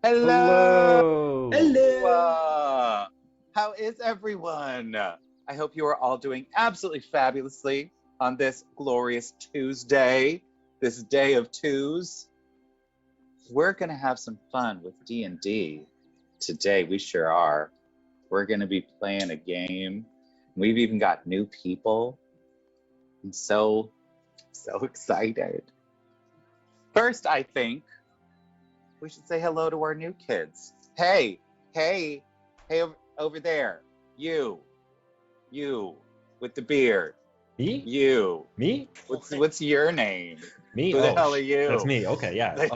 Hello! Hello! How is everyone? I hope you are all doing absolutely fabulously on this glorious Tuesday, this day of twos. We're going to have some fun with D&D today. We sure are. We're going to be playing a game. We've even got new people. I'm so excited. First, I think we should say hello to our new kids. Hey, over there. You with the beard. Me? You. Me? What's your name? Me? Who the hell are you? That's me. Okay, yeah.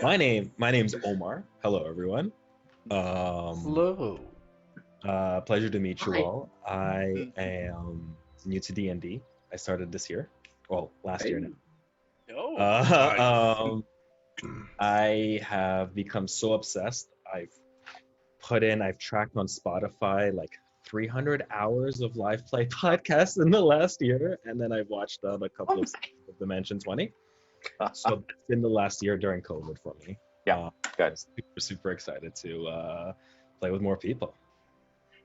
My name's Omar. Hello, everyone. Hello. Pleasure to meet you Hi. all. I am new to D&D. I started this year. Well, last year now. Oh, I have become so obsessed. I've tracked on Spotify like 300 hours of live play podcasts in the last year, and then I've watched a couple of Dimension 20. So it's been the last year during COVID for me. Yeah, good. Super excited to play with more people.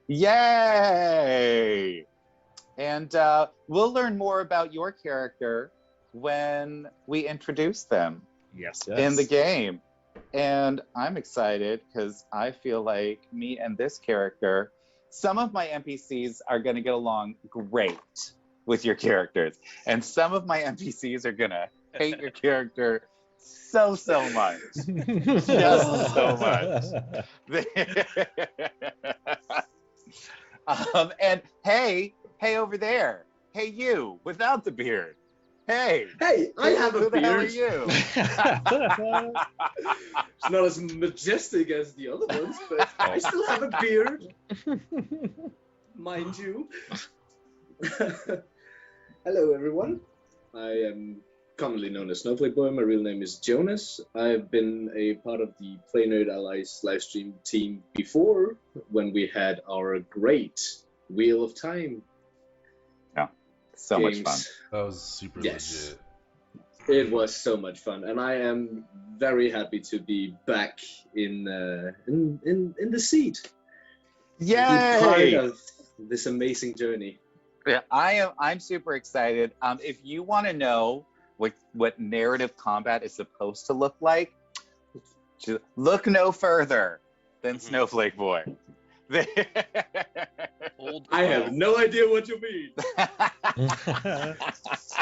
Yay! And we'll learn more about your character when we introduce them Yes. in the game. And I'm excited because I feel like me and this character, some of my NPCs are going to get along great with your characters. And some of my NPCs are going to hate your character so much. Just so much. And hey over there. Hey, you without the beard. Hey, I have a who the hell are beard. you? It's not as majestic as the other ones, but I still have a beard, mind you. Hello, everyone. I am commonly known as Snowflake Boy. My real name is Jonas. I've been a part of the Play Nerd Allies livestream team before, when we had our great Wheel of Time. So games. much fun. That was super legit. It was so much fun, and I am very happy to be back in the seat. Yay! Be part of this amazing journey. Yeah, I'm super excited. If you want to know what narrative combat is supposed to look like, look no further than Snowflake Boy. I have no idea what you mean.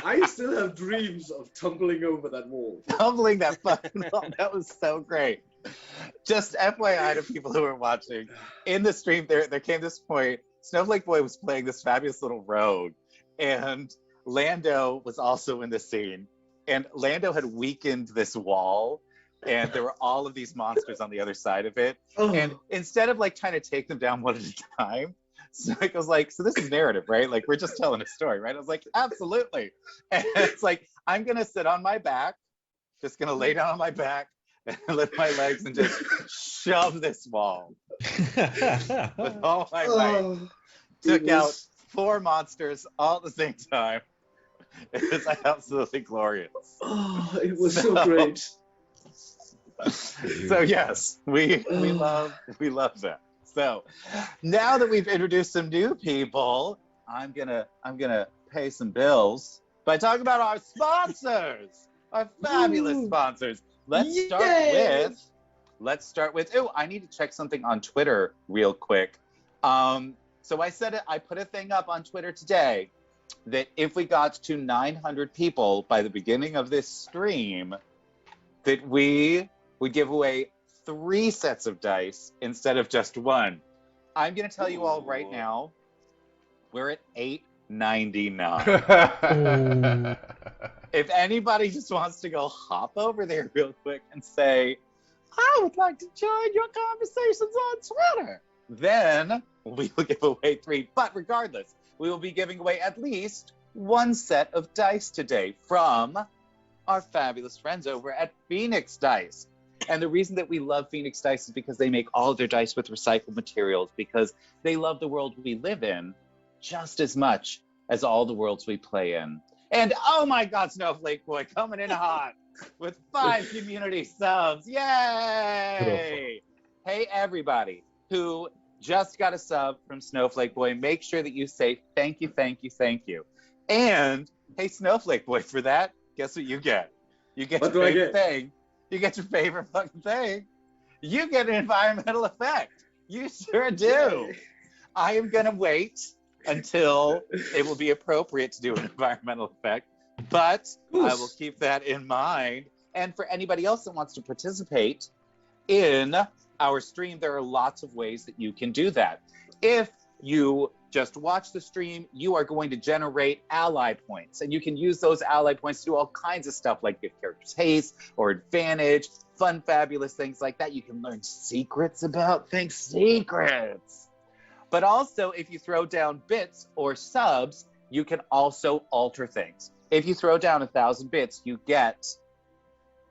I still have dreams of tumbling over that wall. Tumbling that fucking wall. That was so great. Just FYI to people who are watching, in the stream there came this point, Snowflake Boy was playing this fabulous little rogue, and Lando was also in the scene, and Lando had weakened this wall, and there were all of these monsters on the other side of it. Oh. And instead of like trying to take them down one at a time, Snowflake was like, so this is narrative, right? Like, we're just telling a story, right? I was like, absolutely. And it's like, I'm going to sit on my back, just going to lay down on my back and lift my legs and just shove this wall with all my might. Took out 4 monsters all at the same time. It was absolutely glorious. Oh, it was so great. So yes, we love that. So now that we've introduced some new people, I'm gonna pay some bills by talking about our sponsors, our fabulous sponsors. Let's start with. Oh, I need to check something on Twitter real quick. So I put a thing up on Twitter today that if we got to 900 people by the beginning of this stream, that we would give away 3 sets of dice instead of just 1. I'm going to tell you all right now, we're at $8.99. If anybody just wants to go hop over there real quick and say, I would like to join your conversations on Twitter, then we will give away 3. But regardless, we will be giving away at least 1 set of dice today from our fabulous friends over at Phoenix Dice. And the reason that we love Phoenix Dice is because they make all of their dice with recycled materials, because they love the world we live in just as much as all the worlds we play in. And oh my God, Snowflake Boy coming in hot. with 5 community subs. Yay! Beautiful. Hey, everybody who just got a sub from Snowflake Boy, make sure that you say thank you, thank you, thank you. And hey, Snowflake Boy, for that, guess what you get? You get What your do I favorite get? thing. You get your favorite fucking thing. You get an environmental effect. You sure do. Yay. I am going to wait until it will be appropriate to do an environmental effect, but I will keep that in mind. And for anybody else that wants to participate in our stream, there are lots of ways that you can do that. If you just watch the stream, you are going to generate ally points, and you can use those ally points to do all kinds of stuff like give characters haste or advantage, fun, fabulous things like that. You can learn secrets about things, secrets. But also, if you throw down bits or subs, you can also alter things. If you throw down 1,000 bits, you get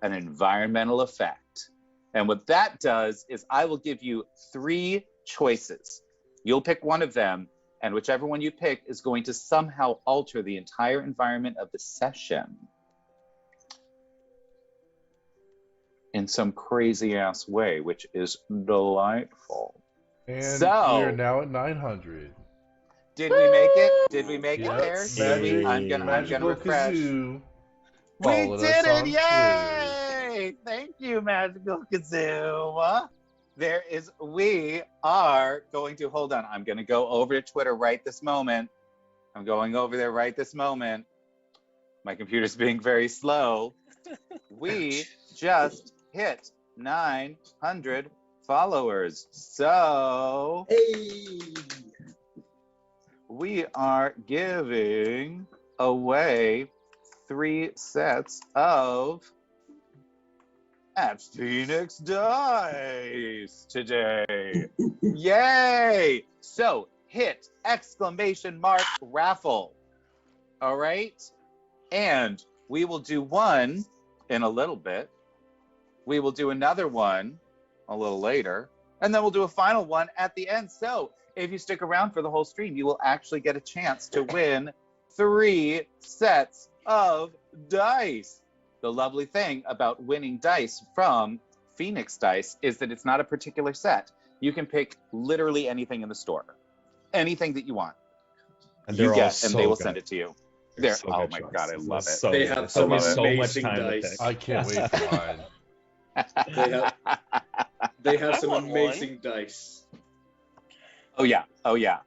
an environmental effect. And what that does is I will give you 3 choices. You'll pick one of them, and whichever one you pick is going to somehow alter the entire environment of the session in some crazy ass way, which is delightful. And So- we're now at 900. Did we make it? Did we make Yep. it there? Magic- Did we? I'm gonna Magical refresh. Kazoo. We Followed did us it! on Yay! Thank you, Magical Kazoo. We are going to, hold on, I'm gonna go over to Twitter right this moment. I'm going over there right this moment. My computer's being very slow. We just hit 900 followers. So Hey. we are giving away 3 sets of at Phoenix Dice today. Yay! So hit ! raffle. All right? And we will do one in a little bit. We will do another one a little later. And then we'll do a final one at the end. So if you stick around for the whole stream, you will actually get a chance to win 3 sets of dice. The lovely thing about winning dice from Phoenix Dice is that it's not a particular set. You can pick literally anything in the store. Anything that you want. And You they're all get, and they so will good. send it to you. They're They're, so oh good my choices. God, I love it. So They good. have I some spent so much amazing time with dice. it. I can't wait for mine. They have I some want one. amazing dice. Oh yeah, oh yeah.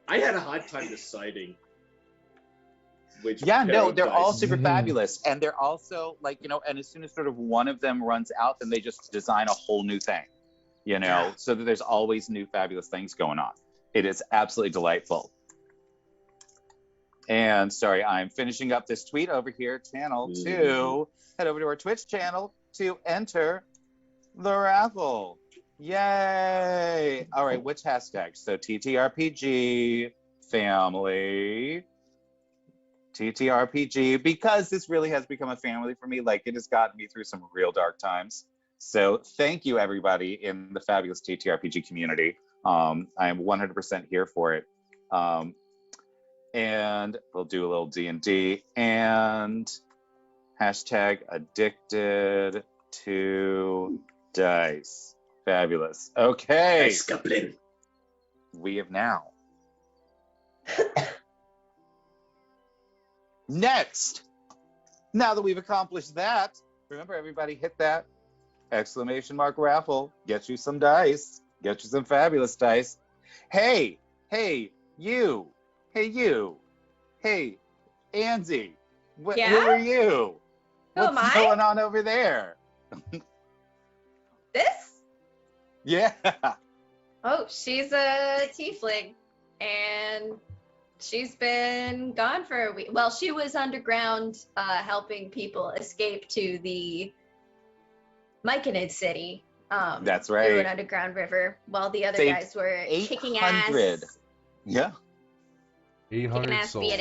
I had a hard time deciding which Yeah, pair no, of they're all dice. super Mhm. fabulous. And they're also like, and as soon as sort of one of them runs out, then they just design a whole new thing, Yeah. so that there's always new fabulous things going on. It is absolutely delightful. And sorry, I'm finishing up this tweet over here, channel 2. Head over to our Twitch channel to enter the raffle. Yay! All right, which hashtag? So TTRPG family. TTRPG, because this really has become a family for me. Like, it has gotten me through some real dark times. So thank you, everybody in the fabulous TTRPG community. I am 100% here for it. And we'll do a little D&D and hashtag addicted to dice. Fabulous. Okay. Dice Goblin. We have now. Next, now that we've accomplished that, remember everybody hit that !raffle. Get you some dice. Get you some fabulous dice. Hey, you. Hey, Angie. Who Yeah? are you? Who am What's I? going on over there? This? Yeah. Oh, she's a tiefling, and she's been gone for a week. Well, she was underground helping people escape to the Myconid city. That's Through right. an underground river, while the other Saved guys were kicking 800. ass. Yeah. Kicking 800 ass, souls. being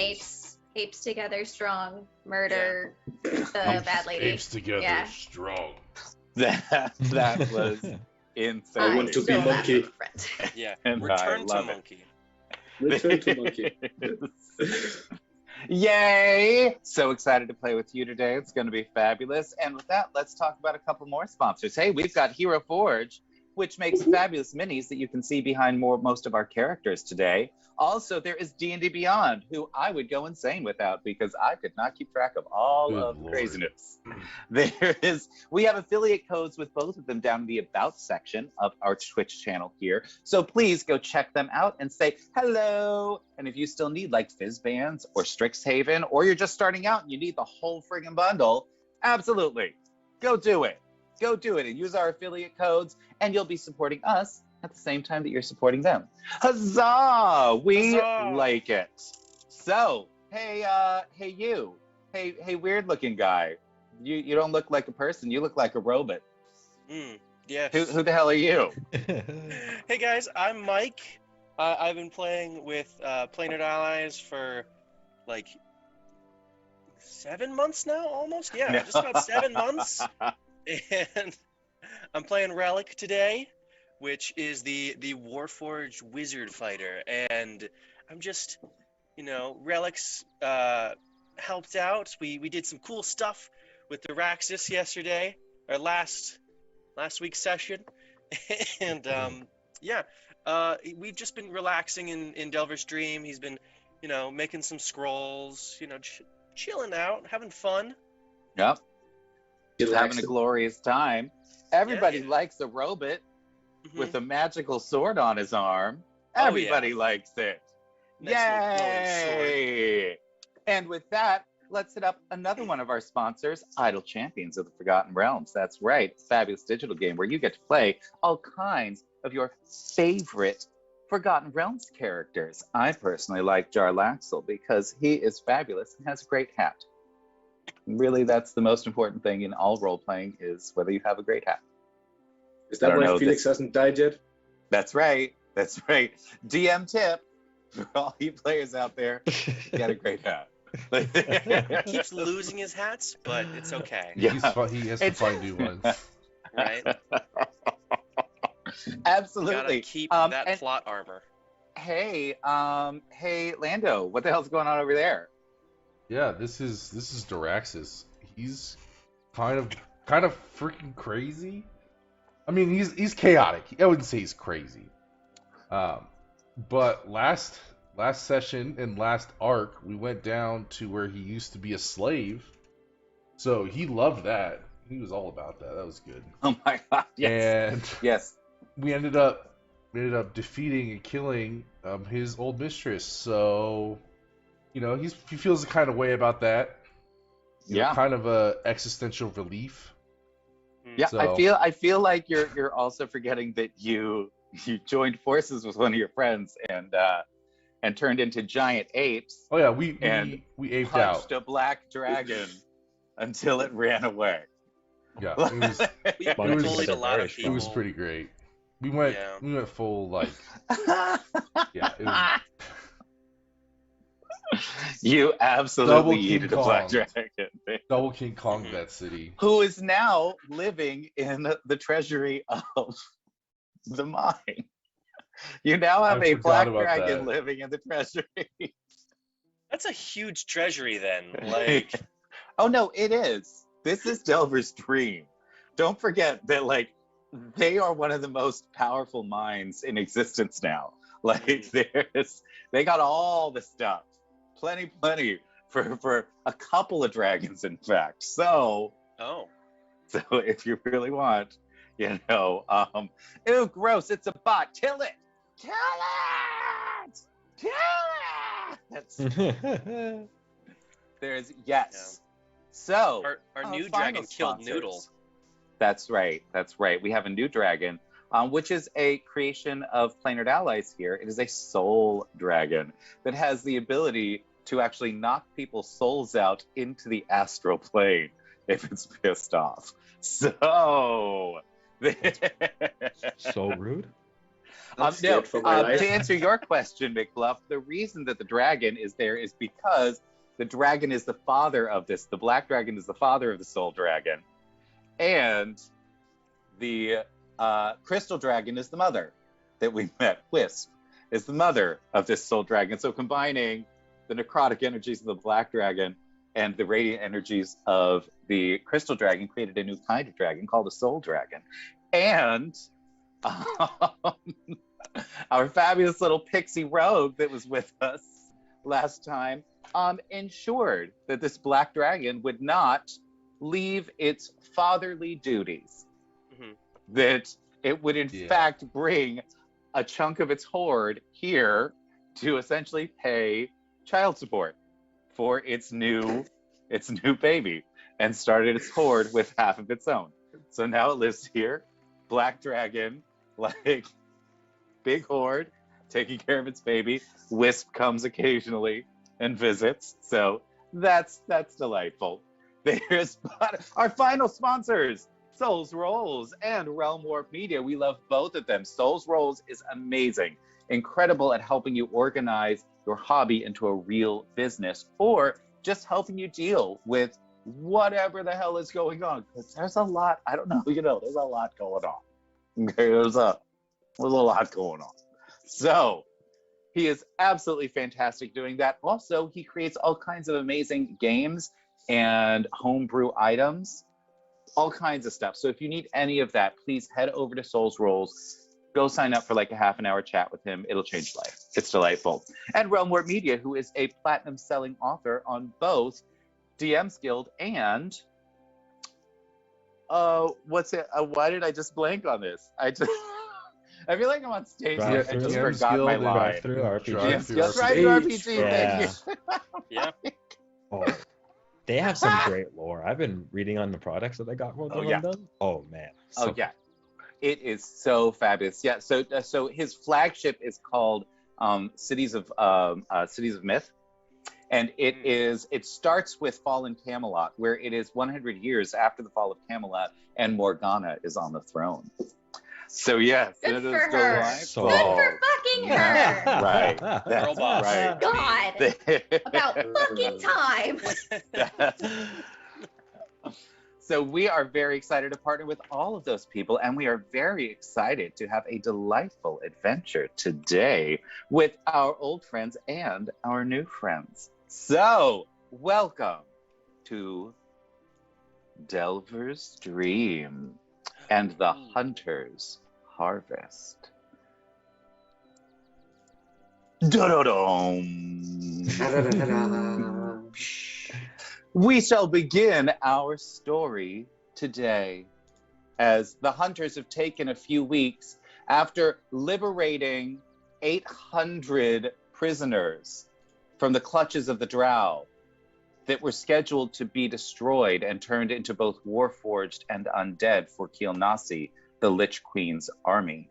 apes together, strong, murder the bad lady. Apes together, Yeah. strong. That was insane. I want to be still have monkey. a friend. Yeah. And I Return to love it. monkey. Return to monkey. Yay! So excited to play with you today. It's going to be fabulous. And with that, let's talk about a couple more sponsors. Hey, we've got Hero Forge, which makes fabulous minis that you can see behind most of our characters today. Also, there is D&D Beyond, who I would go insane without because I could not keep track of all Good of the Lord. craziness. We have affiliate codes with both of them down in the About section of our Twitch channel here. So please go check them out and say hello. And if you still need like Fizz Bands or Strixhaven, or you're just starting out and you need the whole friggin' bundle, absolutely, go do it. Go do it and use our affiliate codes, and you'll be supporting us at the same time that you're supporting them. Huzzah! We Huzzah! like it. So, hey, weird looking guy. You don't look like a person. You look like a robot. Yes. Who the hell are you? Hey guys, I'm Mike. I've been playing with Planet Allies for like 7 months now, almost. Yeah, just about 7 months. And I'm playing Relic today, which is the Warforged Wizard Fighter. And I'm just, Relic's helped out. We did some cool stuff with the Raxus yesterday, or last week's session. And we've just been relaxing in Delver's Dream. He's been, making some scrolls, chilling out, having fun. Yep. Just having a Relaxing. glorious time. Everybody Yeah. likes a robot Mhm. with a magical sword on his arm. Oh, Everybody likes it. Nice little glowing sword. Yay! And with that, let's hit up another one of our sponsors, Idle Champions of the Forgotten Realms. That's right, fabulous digital game where you get to play all kinds of your favorite Forgotten Realms characters. I personally like Jarlaxle because he is fabulous and has a great hat. Really, that's the most important thing in all role-playing is whether you have a great hat. Is I that don't why know, Felix hasn't died yet? That's right. That's right. DM tip for all you players out there, get a great hat. He keeps losing his hats, but it's okay, Yeah. He has to find new ones. right? Absolutely. Gotta keep And that plot armor. hey, Lando, what the hell's going on over there? Yeah, this is Daraxis. He's kind of freaking crazy. I mean, he's chaotic. I wouldn't say he's crazy. But last session and last arc, we went down to where he used to be a slave. So he loved that. He was all about that. That was good. Oh my god, yes. And Yes. we ended up defeating and killing his old mistress. So, he feels a kind of way about that. Yeah. Kind of a existential relief. Yeah, So- I feel like you're also forgetting that you joined forces with one of your friends and turned into giant apes Oh yeah, we And aped punched out. a black dragon until it ran away. Yeah, it We Bunch was- bullied a lot of it people. was pretty great. We went full like yeah. It was, You absolutely Double needed King a black Kong. dragon. double King Kong Mhm. that city. Who is now living in the treasury of the mine. You now have I a forgot black about dragon that. living in the treasury. That's a huge treasury then. Like, Oh no, it is. This is Delver's dream. Don't forget that they are one of the most powerful mines in existence now. They got all the stuff. Plenty for a couple of dragons, in fact. So if you really want, ew, gross, it's a bot. Kill it! Kill it! Kill it! There's yes. So our new final dragon killed sponsors. Noodle. That's right. We have a new dragon, which is a creation of Planet Allies here. It is a soul dragon that has the ability to actually knock people's souls out into the astral plane if it's pissed off. So, So rude. I'm scared for my life. to answer your question, McBluff, the reason that the dragon is there is because the dragon is the father of this. The black dragon is the father of the soul dragon. And the crystal dragon is the mother that we met. Wisp is the mother of this soul dragon. So combining the necrotic energies of the black dragon and the radiant energies of the crystal dragon created a new kind of dragon called a soul dragon. And our fabulous little pixie rogue that was with us last time ensured that this black dragon would not leave its fatherly duties. Mhm. That it would in fact bring a chunk of its hoard here to essentially pay child support for its new baby, and started its hoard with half of its own. So now it lives here, black dragon, like big hoard, taking care of its baby. Wisp comes occasionally and visits, so that's delightful. There's our final sponsors, Souls Rolls and Realm Warp Media. We love both of them. Souls Rolls is amazing, incredible at helping you organize your hobby into a real business, or just helping you deal with whatever the hell is going on. Because there's a lot, I don't know, there's a lot going on. Okay, there's a lot going on. So he is absolutely fantastic doing that. Also, he creates all kinds of amazing games and homebrew items, all kinds of stuff. So if you need any of that, please head over to Souls Rolls. Go sign up for like a half an hour chat with him. It'll change life. It's delightful. And Realm Warp Media, who is a platinum selling author on both DM's Guild and what's it? Why did I just blank on this? I feel like I'm on stage here and just DM's forgot my Guild line. Drive-through RPG. DM's Guild Drive-through RPG. Yeah. Thank you. Yeah. Oh, they have some great lore. I've been reading on the products that they got from them. Oh man. Oh yeah, it is so fabulous. Yeah. So his flagship is called Cities of Myth, and it starts with Fallen Camelot, where it is 100 years after the fall of Camelot, and Morgana is on the throne. So yes, Good it for is her. delightful. Good for fucking her. Right. That's Girl boss. right. God. About fucking time. So we are very excited to partner with all of those people, and we are very excited to have a delightful adventure today with our old friends and our new friends. So welcome to Delver's Dream and the Hunter's Harvest. Da-da-dum. We shall begin our story today, as the hunters have taken a few weeks after liberating 800 prisoners from the clutches of the Drow that were scheduled to be destroyed and turned into both warforged and undead for Kilnasi, the Lich Queen's army.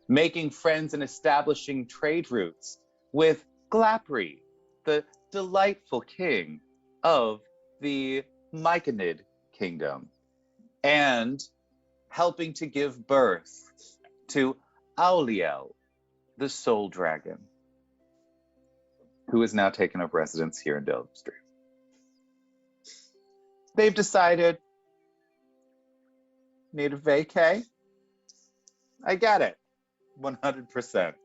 Making friends and establishing trade routes with Glapri, the delightful king of the Myconid kingdom, and helping to give birth to Auliel, the soul dragon, who has now taken up residence here in Delver's Dream. They've decided, need a vacay? I get it, 100%.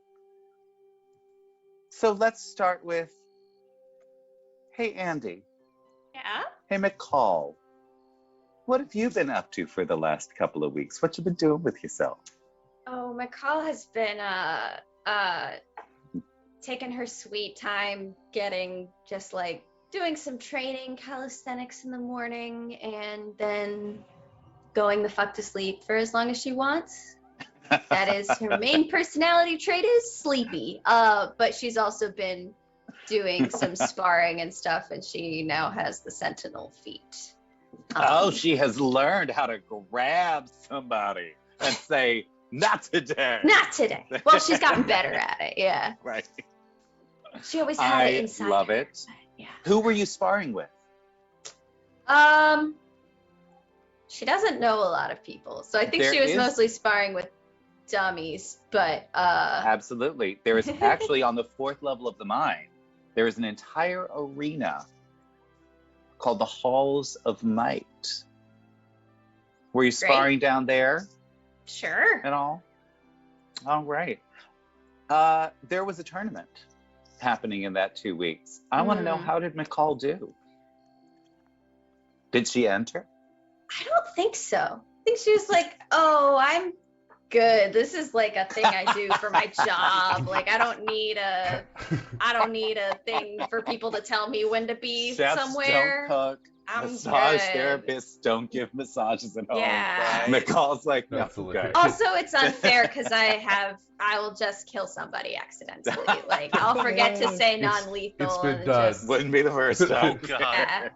So let's start with, hey Andy. Yeah? Hey McCall. What have you been up to for the last couple of weeks? What you been doing with yourself? Oh, McCall has been taking her sweet time, getting just like doing some training, calisthenics in the morning, and then going the fuck to sleep for as long as she wants. That is her main personality trait, is sleepy. But she's also been doing some sparring and stuff, and she now has the sentinel feat. She has learned how to grab somebody and say, not today. Not today. Well, she's gotten better at it, yeah. Right. She always had it inside. I love her, it. but yeah. Who were you sparring with? She doesn't know a lot of people, so I think she was mostly sparring with dummies, but Absolutely. There is actually, on the 4th level of the mine, there is an entire arena called the Halls of Might. Were you sparring down there sure. at all? All right. There was a tournament happening in that 2 weeks. I want to know, how did McCall do? Did she enter? I don't think so. I think she was like, "Oh, I'm good. This is like a thing I do for my job. Like I don't need a thing for people to tell me when to be Chefs somewhere. don't cook. I'm Massage good." therapists don't give massages at home. Yeah. Right. McCall's like, no, That's I'm hilarious. good. Also, it's unfair because I will just kill somebody accidentally. Like I'll forget to say It's non-lethal been and done. just Wouldn't be the first Oh time. God. yeah.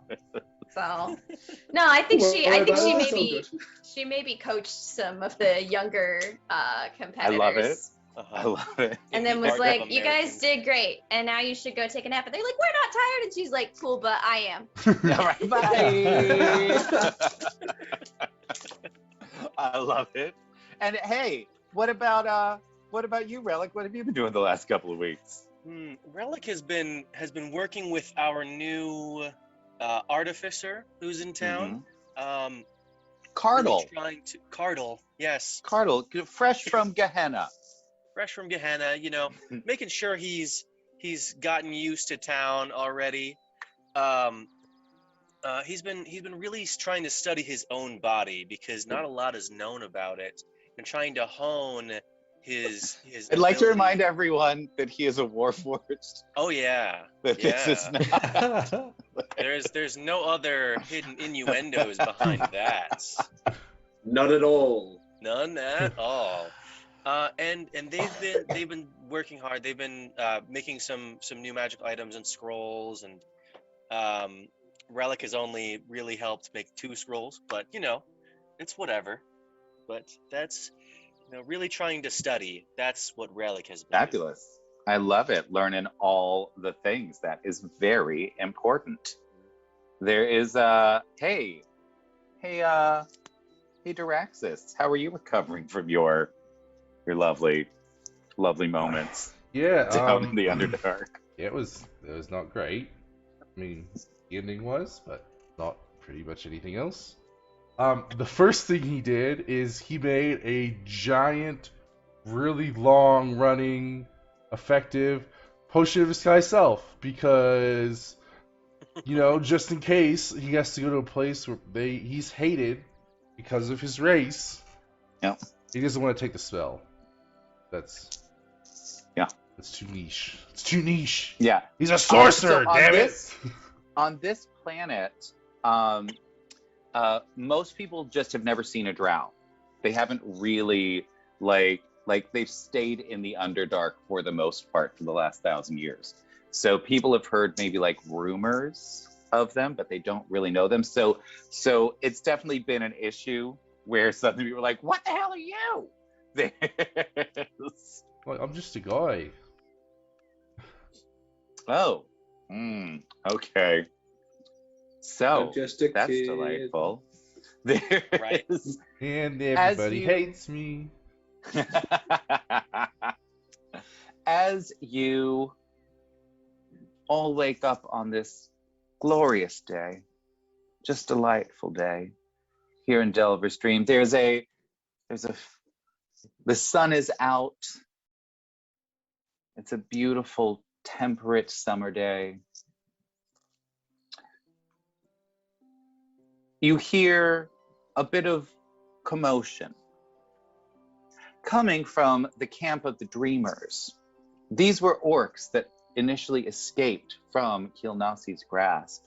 So no, I think she maybe coached some of the younger competitors. love it. Uh-huh. I love it. And The then was art of like, "You guys Americans. did great, and now you should go take a nap." And they're like, "We're not tired," and she's like, "Cool, but I am." All right, bye. I love it. And hey, what about you, Relic? What have you been doing the last couple of weeks? Relic has been working with our new artificer who's in town. Really Cardle. trying to Cardle, yes, Cardle, fresh from Gehenna. fresh from Gehenna. Making sure he's gotten used to town already. He's been really trying to study his own body because not a lot is known about it, and trying to hone his. I'd like to ability. remind everyone that he is a warforged. Oh yeah, That this is not. there's no other hidden innuendos behind that. Not at all. None at all. And they've been working hard. They've been making some new magical items and scrolls, and Relic has only really helped make 2 scrolls, but it's whatever. But that's really trying to study. That's what Relic has been. Fabulous. I love it. Learning all the things. That is very important. There is hey Diraxis, how are you recovering from your lovely moments Yeah. down in the Underdark? It was not great. I mean, the ending was, but not pretty much anything else. The first thing he did is he made a giant, really long running, effective potion of his sky self because, just in case he has to go to a place where he's hated because of his race. Yeah. He doesn't want to take the spell. That's too niche. It's too niche. Yeah. He's a sorcerer, So damn it. On this planet, most people just have never seen a drow. They haven't really like they've stayed in the Underdark for the most part for the last 1,000 years. So people have heard maybe like rumors of them, but they don't really know them. So it's definitely been an issue where suddenly people are like, "What the hell are you?" Like, I'm just a guy. Oh, okay. So I'm just a that's kid. delightful. There Right. is- And everybody you- hates me. As you all wake up on this glorious day, just delightful day here in Delver's Dream, the sun is out. It's a beautiful, temperate summer day. You hear a bit of commotion coming from the camp of the Dreamers. These were orcs that initially escaped from Kilnasi's grasp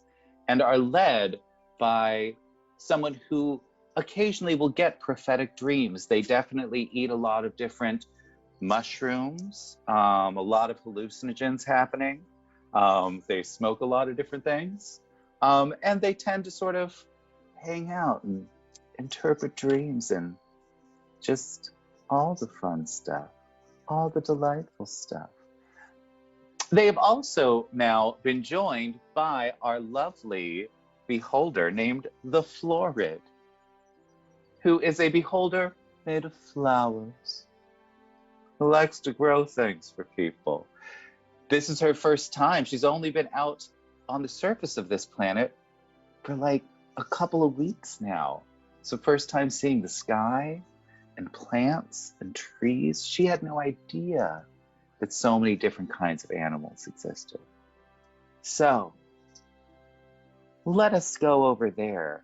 and are led by someone who occasionally will get prophetic dreams. They definitely eat a lot of different mushrooms, a lot of hallucinogens happening. They smoke a lot of different things. And they tend to sort of hang out and interpret dreams and just all the fun stuff, all the delightful stuff. They have also now been joined by our lovely beholder named the Florid, who is a beholder made of flowers, who likes to grow things for people. This is her first time. She's only been out on the surface of this planet for like a couple of weeks now. It's the first time seeing the sky and plants and trees. She had no idea that so many different kinds of animals existed. So, let us go over there.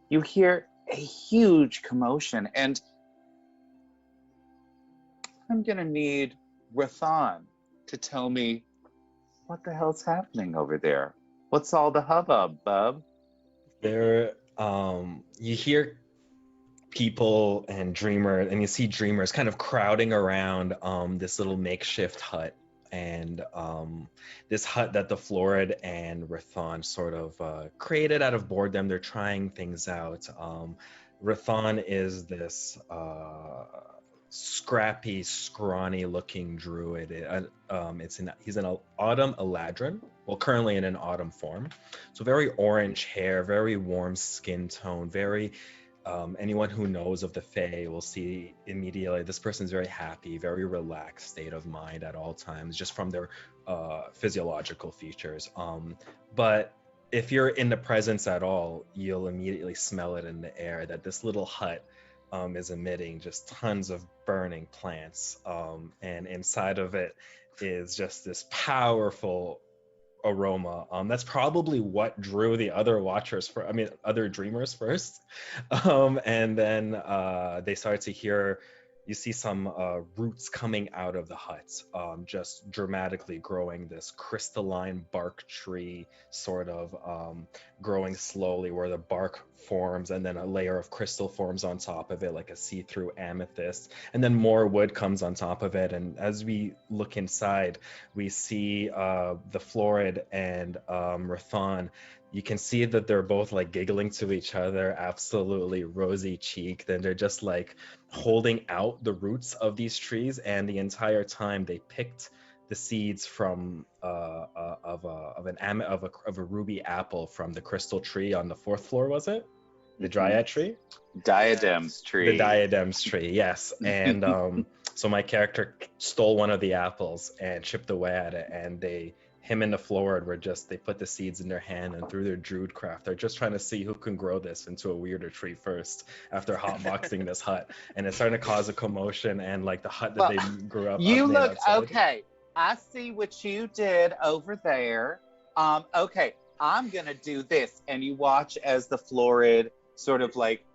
You hear a huge commotion, and I'm gonna need Rathan to tell me what the hell's happening over there. What's all the hubbub, bub? There, you hear people and dreamers, and you see dreamers kind of crowding around this little makeshift hut. And this hut that the Florid and Rathan sort of created out of boredom. They're trying things out. Rathan is this scrappy, scrawny-looking druid. He's an autumn eladrin. Well, currently in an autumn form. So very orange hair, very warm skin tone, very. Anyone who knows of the Fae will see immediately this person's very happy, very relaxed state of mind at all times, just from their physiological features. But if you're in the presence at all, you'll immediately smell it in the air that this little hut is emitting just tons of burning plants. And inside of it is just this powerful aroma. That's probably what drew the other other dreamers first. And then they start to hear, you see some roots coming out of the hut, just dramatically growing, this crystalline bark tree sort of growing slowly, where the bark forms and then a layer of crystal forms on top of it, like a see-through amethyst, and then more wood comes on top of it. And as we look inside, we see the Florid and Rathan. You can see that they're both like giggling to each other, absolutely rosy cheeked, and they're just like holding out the roots of these trees. And the entire time they picked the seeds from of a ruby apple from the crystal tree on the 4th floor, was it? The dryad tree? Diadems tree. The diadems tree, yes. And so my character stole one of the apples and chipped away at it, and him and the Florid they put the seeds in their hand, and through their druid craft, they're just trying to see who can grow this into a weirder tree first after hotboxing this hut. And it's starting to cause a commotion, and like the hut that they grew up. You look outside. okay. I see what you did over there. Okay, I'm gonna do this, and you watch as the Florid sort of like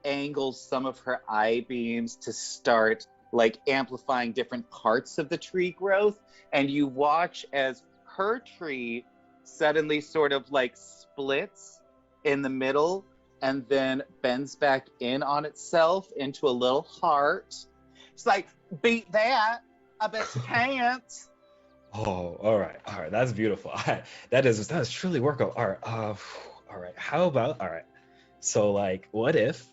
angles some of her eye beams to start like amplifying different parts of the tree growth, and you watch as her tree suddenly sort of like splits in the middle and then bends back in on itself into a little heart. It's like, beat that. I bet you can't. Oh, all right. That's beautiful. That is truly work. All right. All right. How about, all right. So like, what if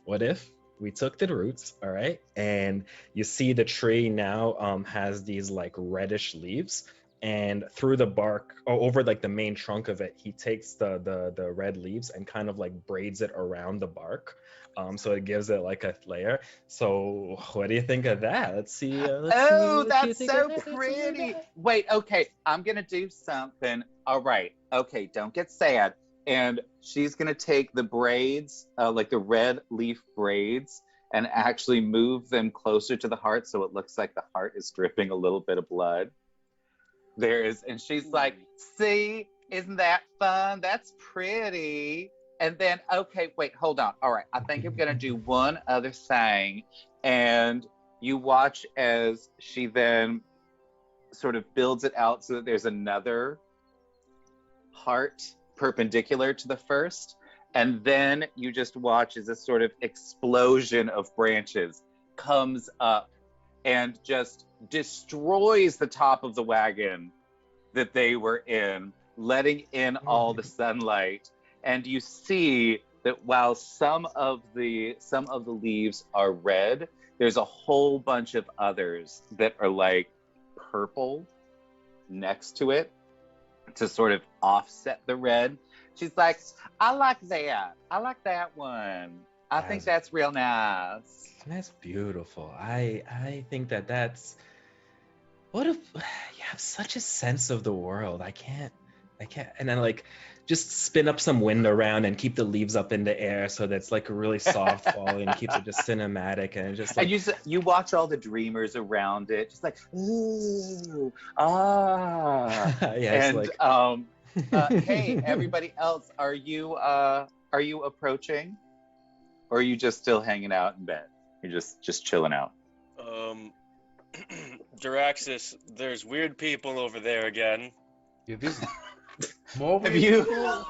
we took the roots, all right, and you see the tree now has these like reddish leaves, and through the bark, over like the main trunk of it, he takes the red leaves and kind of like braids it around the bark, so it gives it like a layer. So what do you think of that? Let's see. That's so pretty. Wait, okay, I'm gonna do something. All right, okay, don't get sad. And she's gonna take the braids, like the red leaf braids, and actually move them closer to the heart, so it looks like the heart is dripping a little bit of blood. And she's like, see, isn't that fun? That's pretty. And then, okay, wait, hold on. All right, I think I'm gonna do one other thing. And you watch as she then sort of builds it out so that there's another heart perpendicular to the first. And then you just watch as a sort of explosion of branches comes up and just destroys the top of the wagon that they were in, letting in all the sunlight. And you see that while some of the leaves are red, there's a whole bunch of others that are like purple next to it to sort of offset the red. She's like, I like that. I like that one. I think that's real nice. That's beautiful. I think that's, what if you have such a sense of the world. I can't I can't. And then like just spin up some wind around and keep the leaves up in the air so that's like a really soft falling, keeps it just cinematic and it just like. And you watch all the dreamers around it, just like ooh, ah. Yeah, it's And hey, everybody else, are you approaching, or are you just still hanging out in bed? You're just chilling out. Duraxis, there's weird people over there again. Yeah, there's more Have weird you? people?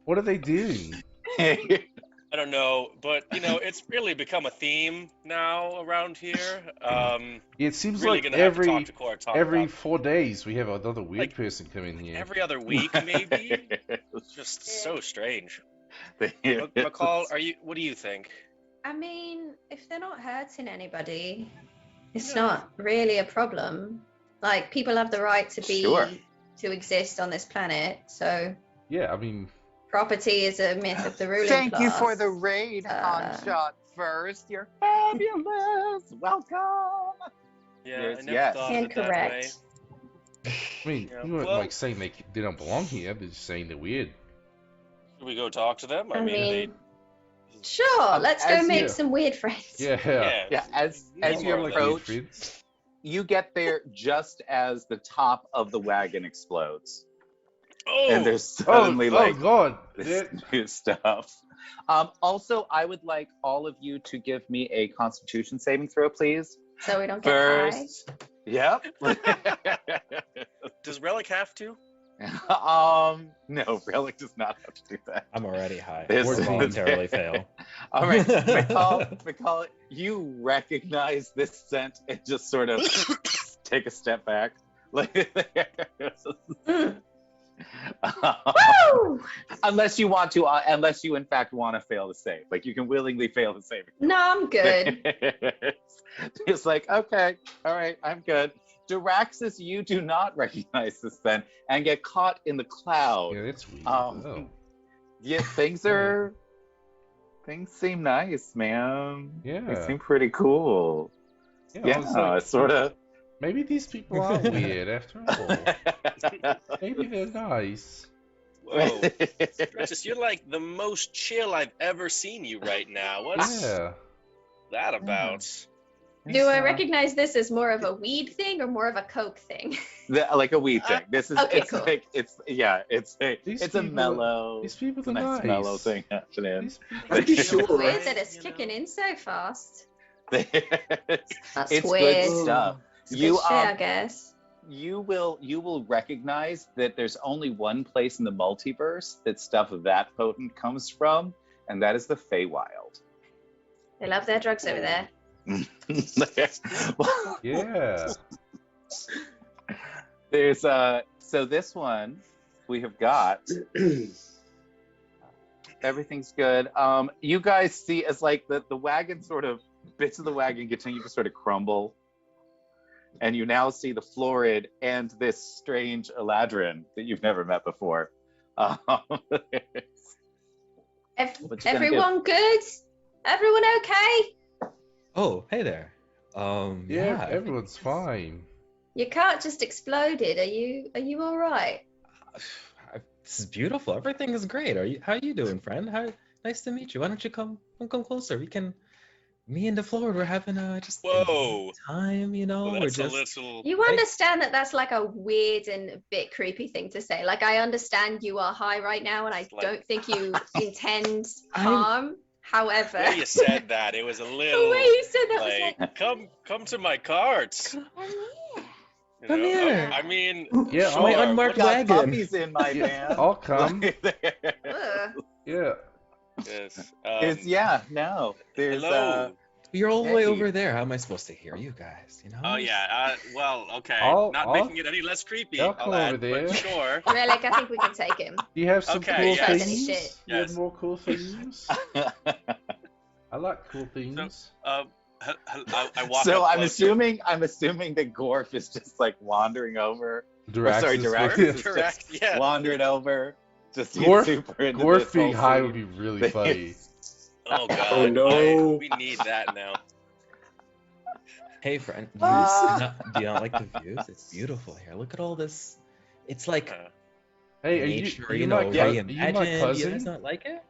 What are they doing? I don't know, but it's really become a theme now around here. It seems Really like gonna have to talk to Cortana every about 4 days we have another weird Like, person come in here. every other week, maybe. It's just so strange. McCall, what do you think? I mean, if they're not hurting anybody, it's No. not really a problem. Like, people have the right to be Sure. to exist on this planet, so Yeah, I mean, property is a myth of the ruling Thank you class. for the raid, Shot First. You're fabulous. Welcome. Yeah, Yes, I never yes. thought of it that way. Incorrect. I mean, Yeah, you weren't well- like saying they don't belong here. They're just saying they're weird. Should we go talk to them? I mean, they... sure, let's go as make you- some weird friends. Yeah. Yeah, as Need you more of like that. approach, friends. you get there just as the top of the wagon explodes, Oh, and there's suddenly oh God! this new stuff. Also, I would like all of you to give me a Constitution saving throw, please. So we don't get high. First, yep. does Relic have to? No, Relic does not have to do that. I'm already high. This Or is- voluntarily fail. All right, McCall, you recognize this scent and just sort of take a step back. Woo! Unless you in fact want to fail the save, like you can willingly fail the save. No, I'm good. It's like, okay, all right, I'm good. Duraxis, you do not recognize this then and get caught in the cloud. Yeah, that's weird. Yeah, things seem nice, man. They Yeah. seem pretty cool. Yeah, I was Yeah, like, sort of. maybe these people are weird after all. Maybe they're nice. Whoa, Duraxis, you're like the most chill I've ever seen you right now. What's Yeah. that about? Do I recognize this as more of a weed thing or more of a coke thing? Like a weed thing. This is Okay, it's cool. like it's These it's a people- mellow, These people are nice nice. mellow thing happening. These people- I'm pretty sure, Weird right? that it's kicking in so fast. it's That's good weird. stuff. It's good You shit, I guess. you will recognize that there's only one place in the multiverse that stuff that potent comes from, and that is the Feywild. They love their drugs over there. Yeah. There's so this one we have got everything's good. You guys see as like the wagon sort of bits of the wagon continue to sort of crumble, and you now see the Florid and this strange Eladrin that you've never met before. What you gonna Everyone good? Everyone okay? Oh, hey there. Yeah, everyone's fine. Your cart just exploded. Are you all right? This is beautiful. Everything is great. How are you doing, friend? Nice to meet you. Why don't you come closer? Me and the Florid, we're having just a Whoa. time, Well, we're that's just a little. You understand that that's like a weird and a bit creepy thing to say. Like, I understand you are high right now, and I It's like- don't think you intend I'm- harm. However, The way you said that, it was a the little way you said that was like, like, come to my carts. come here. You Come know? here. I mean, Yeah, sure. my what- unmarked Got wagon. puppies in my van. I'll come. Ugh. Yeah. Yes. There's no. There's Hello. You're all the way Hey. over there. How am I supposed to hear you guys? Oh yeah. Well, okay. I'll- Not I'll- making it any less creepy. I'll come add, over there. But sure. Relic, I think we can take him. Do you have some Okay, cool yes. Says any things? shit. You have Yes. more cool things? I like cool things. I walk So up I'm closer. assuming that Gorf is just like wandering over. Duraxis. sorry, Duraxis is Correct. just Yeah. wandering over. Just Gorf- super into Gorf this being whole high scene. would be really funny. Oh god. Oh, no. We need that now. Hey, friend. Ah. Do you not like the views? It's beautiful here. Look at all this. It's like Hey, nature, are you my reimagined. are you my Do you guys cousin? not like it?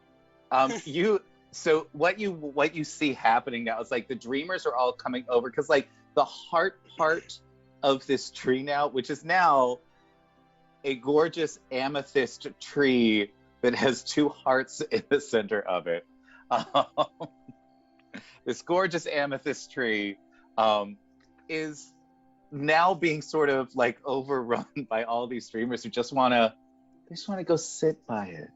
So what you see happening now is like the dreamers are all coming over because like the heart part of this tree now, which is now a gorgeous amethyst tree that has two hearts in the center of it. Um, this gorgeous amethyst tree is now being sort of like overrun by all these dreamers who just want to go sit by it.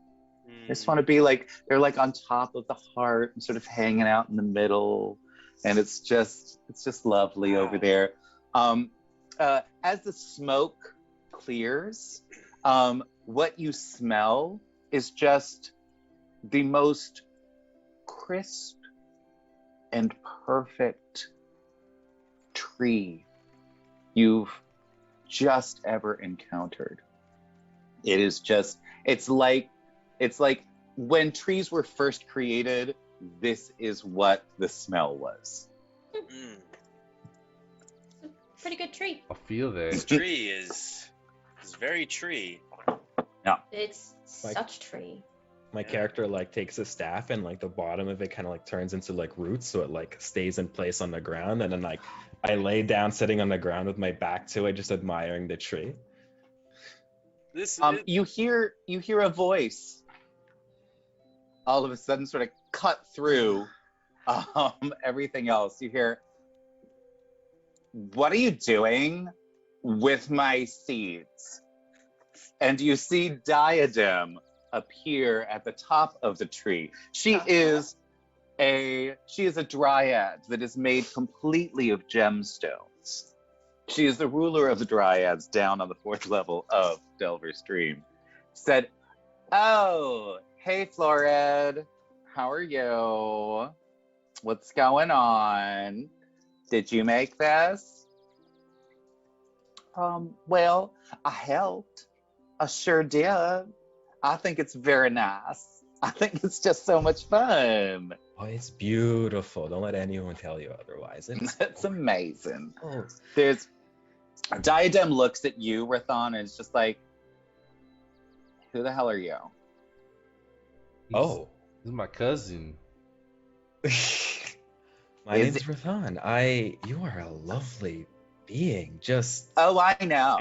They just want to be like, they're like on top of the heart and sort of hanging out in the middle, and it's just lovely over there. As the smoke clears, what you smell is just the most crisp and perfect tree you've just ever encountered. It's like when trees were first created, this is what the smell was. Mm. Pretty good tree. I feel This that. tree is very tree. It's Like- such tree. My character like takes a staff and like the bottom of it kind of like turns into like roots, so it like stays in place on the ground, and then like I lay down sitting on the ground with my back to it, just admiring the tree. This You hear a voice all of a sudden sort of cut through everything else. You hear, "What are you doing with my seeds?" And you see Diadem appear at the top of the tree. She is a dryad that is made completely of gemstones. She is the ruler of the dryads down on the 4th level of Delver's Dream. Said, "Oh, hey Florid, how are you? What's going on? Did you make this?" Well, I helped. I sure did. I think it's very nice. I think it's just so much fun. Oh, it's beautiful. Don't let anyone tell you otherwise. It's amazing. Oh, There's Diadem looks at you, Rathon, and it's just like, "Who the hell are you?" oh. This is my cousin. My Is name's Rathan. You are a lovely being. Just Oh, I know.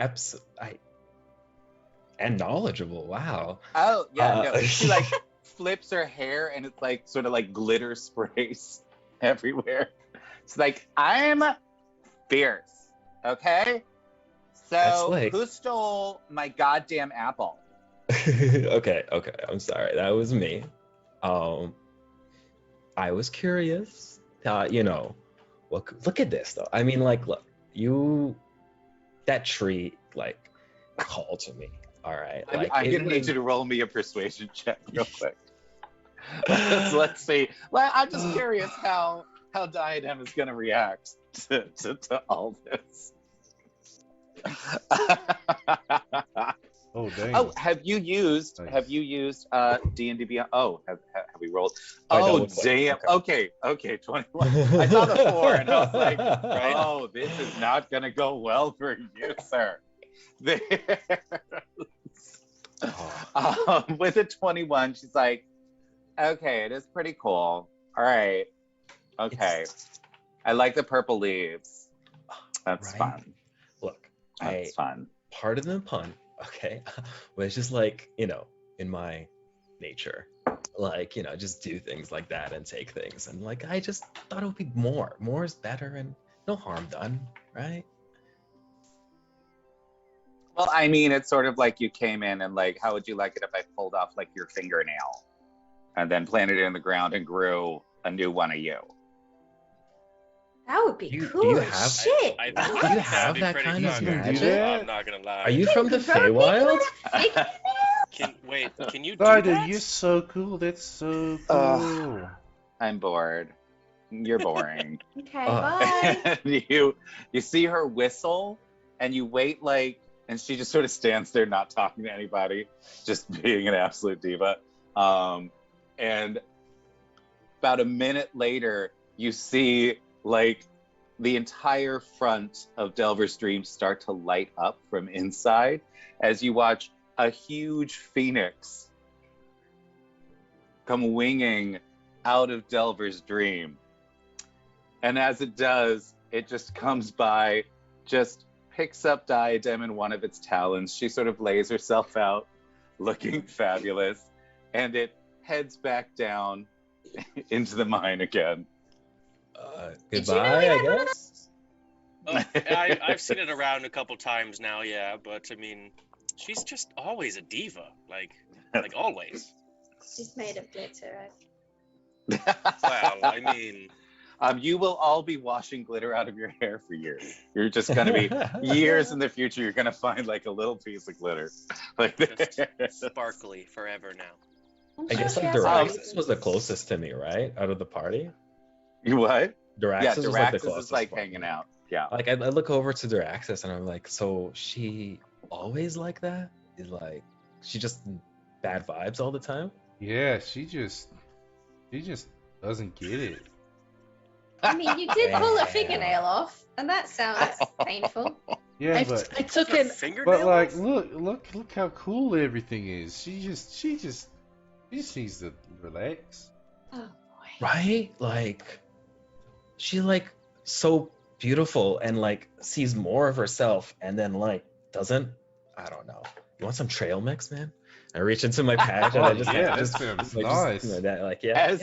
and knowledgeable. Wow. Oh, yeah, no. Uh, She like flips her hair and it's like sort of like glitter sprays everywhere. It's like, "I'm fierce, okay? That's So like- who stole my goddamn apple?" okay. I'm sorry. That was me. I was curious. Look at this though. I mean, like, look, that tree, like, called to me. All right. I'm Like, gonna need you to roll me a persuasion check real quick. Let's see. Well, I'm just curious how Diadem is gonna react to all this. Oh dang. Oh, have you used Nice. D&D Beyond? Oh, have we rolled? I Oh, doubled clicked. damn. Okay, 21. I saw the 4 and I was like, "Oh, this is not gonna go well for you, sir." Oh, With a 21, she's like, "Okay, it is pretty cool. All right. Okay. I like the purple leaves. That's Right? fun. look, That's fun." pardon the pun, okay, was just like, in my nature, like, just do things like that and take things. And like, I just thought it would be more. More is better and no harm done, right? Well, I mean, it's sort of like you came in and like, "How would you like it if I pulled off like your fingernail and then planted it in the ground and grew a new one of you?" That would be Do you cool have- as shit. I Do think you that'd have be that pretty kind of fucking magic? cool, I'm not gonna lie. Are you from the Grow people Feywild? Can you do Dada, that? you're so cool. That's so Ugh. cool. I'm bored. You're boring. Okay, Uh. bye. And you see her whistle and you wait like, and she just sort of stands there not talking to anybody, just being an absolute diva. And about a minute later, you see like the entire front of Delver's Dream start to light up from inside as you watch a huge phoenix come winging out of Delver's dream. And as it does, it just comes by, just picks up Diadem in one of its talons. She sort of lays herself out, looking fabulous, and it heads back down into the mine again. Did you know Goodbye, we I had one of guess. I've seen it around a couple times now, yeah, but I mean, she's just always a diva, like always. She's made of glitter. Well, I mean, You will all be washing glitter out of your hair for years. You're just gonna be years in the future. You're gonna find like a little piece of glitter, like just sparkly forever now. I'm I sure guess she like has Duraxis a was the closest to me, right? Out of the party. You what? Duraxis Yeah, was like the Duraxis closest is like one. hanging out. Yeah. Like I look over to Duraxis and I'm like, so she always like that? Is like she just bad vibes all the time? Yeah, she just doesn't get it. I mean, you did pull a Damn. fingernail off, and that sounds painful. Yeah, I but took Her an fingernail like off? look how cool everything is. She just needs to relax. Oh boy. right? Like she like so beautiful and like sees more of herself and then like doesn't. I don't know. You want some trail mix, man? I reach into my pack and I Oh, just yeah, I that just, sounds like, nice. just, that, like yeah.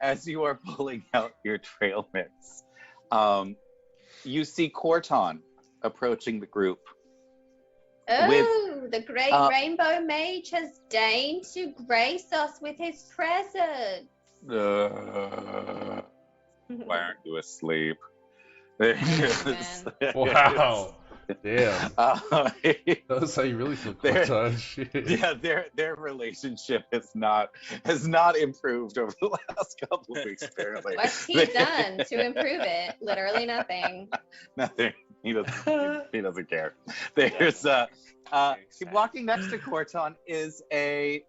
As you are pulling out your trail mix, you see Corton approaching the group. Oh, the great uh, rainbow mage has deigned to grace us with his presence. Why aren't you asleep? There he is. Wow. Damn. Uh, That's how you really feel, There- Corton. Shit. yeah, their relationship has not improved over the last couple of weeks. Apparently, What's he done to improve it? Literally nothing. nothing. He doesn't care. There's walking next to Corton is an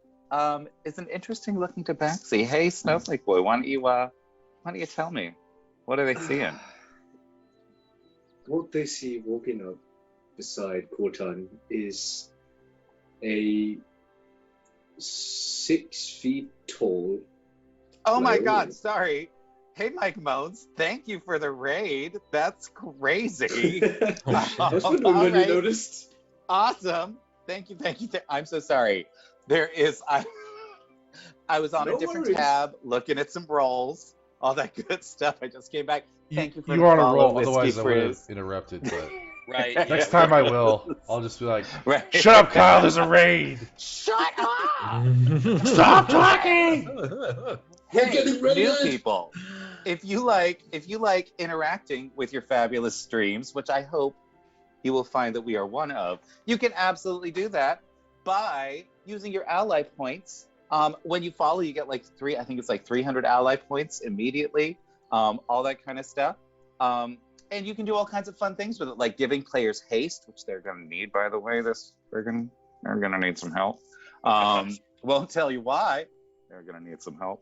interesting looking tabaxi. Hey, Snowflake Boy, why don't you tell me, what are they seeing? What they see walking up beside Corton is a 6 feet tall. Oh my Hello. God, sorry. Hey, Mike Moans, thank you for the raid. That's crazy. Oh, shit. That's what nobody Alright. noticed. Awesome. Thank you. I'm so sorry. I was on No a different worries. tab looking at some rolls, all that good stuff. I just came back. Thank you for You the are on a follow, roll, Whiskey otherwise I would have Frizz. interrupted. But Right. next time I will. I'll just be like, Right. "Shut up, Kyle. There's a raid. Shut up! Stop talking." We're Hey, getting new raided. people. If you like interacting with your fabulous streams, which I hope you will find that we are one of, you can absolutely do that by using your ally points. When you follow, you get like 300 ally points immediately. All that kind of stuff. And you can do all kinds of fun things with it, like giving players haste, which they're gonna need, by the way. They're gonna need some help. Won't tell you why. They're gonna need some help.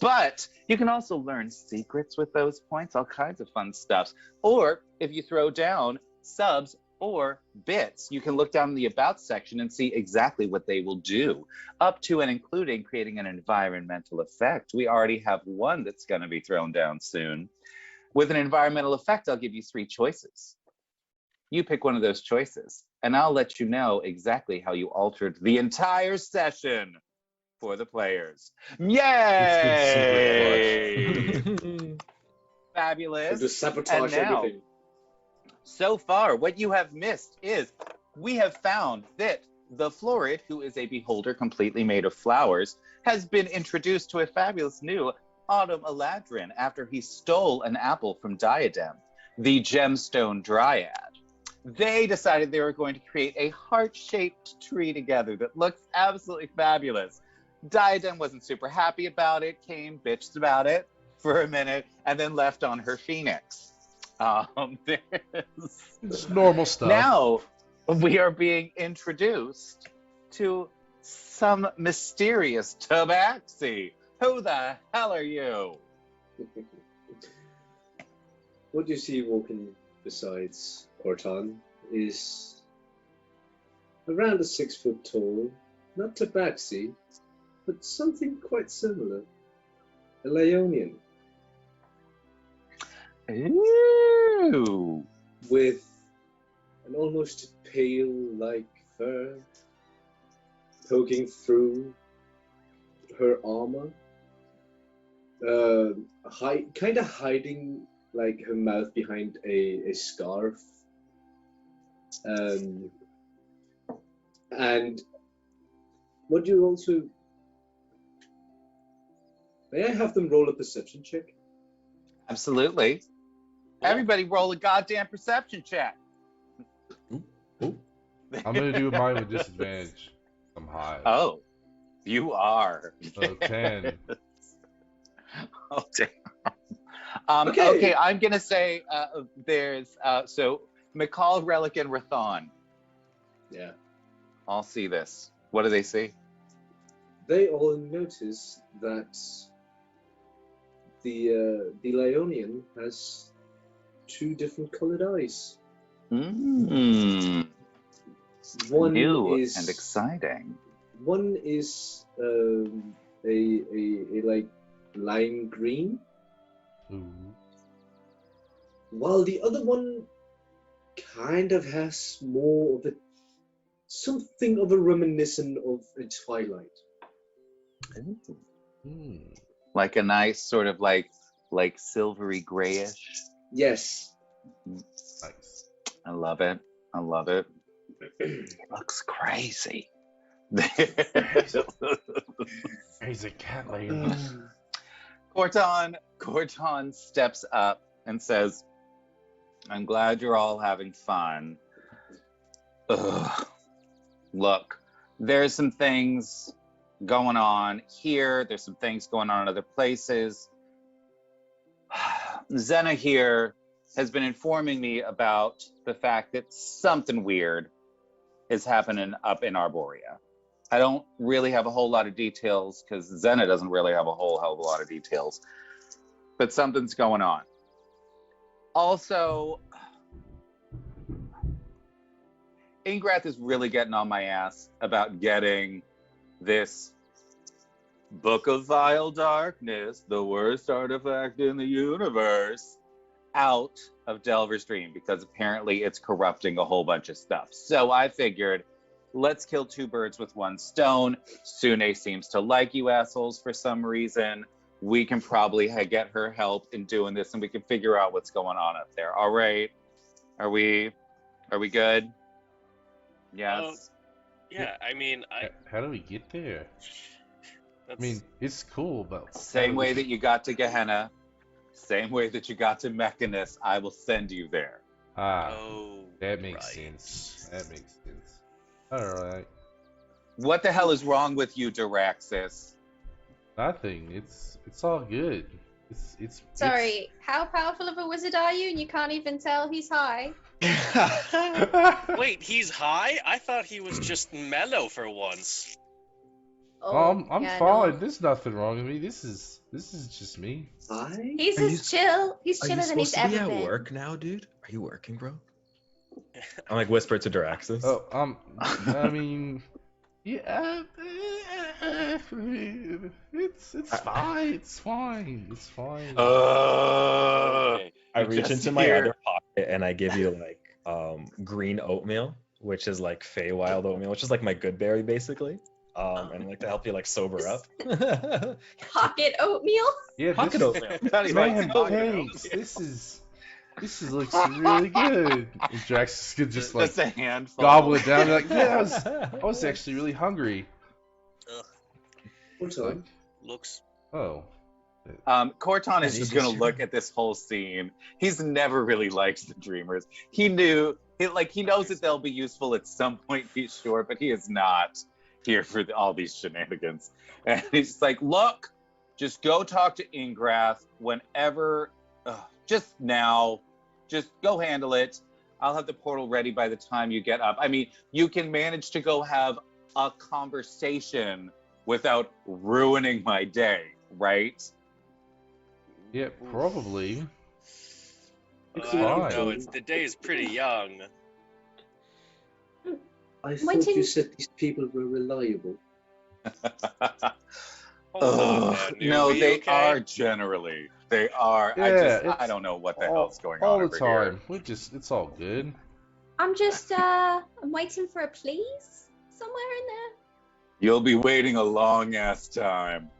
But you can also learn secrets with those points, all kinds of fun stuff. Or if you throw down subs or bits, you can look down in the About section and see exactly what they will do, up to and including creating an environmental effect. We already have one that's going to be thrown down soon. With an environmental effect, I'll give you 3 choices. You pick one of those choices, and I'll let you know exactly how you altered the entire session for the players. Yay! Fabulous. Just sabotage And now- everything. So far, what you have missed is we have found that the Florid, who is a beholder completely made of flowers, has been introduced to a fabulous new Autumn Eladrin after he stole an apple from Diadem, the gemstone dryad. They decided they were going to create a heart-shaped tree together that looks absolutely fabulous. Diadem wasn't super happy about it, bitched about it for a minute, and then left on her phoenix. It's normal stuff. Now we are being introduced to some mysterious tabaxi. Who the hell are you? What you see walking besides Corton is around a 6 foot tall, not tabaxi, but something quite similar. A Lionian Ooh. with an almost pale-like fur poking through her armor, kind of hiding like her mouth behind a scarf. And would you also... May I have them roll a perception check? Absolutely. Everybody roll a goddamn perception check. Ooh. I'm gonna do mine with disadvantage. I'm high. Oh, you are. So 10. Oh, damn. Okay. Okay, I'm gonna say there's so McCall, Relic, and Rathon Yeah. all see this. What do they see? They all notice that the Lionian has 2 different colored eyes. Mm, One new is and exciting. One is a like lime green, Ooh. while the other one kind of has more of a something of a reminiscent of a twilight. Ooh. Hmm. Like a nice sort of like silvery grayish. Yes. Nice. I love it. I love it. Looks crazy. He's a cat lady. Corton steps up and says, I'm glad you're all having fun. Ugh. Look, there's some things going on here. There's some things going on in other places. Zena here has been informing me about the fact that something weird is happening up in Arborea. I don't really have a whole lot of details because Zena doesn't really have a whole hell of a lot of details, but something's going on. Also, Ingrath is really getting on my ass about getting this Book of Vile Darkness, the worst artifact in the universe, out of Delver's Dream because apparently it's corrupting a whole bunch of stuff. So I figured, let's kill 2 birds with 1 stone. Sune seems to like you assholes for some reason. We can probably get her help in doing this, and we can figure out what's going on up there. All right? Are we good? Yes. Yeah, I mean, How do we get there? that's, I mean, it's cool, but Same way that you got to Gehenna, same way that you got to Mechanus, I will send you there. oh, that makes right. sense. That makes sense. All right. What the hell is wrong with you, Duraxis? Nothing. It's all good. It's Sorry, how powerful of a wizard are you? And you can't even tell he's high. Wait, he's high? I thought he was just mellow for once. Oh, I'm yeah, fine. no. There's nothing wrong with me. This is just me. I? He's Are as chill. He's Are you chiller than he's supposed to be ever at been. work now, dude? Are you working, bro? I'm like whisper to Duraxis. Oh, I mean, yeah, it's fine. It's fine. It's fine. Okay. I you reach just into my hear- other pocket and I give you like green oatmeal, which is like Feywild oatmeal, which is like my good berry basically. And like to help you like sober up. Pocket oatmeal? Yeah, Pocket this, oatmeal. Not even man, pocket thanks. oatmeal. This looks really good. And Drax could just like Just a handful. gobble it down. Like, yeah, I was actually really hungry. Ugh, What's on? looks. Oh, Corton is Yeah, just he's gonna look at this whole scene. He's never really liked the Dreamers. He knows that they'll be useful at some point, he's sure, but he is not here for all these shenanigans. And he's just like, look, just go talk to Ingrath whenever, just now, just go handle it. I'll have the portal ready by the time you get up. I mean, you can manage to go have a conversation without ruining my day, right? yeah, probably. It's I don't fine. know. The day is pretty young. I thought Waiting- you said these people were reliable. Hold on now, no, newbie, they okay? are generally. They are. I it's don't know what the all, hell's going all on the over time. here. It's all good. I'm just I'm waiting for a please somewhere in there. You'll be waiting a long ass time.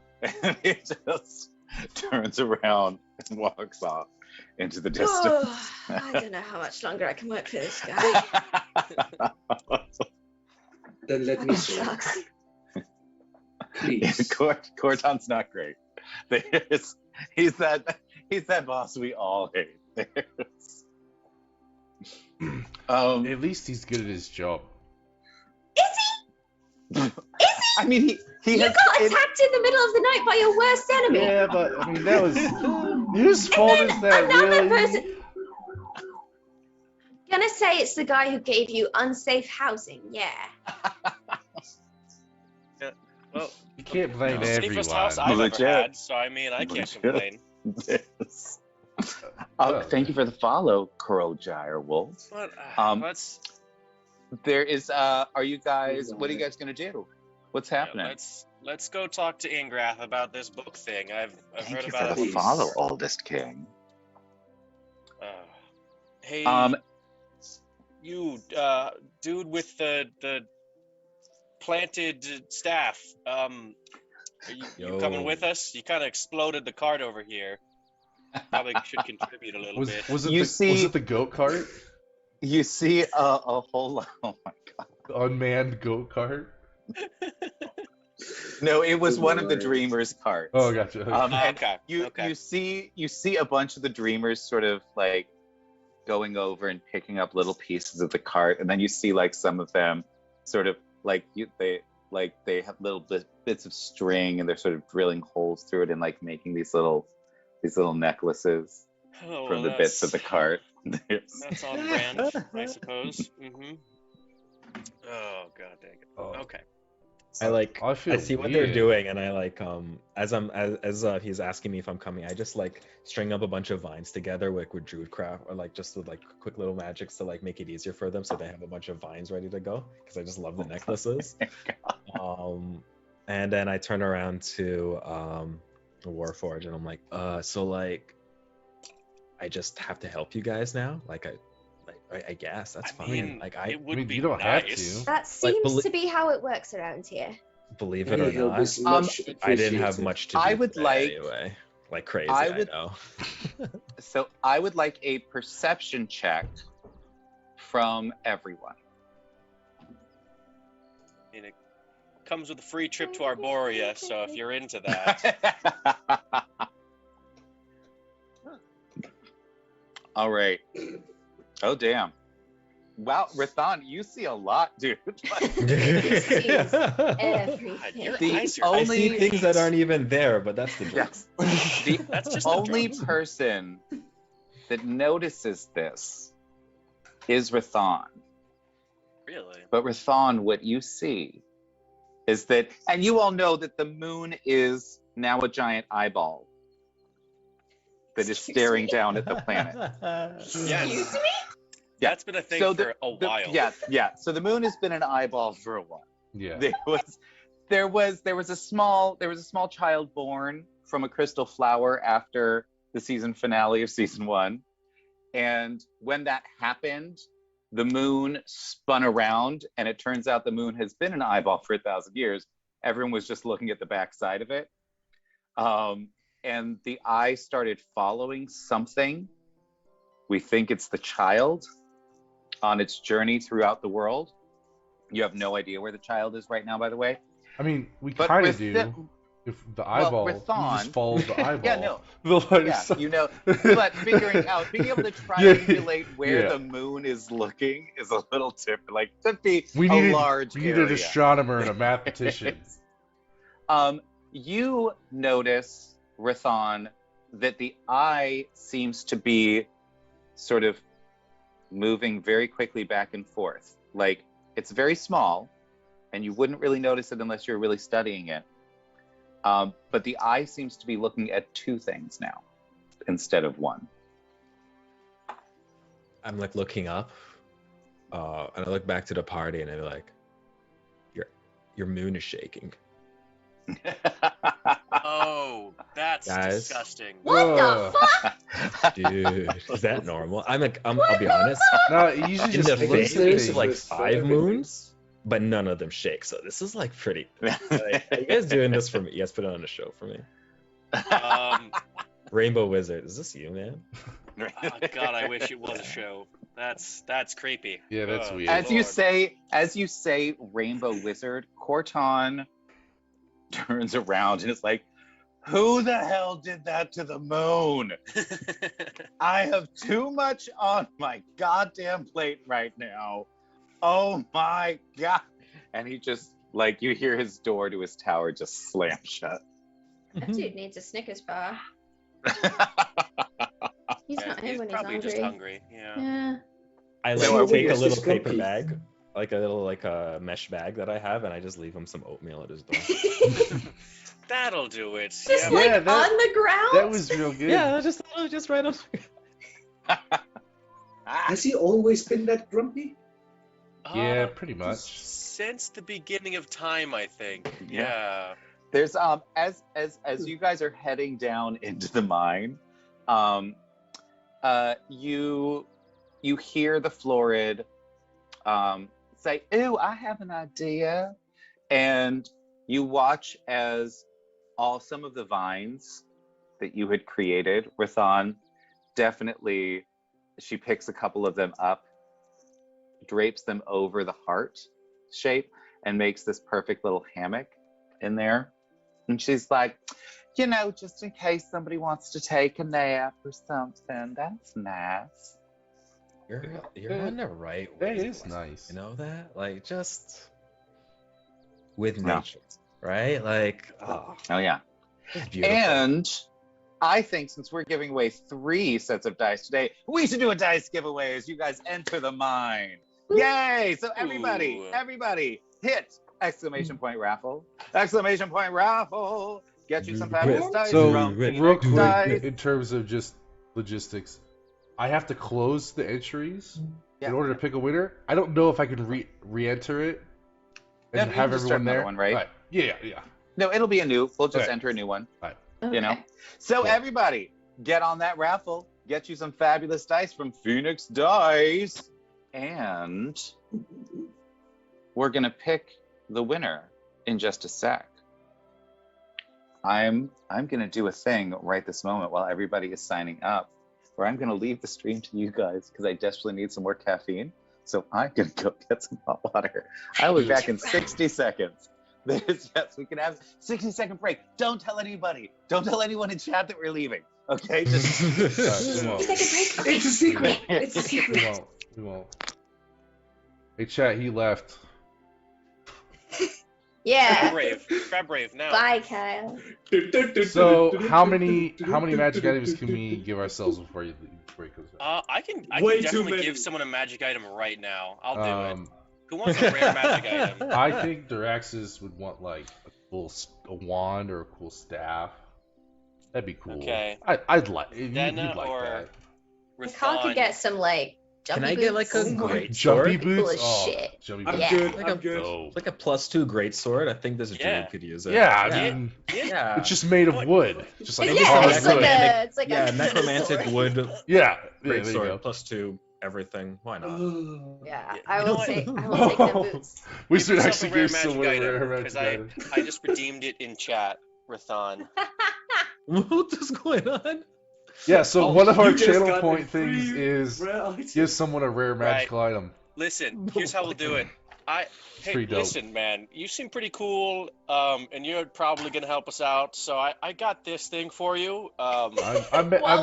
And he just turns around and walks off into the distance. Oh, I don't know how much longer I can work for this guy. Then let me say, Shucks. please. Corton's not great. He's that boss we all hate. At least he's good at his job. I mean, he You has. got attacked in the middle of the night by your worst enemy. Yeah, but I mean that was whose fault is that Another really? person. Gonna say it's the guy who gave you unsafe housing. Yeah. Well, You can't blame the everyone. safest house I've Legit. ever had, so I mean, I can't Legit. complain. Yes. Thank you for the follow, Crow Gyre Wolf. But let's There is. Are you guys? What are you guys gonna do? What's happening? let's go talk to Ingrath about this book thing. I've Thank heard you about for the it. follow, oldest king. Hey, Um, you dude with the planted staff. Are you coming Yo. with us? You kind of exploded the cart over here. Probably should contribute a little Was bit. was it You was see- it the goat cart? you see a whole lot. Oh my god. The unmanned goat cart? No, it was one of the dreamers' carts. Oh, gotcha. And Okay. you okay. you see a bunch of the dreamers sort of like going over and picking up little pieces of the cart, and then you see like some of them sort of like they have little bits of string, and they're sort of drilling holes through it and like making these little necklaces Oh, from well, the bits of the cart. That's on brand, I suppose. Mm-hmm. Oh god dang it. Oh. Okay. I feel see what weird. they're doing, and I like as he's asking me if I'm coming, I just like string up a bunch of vines together with druidcraft, or like just with like quick little magics to like make it easier for them, so they have a bunch of vines ready to go, because I just love the necklaces. And then I turn around to Warforged, and I'm like, so like I just have to help you guys now, I guess that's I fine. mean, like it would mean, be you don't have nice. to. That Like, seems to be how it works around here. believe it or Your help not, is much I didn't have appreciated. much to do I would today like- anyway. Like crazy, I I would- know. So I would like a perception check from everyone. And it comes with a free trip to Arborea, so if you're into that. All right. Oh damn. Wow, Rathan, you see a lot, dude. Everything. Your The eyes are I only- see things that aren't even there, but that's the joke. Yes. The That's just the only drugs. person that notices this is Rathan. Really? But Rathan, what you see is that, and you all know that the moon is now a giant eyeball that is Excuse staring me? down at the planet. Yes. Yeah. That's been a thing So for a while. Yeah. So the moon has been an eyeball for a while. Yeah. There was a small child born from a crystal flower after the season finale of season 1, and when that happened, the moon spun around, and it turns out the moon has been an eyeball for 1,000 years. Everyone was just looking at the back side of it, and the eye started following something. We think it's the child on its journey throughout the world. You have no idea where the child is right now, by the way. I mean, we But kind of with do. If the eyeball, you Rathan- just follow the eyeball. Yeah, no. The light Yeah, side. you know, but being able to triangulate where yeah. the moon is looking is a little tip. Like, could be we a need large we need area. an astronomer and a mathematician. You notice, Rathan, that the eye seems to be sort of moving very quickly back and forth. Like, it's very small, and you wouldn't really notice it unless you're really studying it. But the eye seems to be looking at 2 things now instead of 1. I'm like looking up. And I look back to the party and I'm like, your moon is shaking. Oh, that's Guys. disgusting. What Ugh. the fuck? Dude, is that normal? I'll be honest. No, you usually In just the leave face, the there's thing. like 5 moons, but none of them shake. So this is like pretty. Like, are you guys doing this for me? You guys put it on a show for me. Rainbow Wizard, is this you, man? Oh, God, I wish it was a show. That's creepy. Yeah, that's Oh, weird. As you Lord. say, Rainbow Wizard, Corton turns around and is like, "Who the hell did that to the moon? I have too much on my goddamn plate right now. Oh my God." And he just, like, you hear his door to his tower just slam shut. That dude needs a Snickers bar. He's Yeah, not he's in when he's probably hungry. just hungry. Yeah. Yeah. I So like are take we- a little Just paper grumpy. bag, like a little mesh bag that I have, and I just leave him some oatmeal at his door. That'll do it. Just Yeah, like Yeah, that- on the ground. That was real good. Yeah, just right on. Has he always been that grumpy? Yeah, Uh, pretty much. Since the beginning of time, I think. Yeah. Yeah. There's as you guys are heading down into the mine, you hear the Florid say, "Ooh, I have an idea," and you watch as some of the vines that you had created, Rathan, definitely, she picks a couple of them up, drapes them over the heart shape, and makes this perfect little hammock in there. And she's like, just in case somebody wants to take a nap or something, that's nice. You're on the right That way. is nice. You know that? Like, just with Yeah. nature, right? Like, oh, Oh yeah. it's beautiful. And I think since we're giving away 3 sets of dice today, we should do a dice giveaway as you guys enter the mine. Yay! So everybody, Ooh. everybody, hit exclamation point raffle. Exclamation point raffle. Get you some fabulous dice So, from real Phoenix quick, Dice. in terms of just logistics, I have to close the entries Yeah. in order to pick a winner. I don't know if I can re-enter it and Yeah, you have can just start everyone there. another one, right? Yeah. No, it'll be a new. We'll just Okay. enter a new one. Okay. You know? So Cool. everybody, get on that raffle. Get you some fabulous dice from Phoenix Dice. And we're going to pick the winner in just a sec. I'm going to do a thing right this moment while everybody is signing up, where I'm going to leave the stream to you guys because I desperately need some more caffeine. So I'm going to go get some hot water. I'll be back in 60 seconds. Yes, we can have 60-second break. Don't tell anybody. Don't tell anyone in chat that we're leaving. Okay? Just We Take won't. a break. Okay. It's a secret. It's a secret. We won't. Hey, chat, he left. Yeah. Grab brave now. Bye, Kyle. So, how many magic items can we give ourselves before he goes out? I can Way too definitely many. give someone a magic item right now. I'll do it. Um, Who wants a rare magic item? I think Duraxis would want like a wand or a cool staff. That'd be cool. Okay. I'd like. You'd Denna like or that. Kyle could Rathan. get some like jumpy Can I get like a boots. great Jumpy sword? Cool boots. as Oh, shit. jumpy I'm boots. Yeah. good. Like I'm a- good. Dope. It's like a +2 great sword. I think this Yeah. druid could use it. Yeah, I Yeah. mean, Yeah. it's just made of wood. Just like Yeah, hard it's like wood. a it's like yeah, a necromantic sword. wood Yeah, great there you sword go. +2 everything. Why not? Yeah, You I know will what? take the boots. We Give should yourself actually a rare give someone a rare magic because item. I just redeemed it in chat, Rathan. What is going on? Yeah, so Oh, one of our you just channel got point a things free is rare item. give someone a rare magical item. Listen, here's how we'll do it. Hey, pretty dope. listen, man, you seem pretty cool, and you're probably gonna help us out. So I got this thing for you. While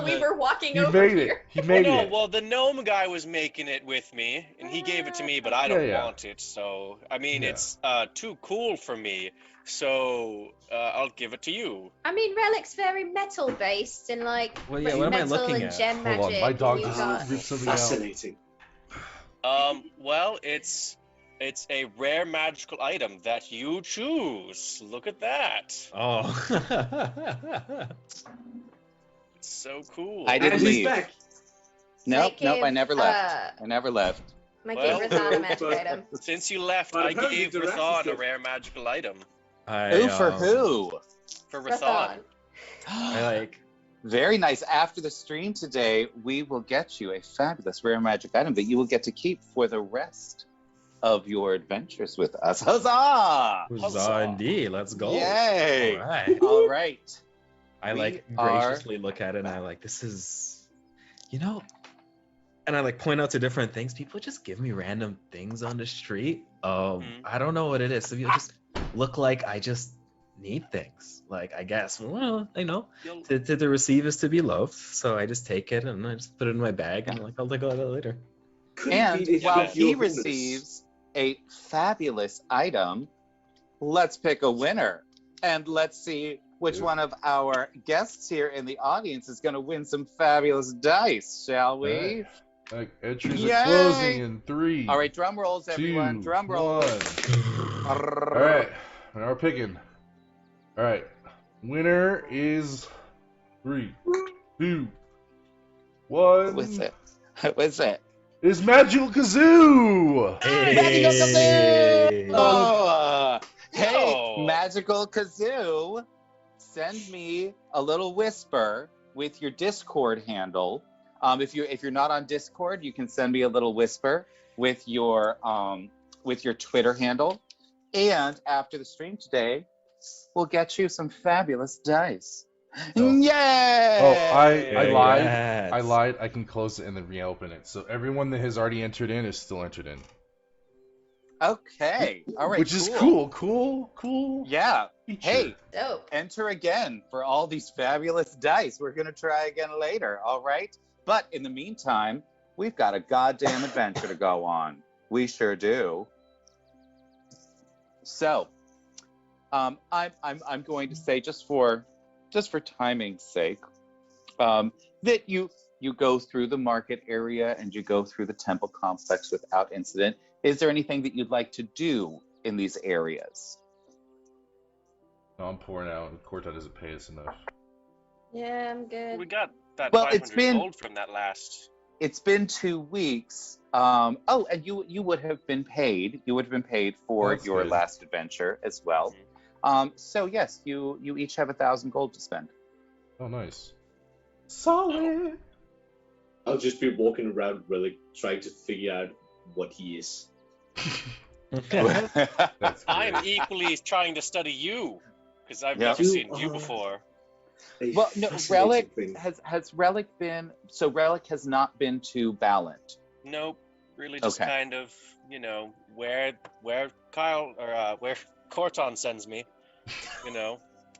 we were walking he over made here. it. He made no, it. well, the gnome guy was making it with me, and he gave it to me, but I don't Yeah. want it. So, I mean, Yeah. it's too cool for me. So, I'll give it to you. I mean, Relic's very metal based and like Well, yeah, what am I metal looking and at? gem Hold on, magic. my dog and you just got... ripped something out. Fascinating. Well, it's a rare magical item that you choose. Look at that. Oh. So cool. I And didn't he's leave. back. Nope, Like I if, never left. I never left. I Well- gave Rathan a magic but- item. Since you left, But I apparently gave the rest is Rathan a good. rare magical item. Who for who? For Rathan. I like. Very nice. After the stream today, we will get you a fabulous rare magic item that you will get to keep for the rest of your adventures with us. Huzzah! Huzzah indeed. Let's go. Yay! All right. All right. I We like are graciously look at it and I like, this is, and I like point out to different things. People just give me random things on the street. I don't know what it is. So you just look like I just need things. Like, I guess, well, You'll- to receive is to be loved. So I just take it and I just put it in my bag and like, I'll take it later. Could And it be that while you're he homeless? receives a fabulous item, let's pick a winner. And let's see which one of our guests here in the audience is going to win some fabulous dice, shall we? Alright. Like, entries Yay! are closing in 3. All right, drum rolls, everyone. 2, Drum rolls. 1. All right, now we're picking. All right, winner is 3, 2, 1. What's it? What's it? It's Magical Kazoo. Magical Kazoo! Oh, hey, No. Magical Kazoo, send me a little whisper with your Discord handle. If you're not on Discord, you can send me a little whisper with your Twitter handle. And after the stream today, we'll get you some fabulous dice. Oh. Yay! Oh, I lied. Yes. I lied. I can close it and then reopen it. So everyone that has already entered in is still entered in. Okay. All right. Which is cool. Yeah. Feature. Hey, Dope. enter again for all these fabulous dice. We're going to try again later, all right? But in the meantime, we've got a goddamn adventure to go on. We sure do. So, I'm going to say just for timing's sake, that you go through the market area and you go through the temple complex without incident. Is there anything that you'd like to do in these areas? No, I'm pouring out. Corta doesn't pay us enough. Yeah, I'm good. We got that Well, 500 it's been- gold from that last. It's been 2 weeks. And you would have been paid. You would have been paid for That's your good. last adventure as well. So yes, you each have 1,000 gold to spend. Oh, nice. Solid. I'll just be walking around really trying to figure out what he is. That's I'm great. equally trying to study you because I've Yeah. never You seen you are- before. A Well, no, fascinating Relic thing. has Relic been so Relic has not been to Ballant. Nope. Really just Okay. kind of, where Kyle or where Corton sends me.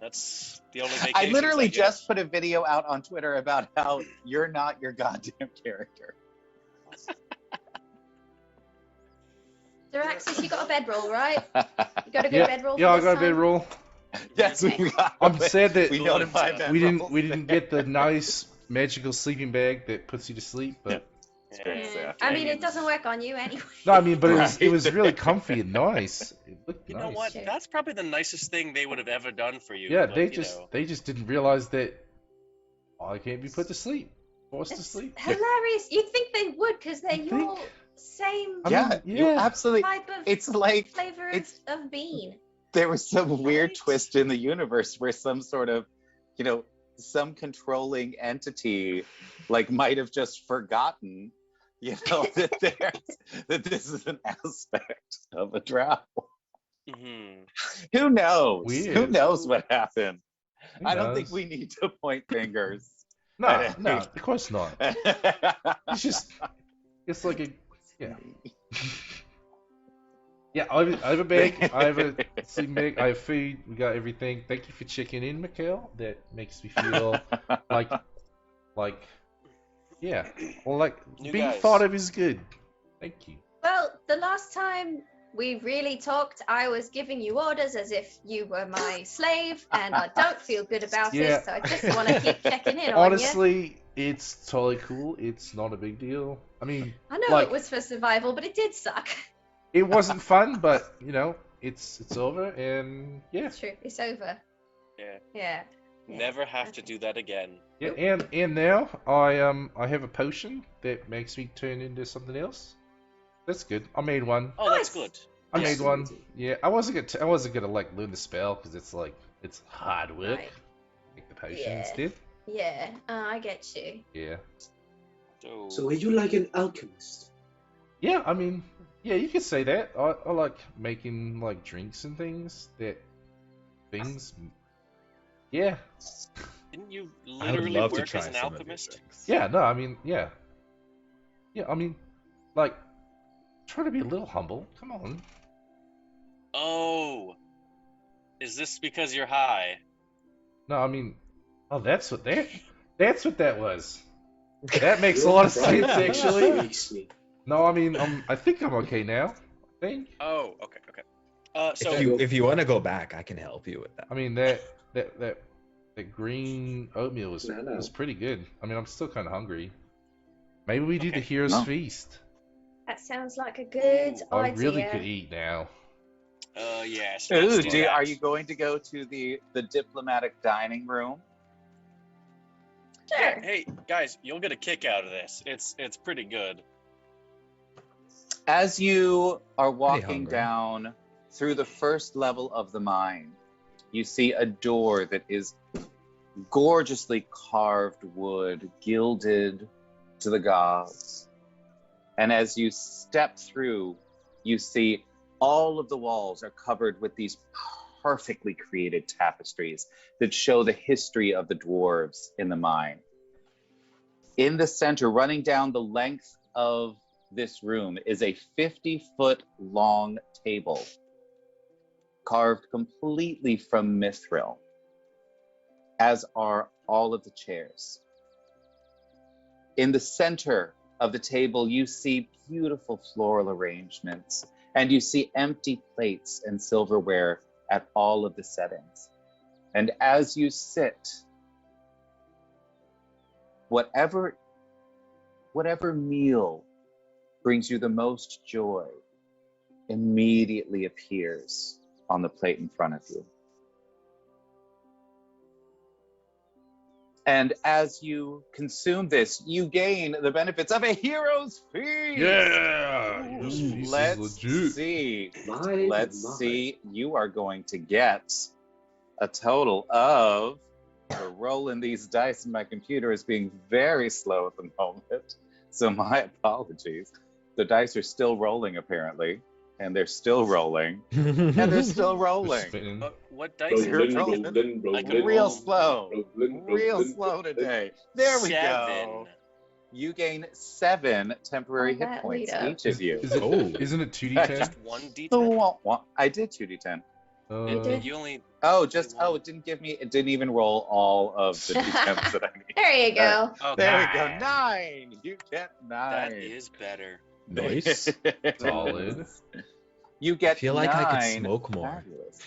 That's the only vacation. I literally just put a video out on Twitter about how you're not your goddamn character. Diraxis, you got a bedroll, right? You got a good Yeah, bedroll for yeah, I this got a time? bedroll. Yes, we got. I'm sad that we notified them. we didn't get the nice magical sleeping bag that puts you to sleep, but Yeah. I mean, it doesn't work on you anyway. no, I mean, but it was Right. really comfy and nice. It looked You nice. know what? Sure. That's probably the nicest thing they would have ever done for you. Yeah, but, they you just know. they just didn't realize that I can't be put to sleep, forced to It's sleep. hilarious. You'd think they would because they're You your same I Yeah, mean, you yeah. absolutely. type of It's like flavor it's- of bean. there was some weird Right. twist in the universe where some sort of, some controlling entity, might have just forgotten, that this is an aspect of a drow. Mhm. Who knows? Weird. Who knows what happened? Who I don't think knows? we need to point fingers. No, no, of course not. It's just it's like a yeah. Yeah, I have a bag, I have a sleeping bag, I have food, we got everything. Thank you for checking in, Mikhail. That makes me feel like yeah. Well, like You being guys. thought of is good. Thank you. Well, the last time we really talked, I was giving you orders as if you were my slave, and I don't feel good about Yeah. it, so I just want to keep checking in on you. Honestly, it's totally cool. It's not a big deal. I mean, I know like- it was for survival, but it did suck. it wasn't fun, but it's over, and yeah. It's true. It's over. Yeah. Yeah. Never have to Okay. do that again. Yeah, and now I have a potion that makes me turn into something else. That's good. I made one. Oh, that's Nice. good. I Yeah. made one. Yeah, I wasn't gonna like learn the spell because it's hard work. Right. Make the potion Yeah. instead. Yeah, I get you. Yeah. So are you like an alchemist? Yeah, I mean, yeah, you could say that. I like making like drinks and things. Yeah. Didn't you I would literally love to work try as an some of your alchemist? drinks. Yeah, no, I mean, yeah. Yeah, I mean, like, try to be a little humble. Come on. Oh, is this because you're high? No, I mean, oh, that's what that was. That makes a lot of sense, actually. Freaks me. No, I mean, I think I'm okay now. I think. Oh, okay. So If you want to go back, I can help you with that. I mean that green oatmeal was No. was pretty good. I mean, I'm still kind of hungry. Maybe we do the Okay. hero's No. feast. That sounds like a good I idea. really could eat now. yes. Ooh, let's do that. are you going to go to the diplomatic dining room? Sure. Hey guys, you'll get a kick out of this. It's pretty good. As you are walking hungry. down through the first level of the mine, you see a door that is gorgeously carved wood, gilded to the gods. And as you step through, you see all of the walls are covered with these perfectly created tapestries that show the history of the dwarves in the mine. In the center, running down the length of this room, is a 50-foot long table carved completely from mithril, as are all of the chairs. In the center of the table, you see beautiful floral arrangements, and you see empty plates and silverware at all of the settings. And as you sit, whatever meal brings you the most joy immediately appears on the plate in front of you. And as you consume this, you gain the benefits of a hero's feast. Yeah, hero's feast is Let's legit. see. My, Let's my. see. You are going to get a total of. We're rolling these dice, and my computer is being very slow at the moment. So my apologies. The dice are still rolling, apparently. And they're still rolling. And they're still We're rolling. spinning. What dice are Rolling, you rolling, rolling? I can Real roll. slow. Real slow today. There we go. 7. You gain 7 temporary Oh, hit that points, lead up. each of you. Isn't it 2d10? Just 1d10. I did 2d10. You only. Oh, it didn't give me. It didn't even roll all of the d10s that I need. There you go. Oh, There we go. 9. 9. You get 9. That is better. Nice. Solid. You get I feel like 9. I could smoke more. Fabulous.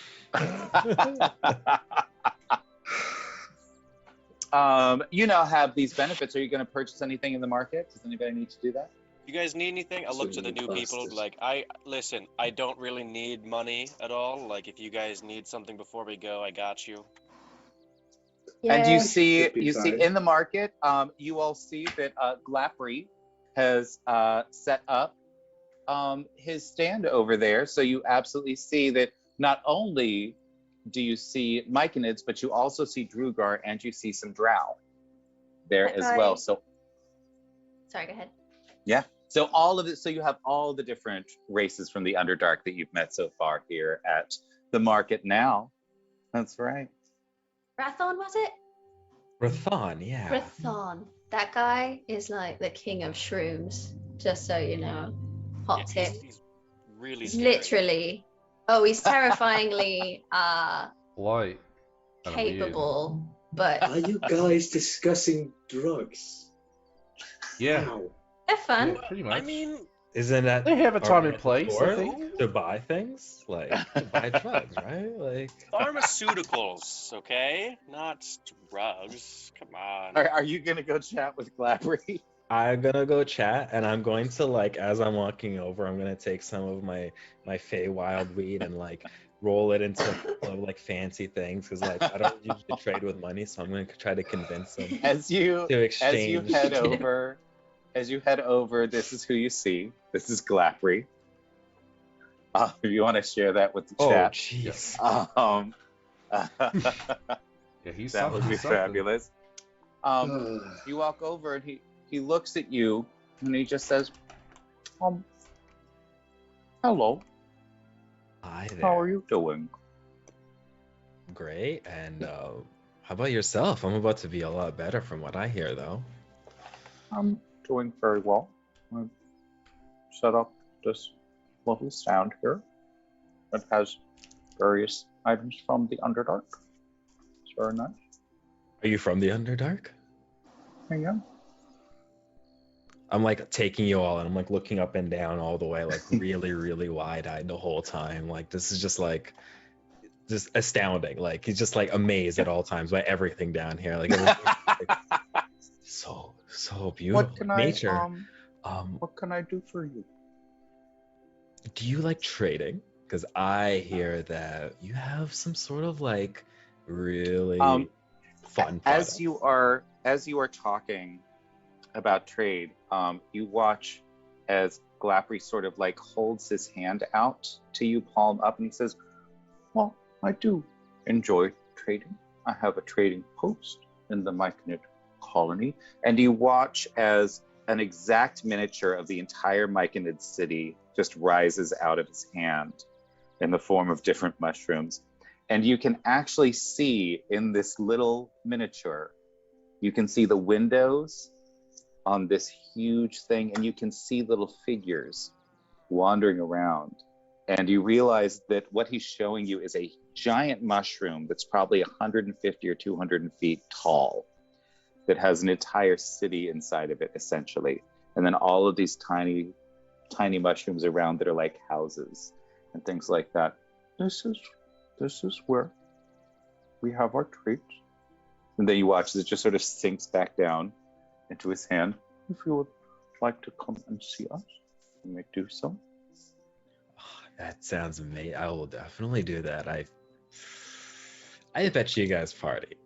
You now have these benefits. Are you going to purchase anything in the market? Does anybody need to do that? You guys need anything? I look to the new people. Like, I don't really need money at all. Like, if you guys need something before we go, I got you. And you Yeah. see, Should be fine. in the market, you all see that Glapry has set up his stand over there. So you absolutely see that not only do you see Myconids, but you also see Drugar and you see some Drow there That as guy- well. So Sorry, go ahead. so all of it. So you have all the different races from the Underdark that you've met so far here at the market now. That's right. Rathon, was it? Rathon, yeah. Rathon. That guy is like the king of shrooms, just so you know. Hot Yeah, tip. he's really He's scary. literally. Oh, he's terrifyingly Light. Kinda weird. capable, but Are you guys discussing drugs? Yeah. Wow. they're fun. Yeah, pretty much. I mean, Isn't that They have a our time and method place, for I it? think. To buy things? Like, to buy drugs, right? Like, pharmaceuticals, okay? Not drugs. Come on. Are you gonna go chat with Glapry? I'm gonna go chat, and I'm going to, like, as I'm walking over, I'm gonna take some of my Feywild weed and, like, roll it into like fancy things, because, like, I don't usually trade with money, so I'm gonna try to convince them As you to exchange. head over as you head over, this is who you see. This is Glapry. If you want to share that with the Oh, chat, jeez. Yeah, he's that would something. be He's something. fabulous. You walk over and he looks at you and he just says, hello, Hi there. how are you doing? Great. And how about yourself? I'm about to be a lot better from what I hear, though. I'm doing very well. I've set up this little stand here that has various items from the Underdark. It's very nice. Are you from the Underdark? I am. I'm like taking you all and I'm like looking up and down all the way, like really, really wide-eyed the whole time. Like this is just like just astounding. Like he's just like amazed at all times by everything down here. Like, like so beautiful. What can I Nature. what can I do for you? Do you like trading? Because I hear that you have some sort of like really fun As product. you are talking about trade, you watch as Glapry sort of like holds his hand out to you, palm up, and he says, well, I do enjoy trading. I have a trading post in the Myconid colony. And you watch as an exact miniature of the entire Myconid city just rises out of his hand in the form of different mushrooms. And you can actually see in this little miniature, you can see the windows on this huge thing, and you can see little figures wandering around. And you realize that what he's showing you is a giant mushroom that's probably 150 or 200 feet tall, that has an entire city inside of it, essentially. And then all of these tiny, tiny mushrooms around that are like houses and things like that. This is where we have our treats. And then you watch as it just sort of sinks back down into his hand. If you would like to come and see us, you may do so. That sounds amazing. I will definitely do that. I bet you guys party.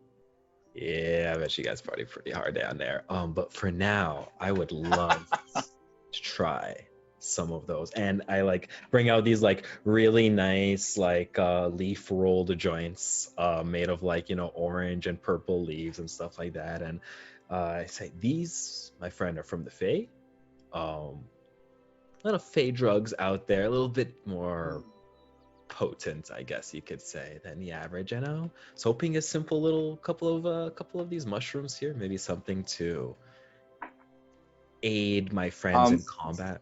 Yeah, I bet you guys party pretty hard down there. But for now, I would love to try some of those. And I like bring out these like really nice like leaf rolled joints made of like, you know, orange and purple leaves and stuff like that. And I say, these, my friend, are from the Fae. A little Fae drugs out there, a little bit more potent, I guess you could say, than the average. I know. I was hoping a simple little couple of these mushrooms here, maybe something to aid my friends in combat.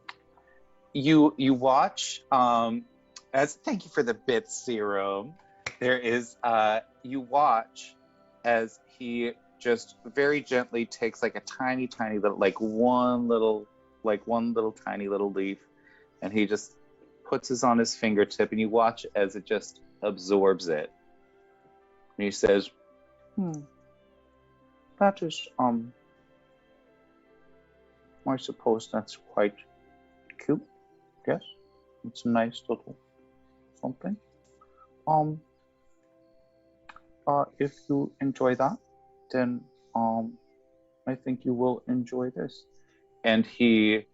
You watch as thank you for the bit serum. There is you watch as he just very gently takes like a tiny little one little tiny little leaf, and he just puts it on his fingertip, and you watch as it just absorbs it. And he says, that is I suppose that's quite cute. Yes, it's a nice little something. If you enjoy that, then I think you will enjoy this. And he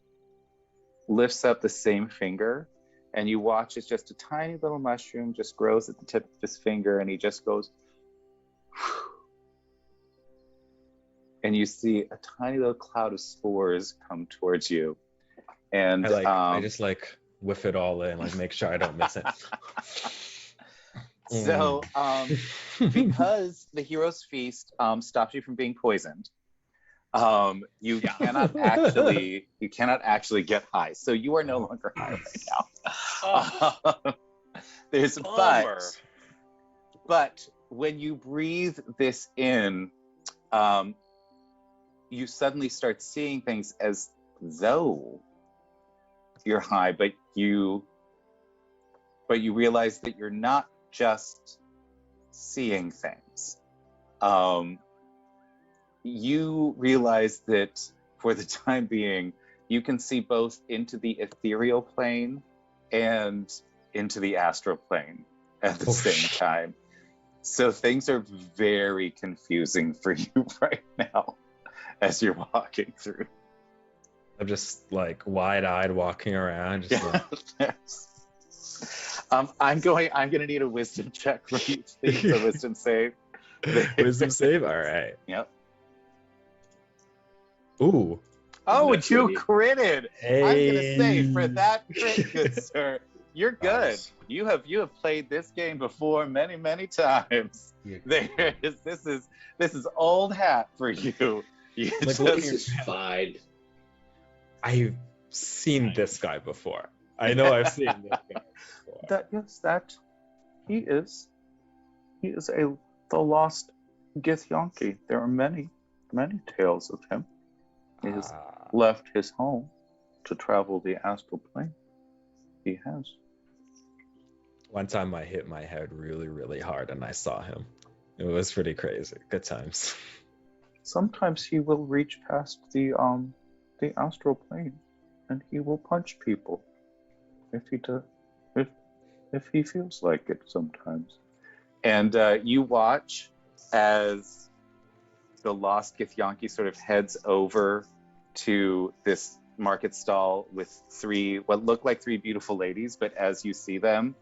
lifts up the same finger, and you watch as just a tiny little mushroom just grows at the tip of his finger, and he just goes, and you see a tiny little cloud of spores come towards you. And I just like whiff it all in, like make sure I don't miss it. So because the hero's feast stops you from being poisoned, you cannot actually get high. So you are no longer high right now. There's but when you breathe this in, you suddenly start seeing things as though you're high, but you realize that you're not just seeing things. You realize that for the time being, you can see both into the ethereal plane and into the astral plane at the same time. So things are very confusing for you right now as you're walking through. I'm just like wide-eyed walking around, just like, Yes. I'm gonna need a wisdom check from you, please. A wisdom save. wisdom save. All right. Yep. Ooh. Oh, That's you really- critted. I'm gonna say for that crit, good sir, you're good. Nice. You have played this game before many times. Yeah. This is old hat for you. You Like, just- looking- This is fine. I've seen this guy before. I know I've seen this guy before. that he is the lost Githyanki. There are many tales of him. He has Ah, left his home to travel the astral plane. He has. one time I hit my head really hard and I saw him. It was pretty crazy. Good times. Sometimes he will reach past the astral plane, and he will punch people if he feels like it sometimes. And you watch as the lost Githyanki sort of heads over to this market stall with what look like three beautiful ladies, but as you see them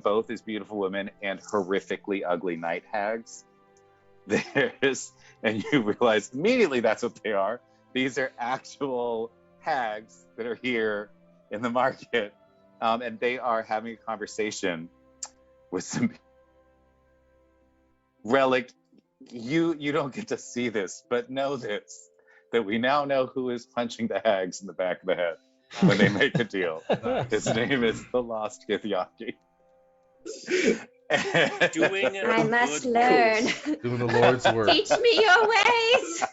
both as beautiful women and horrifically ugly night hags. And you realize immediately that's what they are. These are actual hags that are here in the market, and they are having a conversation with some Relic. You don't get to see this, but know this, that we now know who is punching the hags in the back of the head when they make a deal. His name is the Lost Githyanki. Doing I must good learn. work. Doing the Lord's work. Teach me your ways.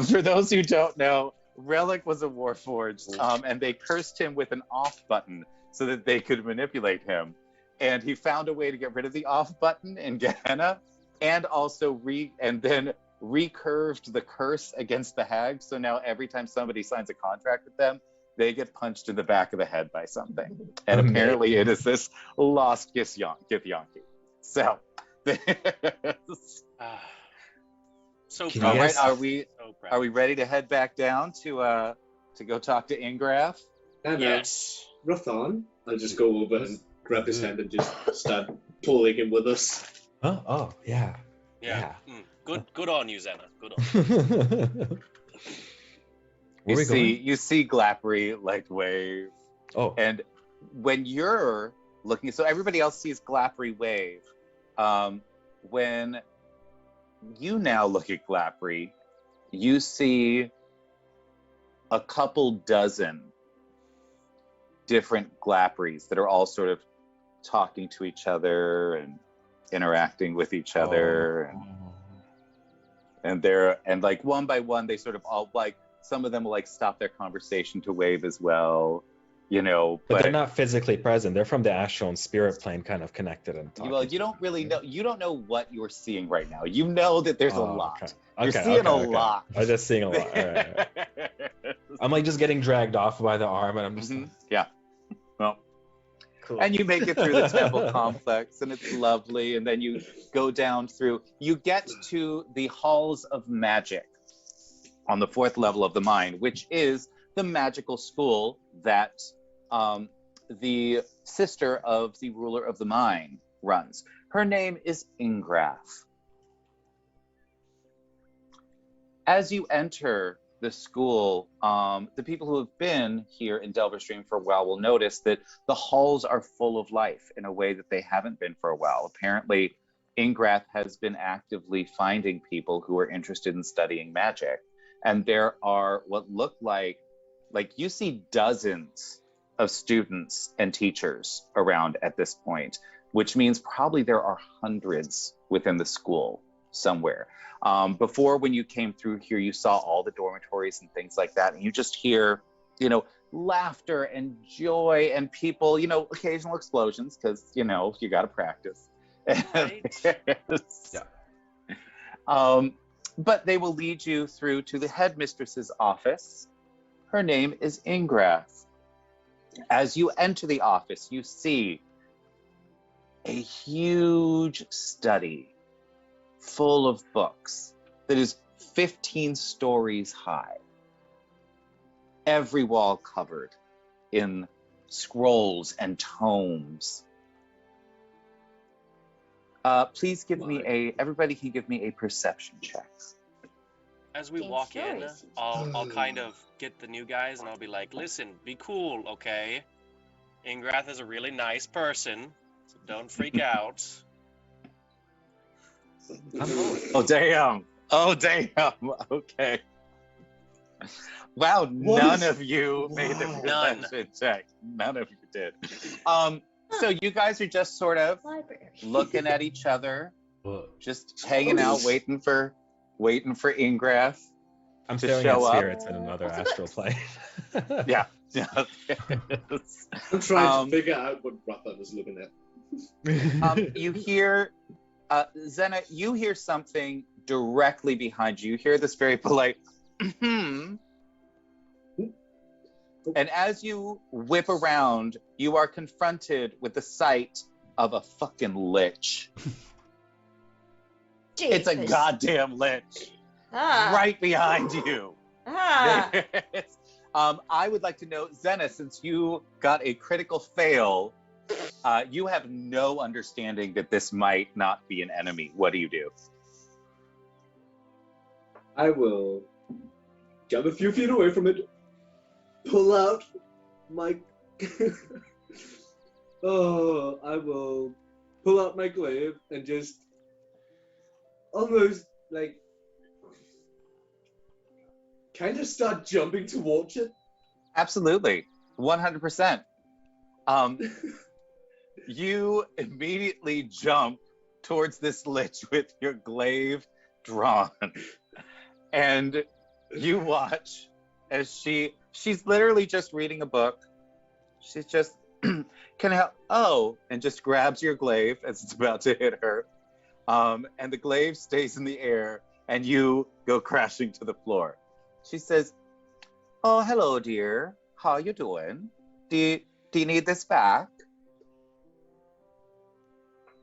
For those who don't know, Relic was a Warforged, and they cursed him with an off button so that they could manipulate him. And he found a way to get rid of the off button in Gehenna, and also recurved the curse against the hags. So now every time somebody signs a contract with them, they get punched in the back of the head by something. And Amazing. apparently it is this lost Githyanki. So, So Can all you right, guys- are we ready to head back down to go talk to Ingraf? And Yes. Rothan, I'll just go over and grab his hand and just start pulling him with us. Oh, yeah. Yeah. Good on you, Xena. Good on. Where we going? You see Glappery like wave, Oh, and when you're looking, so everybody else sees Glappery wave. When you now look at Glappery, you see a couple dozen different Glapperies that are all sort of talking to each other and interacting with each other, and like one by one they sort of all like, some of them will like stop their conversation to wave as well, but they're not physically present. They're from the astral and spirit plane, kind of connected and talking. well, you don't really know. You don't know what you're seeing right now. You know that there's a lot. Okay. You're Okay, seeing okay, a lot. I'm just seeing a lot. All right. I'm like just getting dragged off by the arm, and I'm just Mhm. Yeah. Well, cool. and you make it through the temple complex, and it's lovely. And then you go down through. You get to the halls of magic on the 4th level of the mind, which is the magical school that the sister of the ruler of the mine runs. Her name is Ingraf. As you enter the school, the people who have been here in Delverstream for a while will notice that the halls are full of life in a way that they haven't been for a while. Apparently, Ingraf has been actively finding people who are interested in studying magic. And there are what look like you see dozens of students and teachers around at this point, which means probably there are hundreds within the school somewhere. Before, when you came through here, you saw all the dormitories and things like that, and you just hear, laughter and joy and people, occasional explosions, because, you got to practice. Right. Yeah. But they will lead you through to the headmistress's office. Her name is Ingraf. As you enter the office, you see a huge study full of books that is 15 stories high. Every wall covered in scrolls and tomes. Please give me everybody can give me a perception check. As we 15 walk in, stories. I'll kind of get the new guys and I'll be like, listen, be cool, okay? Ingrath is a really nice person, so don't freak out. Oh, damn. Oh, damn. Okay. Wow, none of you made the None. perception check. None of you did. So you guys are just sort of Library. looking at each other, But just hanging out, waiting for Ingrath. I'm To staring show at up. spirits in another astral plane. Yeah. I'm trying Um, to figure out what Rathan is looking at. You hear, Zena, you hear something directly behind you. You hear this very polite, and as you whip around, you are confronted with the sight of a fucking lich. It's a Jesus. goddamn lich right behind you. There's- I would like to know, Zena, since you got a critical fail, you have no understanding that this might not be an enemy. What do you do? I will jump a few feet away from it, pull out my. I will pull out my glaive and just almost like kind of start jumping towards it. Absolutely, 100%. You immediately jump towards this lich with your glaive drawn, and you watch as she's literally just reading a book. She's just, can I help? Oh, and just grabs your glaive as it's about to hit her. And the glaive stays in the air, and you go crashing to the floor. She says, "Oh, hello, dear. How you doing? Do you need this back?"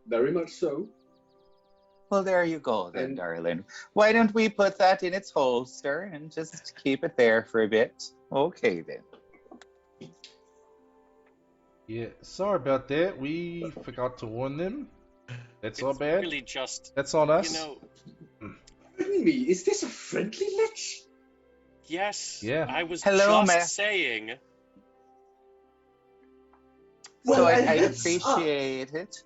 Very much so. Well, there you go then, And- darling. Why don't we put that in its holster and just keep it there for a bit? Okay, then. yeah, sorry about that. We forgot to warn them. That's all It's bad. really just, That's on us. you know, Pardon me, is this a friendly lich? yes, Yeah. I was Hello, just ma- saying. So Well, I'd heads appreciate it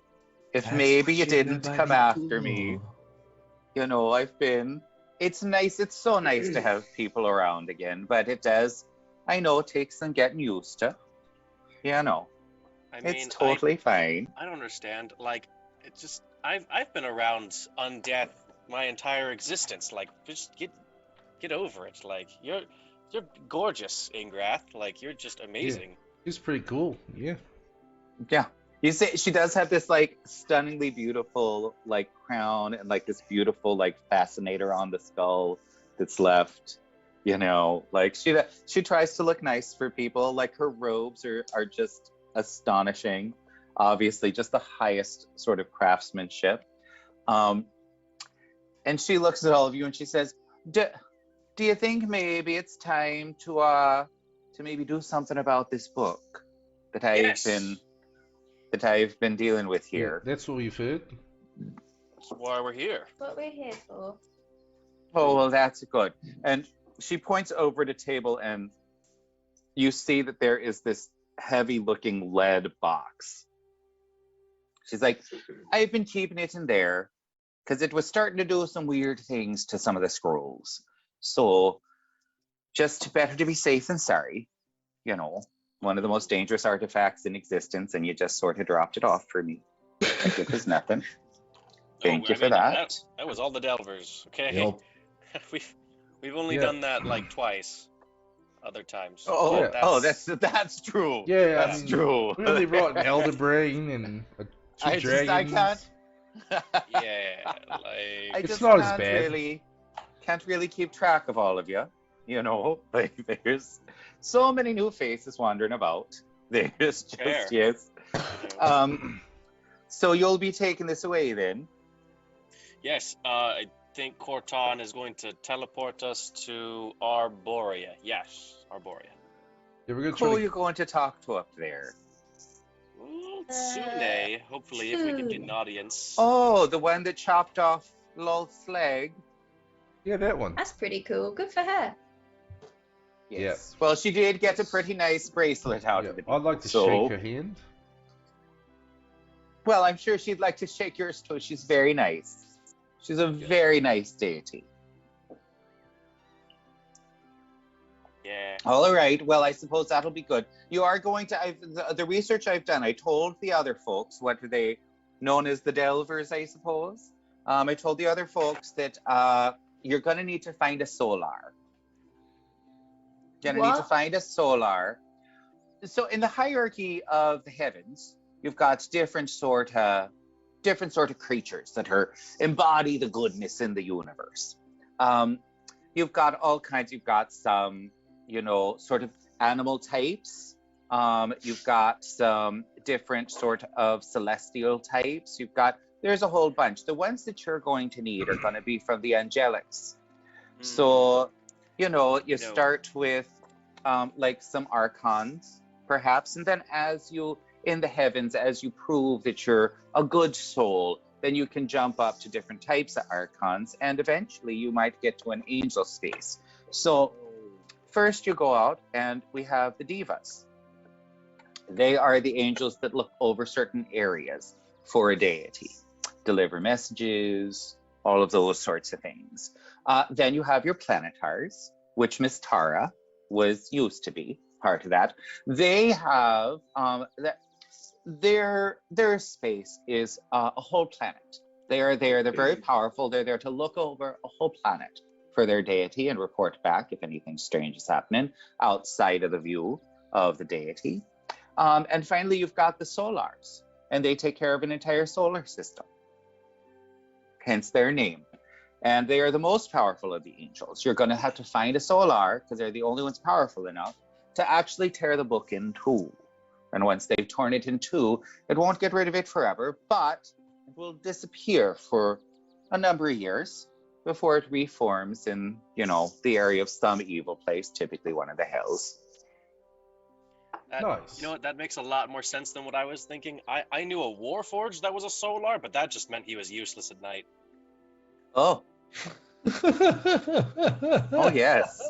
if maybe you didn't come after me. You know, it's nice, it's so nice to have people around again, but it does, I know, take some getting used to. You know, I mean, it's totally fine. I don't understand. Like, it just, I've been around undeath my entire existence. Like, just get over it. Like, you're gorgeous, Ingrath. Like, you're just amazing. He's pretty cool. Yeah. Yeah. You see, she does have this like stunningly beautiful like crown and like this beautiful like fascinator on the skull that's left. You know, like she tries to look nice for people. Like her robes are just astonishing. Obviously, just the highest sort of craftsmanship. And she looks at all of you and she says, "Do you think maybe it's time to maybe do something about this book that Yes. I've been dealing with here?" That's what we've heard. That's why we're here. What we're here for. Oh, well, that's good. And she points over the table and you see that there is this heavy looking lead box. She's like, "I've been keeping it in there because it was starting to do some weird things to some of the scrolls. So just better to be safe than sorry. You know, one of the most dangerous artifacts in existence, and you just sort of dropped it off for me. Like it was nothing. Thank you for that." That was all the Delvers. Okay. Yep. We've only Yeah. done that like twice. Other times. Oh, Yeah. oh, that's true. Yeah, That's I mean, true. we only brought an elder brain and two I dragons. can't. Yeah, like I It's just not as can't bad. can't really keep track of all of you. You know, like there's so many new faces wandering about. There's just Fair. yes. you know. So you'll be taking this away then. Yes, I think Corton is going to teleport us to Arborea. Yes, Arborea. Yeah, we're gonna Who are try you going to talk to up there? Well, Tsune, hopefully, if we can get an audience. Oh, the one that chopped off Lolth's leg. Yeah, that one. That's pretty cool. Good for her. Yes. Well, she did get a pretty nice bracelet out Yeah, of it. I'd like to So- shake her hand. Well, I'm sure she'd like to shake yours too. She's very nice. She's a very nice deity. Yeah. All right. Well, I suppose that'll be good. You are going to. The research I've done. I told the other folks, what are they known as, the Delvers, I suppose. I told the other folks that you're going to need to find a solar. You're going to need to What? find a solar. So in the hierarchy of the heavens, you've got different sort of creatures that embody the goodness in the universe. You've got all kinds. You've got some, sort of animal types. You've got some different sort of celestial types. There's a whole bunch. The ones that you're going to need are going to be from the angelics. So, you start with like some archons, perhaps, and then in the heavens, as you prove that you're a good soul, then you can jump up to different types of archons, and eventually you might get to an angel space. So first you go out, and we have the divas. They are the angels that look over certain areas for a deity, deliver messages, all of those sorts of things. Then you have your planetars, which Miss Tara used to be part of that. They have their space is a whole planet. They are there. They're very powerful. They're there to look over a whole planet for their deity and report back if anything strange is happening outside of the view of the deity. And finally, you've got the solars, and they take care of an entire solar system, hence their name. And they are the most powerful of the angels. You're going to have to find a solar, because they're the only ones powerful enough, to actually tear the book in two. And once they've torn it in two, it won't get rid of it forever, but it will disappear for a number of years before it reforms in, the area of some evil place, typically one of the hells. Nice. You know what? That makes a lot more sense than what I was thinking. I knew a Warforged that was a solar, but that just meant he was useless at night. Oh. Oh, yes.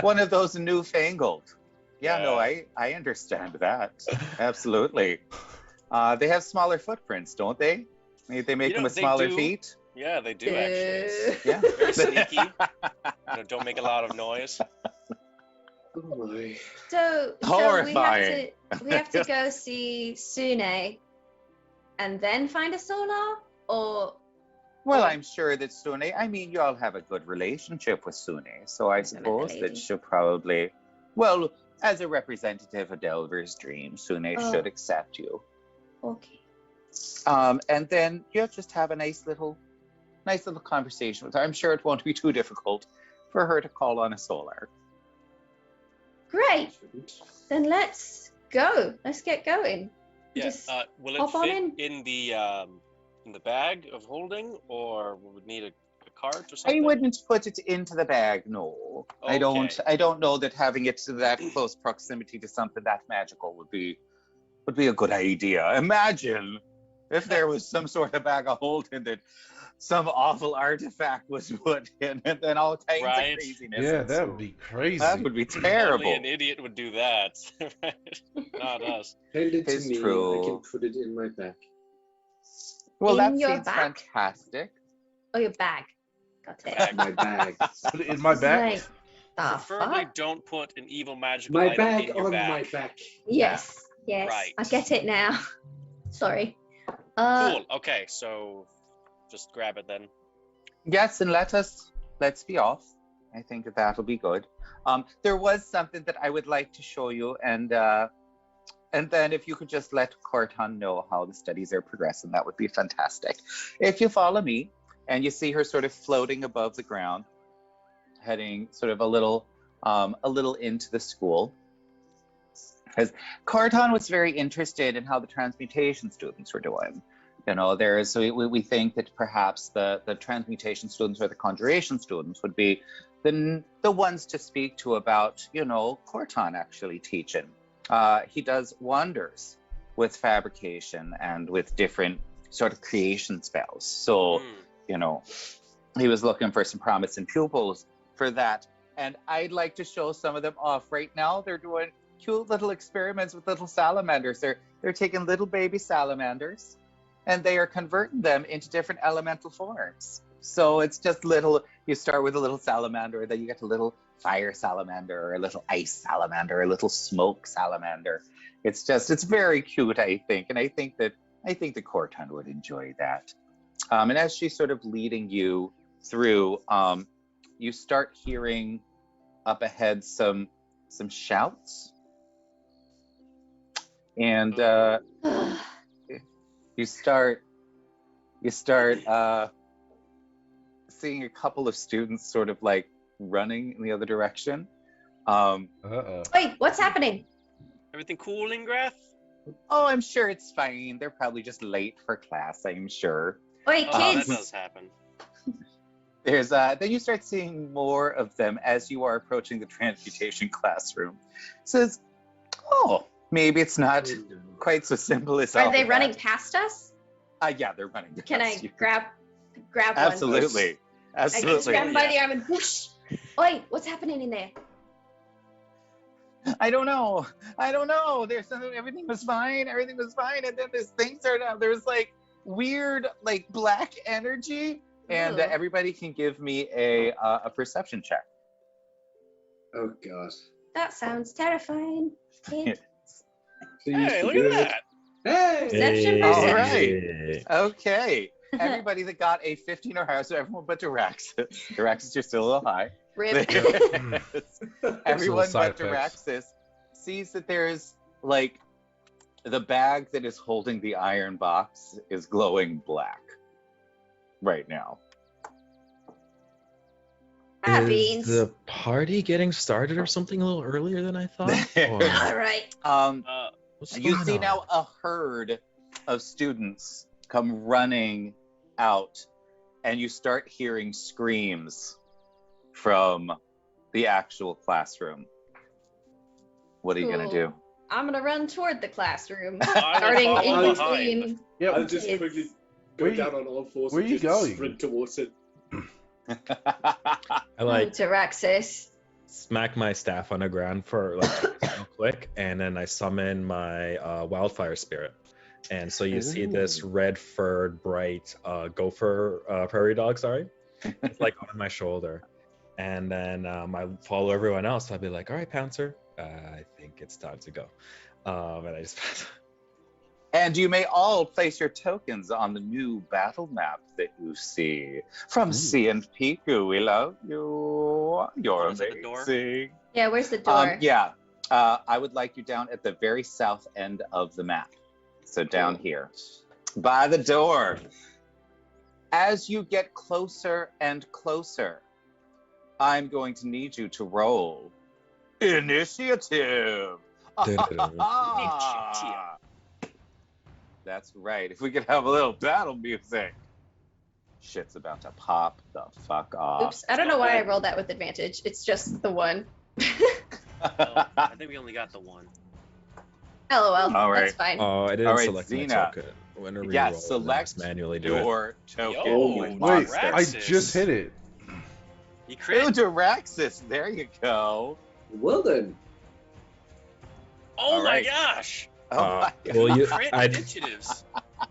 One of those newfangled. Yeah, no, I understand that. Absolutely. They have smaller footprints, don't they? They make them with they smaller do. feet. Yeah, they do actually. Yeah. Very sneaky. Don't make a lot of noise. Oh my. So Horrifying. we have to go see Sune and then find a solar, or Well, I'm sure that Sune, you all have a good relationship with Sune, so I Never met the suppose that lady. she'll probably, well, as a representative of Delver's dream, Sune should accept you. okay. And then you'll just have a nice little conversation with her. I'm sure it won't be too difficult for her to call on a solar. Great. Then let's go. Let's get going. Yeah. Just Will it hop on fit in the bag of holding, or would we need a cart or I something? wouldn't put it into the bag, no. I don't know that having it to that close proximity to something that magical would be a good idea. Imagine if there was some sort of bag of holding that some awful artifact was put in, and then all kinds of craziness. Yeah, that would be crazy. That would be Only terrible. an idiot would do that. Right? Not us. Hand it to It's me. true. I can put it in my bag. Well, In that your seems bag? fantastic. Oh, your bag. Got it. Bag. My bag. Put it in my back. Like, the Preferably fuck? don't put an evil magical My item bag in your on bag. my back. Yes. Yes. Right. I get it now. Sorry. Cool. Okay, so just grab it then. Yes, and let's be off. I think that'll be good. There was something that I would like to show you, and then if you could just let Corton know how the studies are progressing, that would be fantastic. If you follow me, and you see her sort of floating above the ground, heading sort of a little into the school, because Corton was very interested in how the transmutation students were doing. You know, we think that perhaps the transmutation students or the conjuration students would be the ones to speak to about, you know, Corton actually teaching. He does wonders with fabrication and with different sort of creation spells. So, you know, he was looking for some promising pupils for that. And I'd like to show some of them off right now. They're doing cute little experiments with little salamanders. They're taking little baby salamanders and they are converting them into different elemental forms. So it's just little, you start with a little salamander, then you get a little fire salamander, or a little ice salamander, a little smoke salamander. It's very cute, I think. And I think the Corton would enjoy that. And as she's sort of leading you through, you start hearing up ahead some shouts. And you start seeing a couple of students sort of like running in the other direction. Wait, what's happening? Everything cool in Grath? Oh, I'm sure it's fine. They're probably just late for class, I'm sure. Wait, Oh, that kids. does happen. There's then you start seeing more of them as you are approaching the transmutation classroom. Says, oh, maybe it's not quite so simple as all Are they of running that. past us? Yeah, they're running. Can I past you. grab one? Absolutely. I just Absolutely. grab him by the arm and whoosh. Oi, what's happening in there? I don't know. There's something. Everything was fine. And then there's like weird, like black energy. And Ooh. everybody can give me a perception check. Oh god. That sounds terrifying. Kid. Please Hey, be look at good. that. Hey! Perception, All perception. right. Okay. Everybody that got a 15 or higher, so everyone but Diraxis. Diraxis, you're still a little high. Rip. Everyone side but effects. Diraxis sees that there's like the bag that is holding the iron box is glowing black right now. Ah, Is beans. the party getting started or something a little earlier than I thought? Or All right. what's You going see on? now a herd of students come running out, and you start hearing screams from the actual classroom. What are you gonna do? I'm gonna run toward the classroom, I will starting follow in behind. between. Yeah, I'll just It's- quickly go Where you- down on all fours where and you just going? sprint towards it. I like Taraxis. smack my staff on the ground for like real quick, and then I summon my wildfire spirit. And so you see this red-furred, bright gopher prairie dog. Sorry, it's like on my shoulder. And then I follow everyone else. I'll be like, "All right, Pouncer, I think it's time to go." And I just And you may all place your tokens on the new battle map that you see from C and Piku. We love you. You're Oh, is that the door? amazing. Yeah, where's the door? Yeah, I would like you down at the very south end of the map. So down here, by the door. As you get closer and closer, I'm going to need you to roll initiative. That's right. If we could have a little battle music. Shit's about to pop the fuck off. Oops, I don't know why I rolled that with advantage. It's just the one. Well, I think we only got the one. LOL. All right. That's fine. Oh, I didn't All right, select my Xena. token. When a Yeah, reroll, select manually do it. Your token. Yo, my Wait, monster. I Diraxis. just hit it. You Ooh, crit? Diraxis. There you go. Well then. Oh All my right. gosh! Oh Uh, my God. well, you, Crit I, initiatives.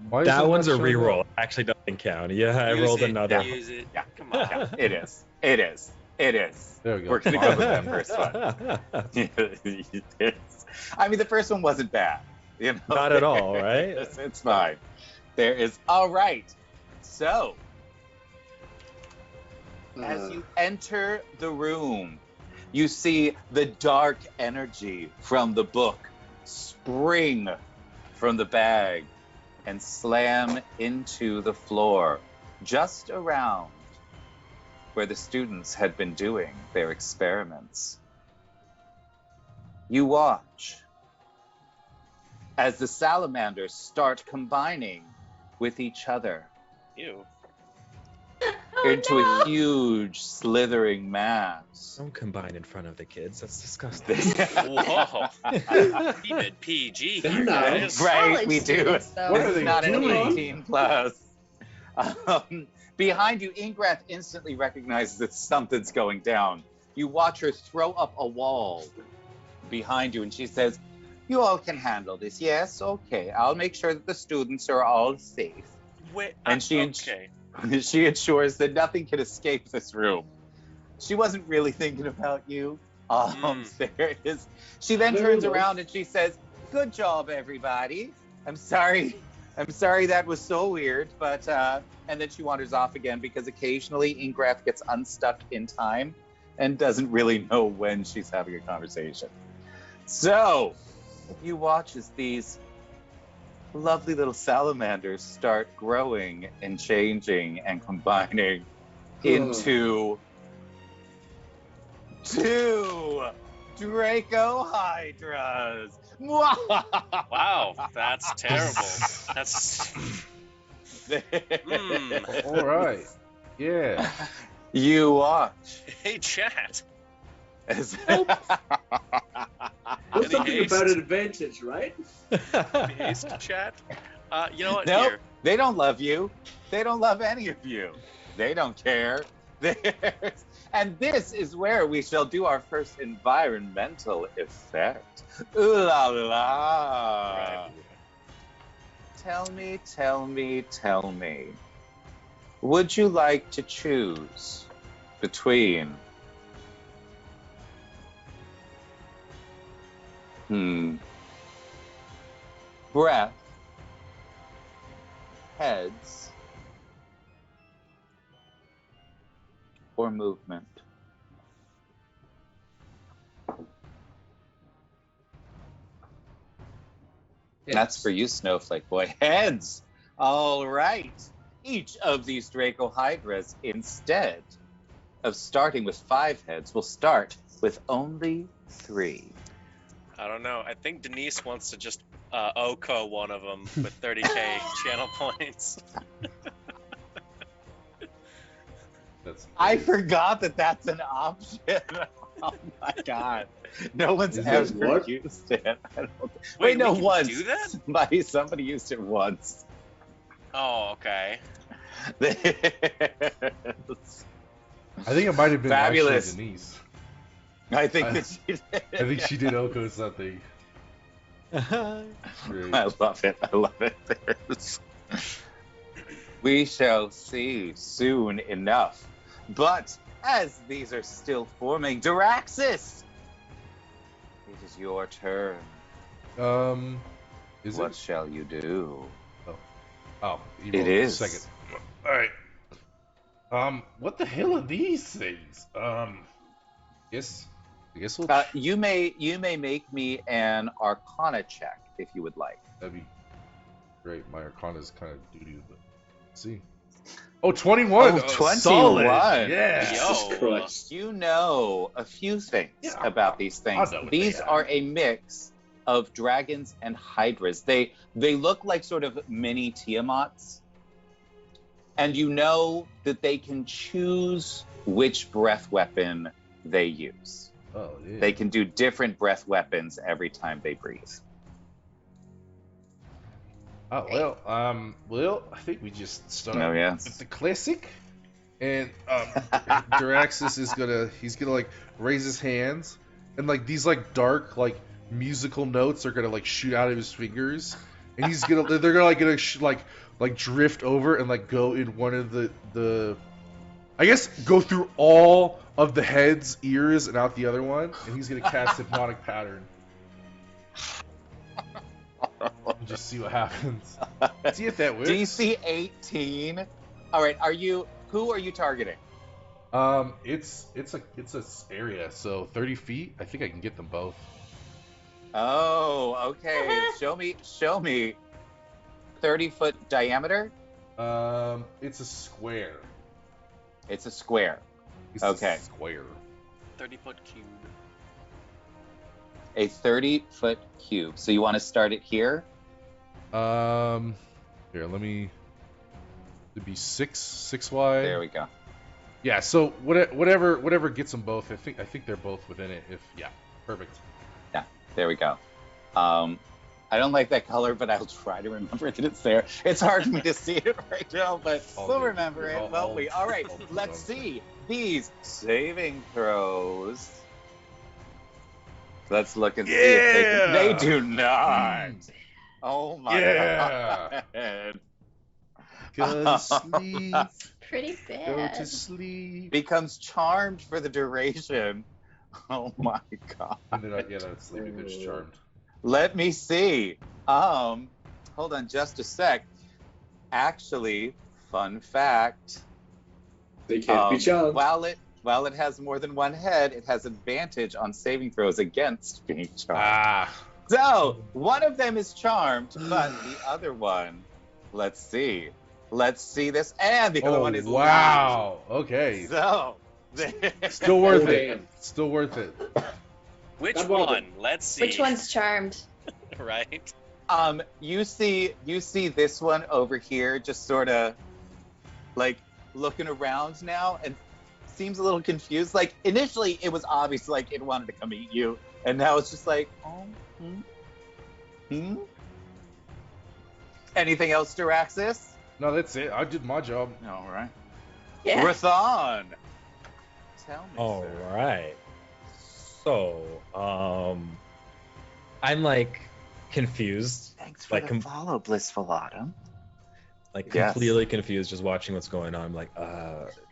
Why is that it one's a not showing reroll. up? Actually, doesn't count. Yeah, I Use rolled it, another. Use it. Yeah. Come on. Yeah, it is. It is. It is. There we go. We're gonna go with that Finally. first one. It's- I mean, the first one wasn't bad. You know, Not at all, right? It's fine. There is. All right. So, as you enter the room, you see the dark energy from the book spring from the bag and slam into the floor just around where the students had been doing their experiments. You watch as the salamanders start combining with each other Ew. into no. a huge slithering mass. Don't combine in front of the kids. That's disgusting. Whoa. Keep it PG here, No. guys. Right, College we do. students, though. What This are is they not an doing? 18 plus. Behind you, Ingrath instantly recognizes that something's going down. You watch her throw up a wall behind you, and she says, "You all can handle this, yes? Okay, I'll make sure that the students are all safe." Wait, And she okay. She ensures that nothing can escape this room. She wasn't really thinking about you. There it is. She then Very turns well. around and she says, "Good job, everybody. I'm sorry that was so weird, but and then she wanders off again because occasionally Ingrath gets unstuck in time and doesn't really know when she's having a conversation. So you watch as these lovely little salamanders start growing and changing and combining into two Draco Hydras. Wow, that's terrible. That's. All right. Yeah. You watch. Hey, chat. as- There's Any something haste? about advantage, right? Any haste, chat? You know what? Nope. Here. They don't love you. They don't love any of you. They don't care. And this is where we shall do our first environmental effect. Ooh la la. Right. Tell me. Would you like to choose between breath, heads, or movement? That's for you, Snowflake Boy. Heads! All right. Each of these Draco Hydras, instead of starting with 5 heads, will start with only 3. I don't know. I think Denise wants to just OCO one of them with 30k channel points. That's I forgot that that's an option. Oh my god. No one's Is that ever what? used it. I don't... Wait, no, we can once. do that? Somebody used it once. Oh, okay. I think it might have been Fabulous. actually Denise. I think that she did. I think she did Oko something. Great. I love it. We shall see soon enough. But as these are still forming, Daraxis, it is your turn. Is What it? shall you do? Oh, you It rolled is. Second. All right. What the hell are these things? I guess we'll. You may make me an Arcana check if you would like. That'd be great. My Arcana's kind of doo-doo, but let's see. Oh, 21! Oh, 21. Solid! Yeah! Yo. Jesus Christ. You know a few things Yeah, about these things. I'll know what These they are a mix of dragons and hydras. They look like sort of mini Tiamats. And you know that they can choose which breath weapon they use. Oh, yeah. They can do different breath weapons every time they breathe. Oh, well, I think we just start Oh, yes. with the classic. And Daraxis is he's gonna like raise his hands, and like these like dark like musical notes are gonna like shoot out of his fingers, and they're gonna drift over and like go in one of the I guess go through all of the head's ears and out the other one, and he's gonna cast Hypnotic Pattern. And just see what happens. See if that works. DC 18. All right, who are you targeting? It's a area, so 30 feet. I think I can get them both. Oh, okay. Show me 30-foot diameter. It's a square. It's a square. It's Okay. a square. 30-foot cube. A 30-foot cube. So you want to start it here? Here, let me to be six wide. There we go. Yeah. So whatever gets them both. I think they're both within it. Perfect. Yeah, there we go. I don't like that color, but I'll try to remember that it's there. It's hard for me to see it right now, but we'll remember it, won't we? All right, let's see these saving throws. Let's look and see if they do not. Oh my god. Go to sleep. Pretty Go bad. to sleep. Becomes charmed for the duration. Oh my god. And they're not sleeping. They're just charmed. Let me see. Hold on just a sec. Actually, fun fact. They can't be charmed. While it has more than one head, it has advantage on saving throws against being charmed. So one of them is charmed, but the other one, let's see this, and the other one is wow. Okay. So Still worth it. Still worth it. Which Not one of one? Let's see. Which one's charmed? Right. You see this one over here, just sort of like looking around now, and seems a little confused. Like initially, it was obvious like it wanted to come eat you, and now it's just like, Anything else, Duraxis? No, that's it. I did my job. All right. Yeah. Rathon, tell me. All sir. right. So, I'm like confused, Thanks for like the follow, Blissful Autumn. like Yes. completely confused, just watching what's going on. I'm like,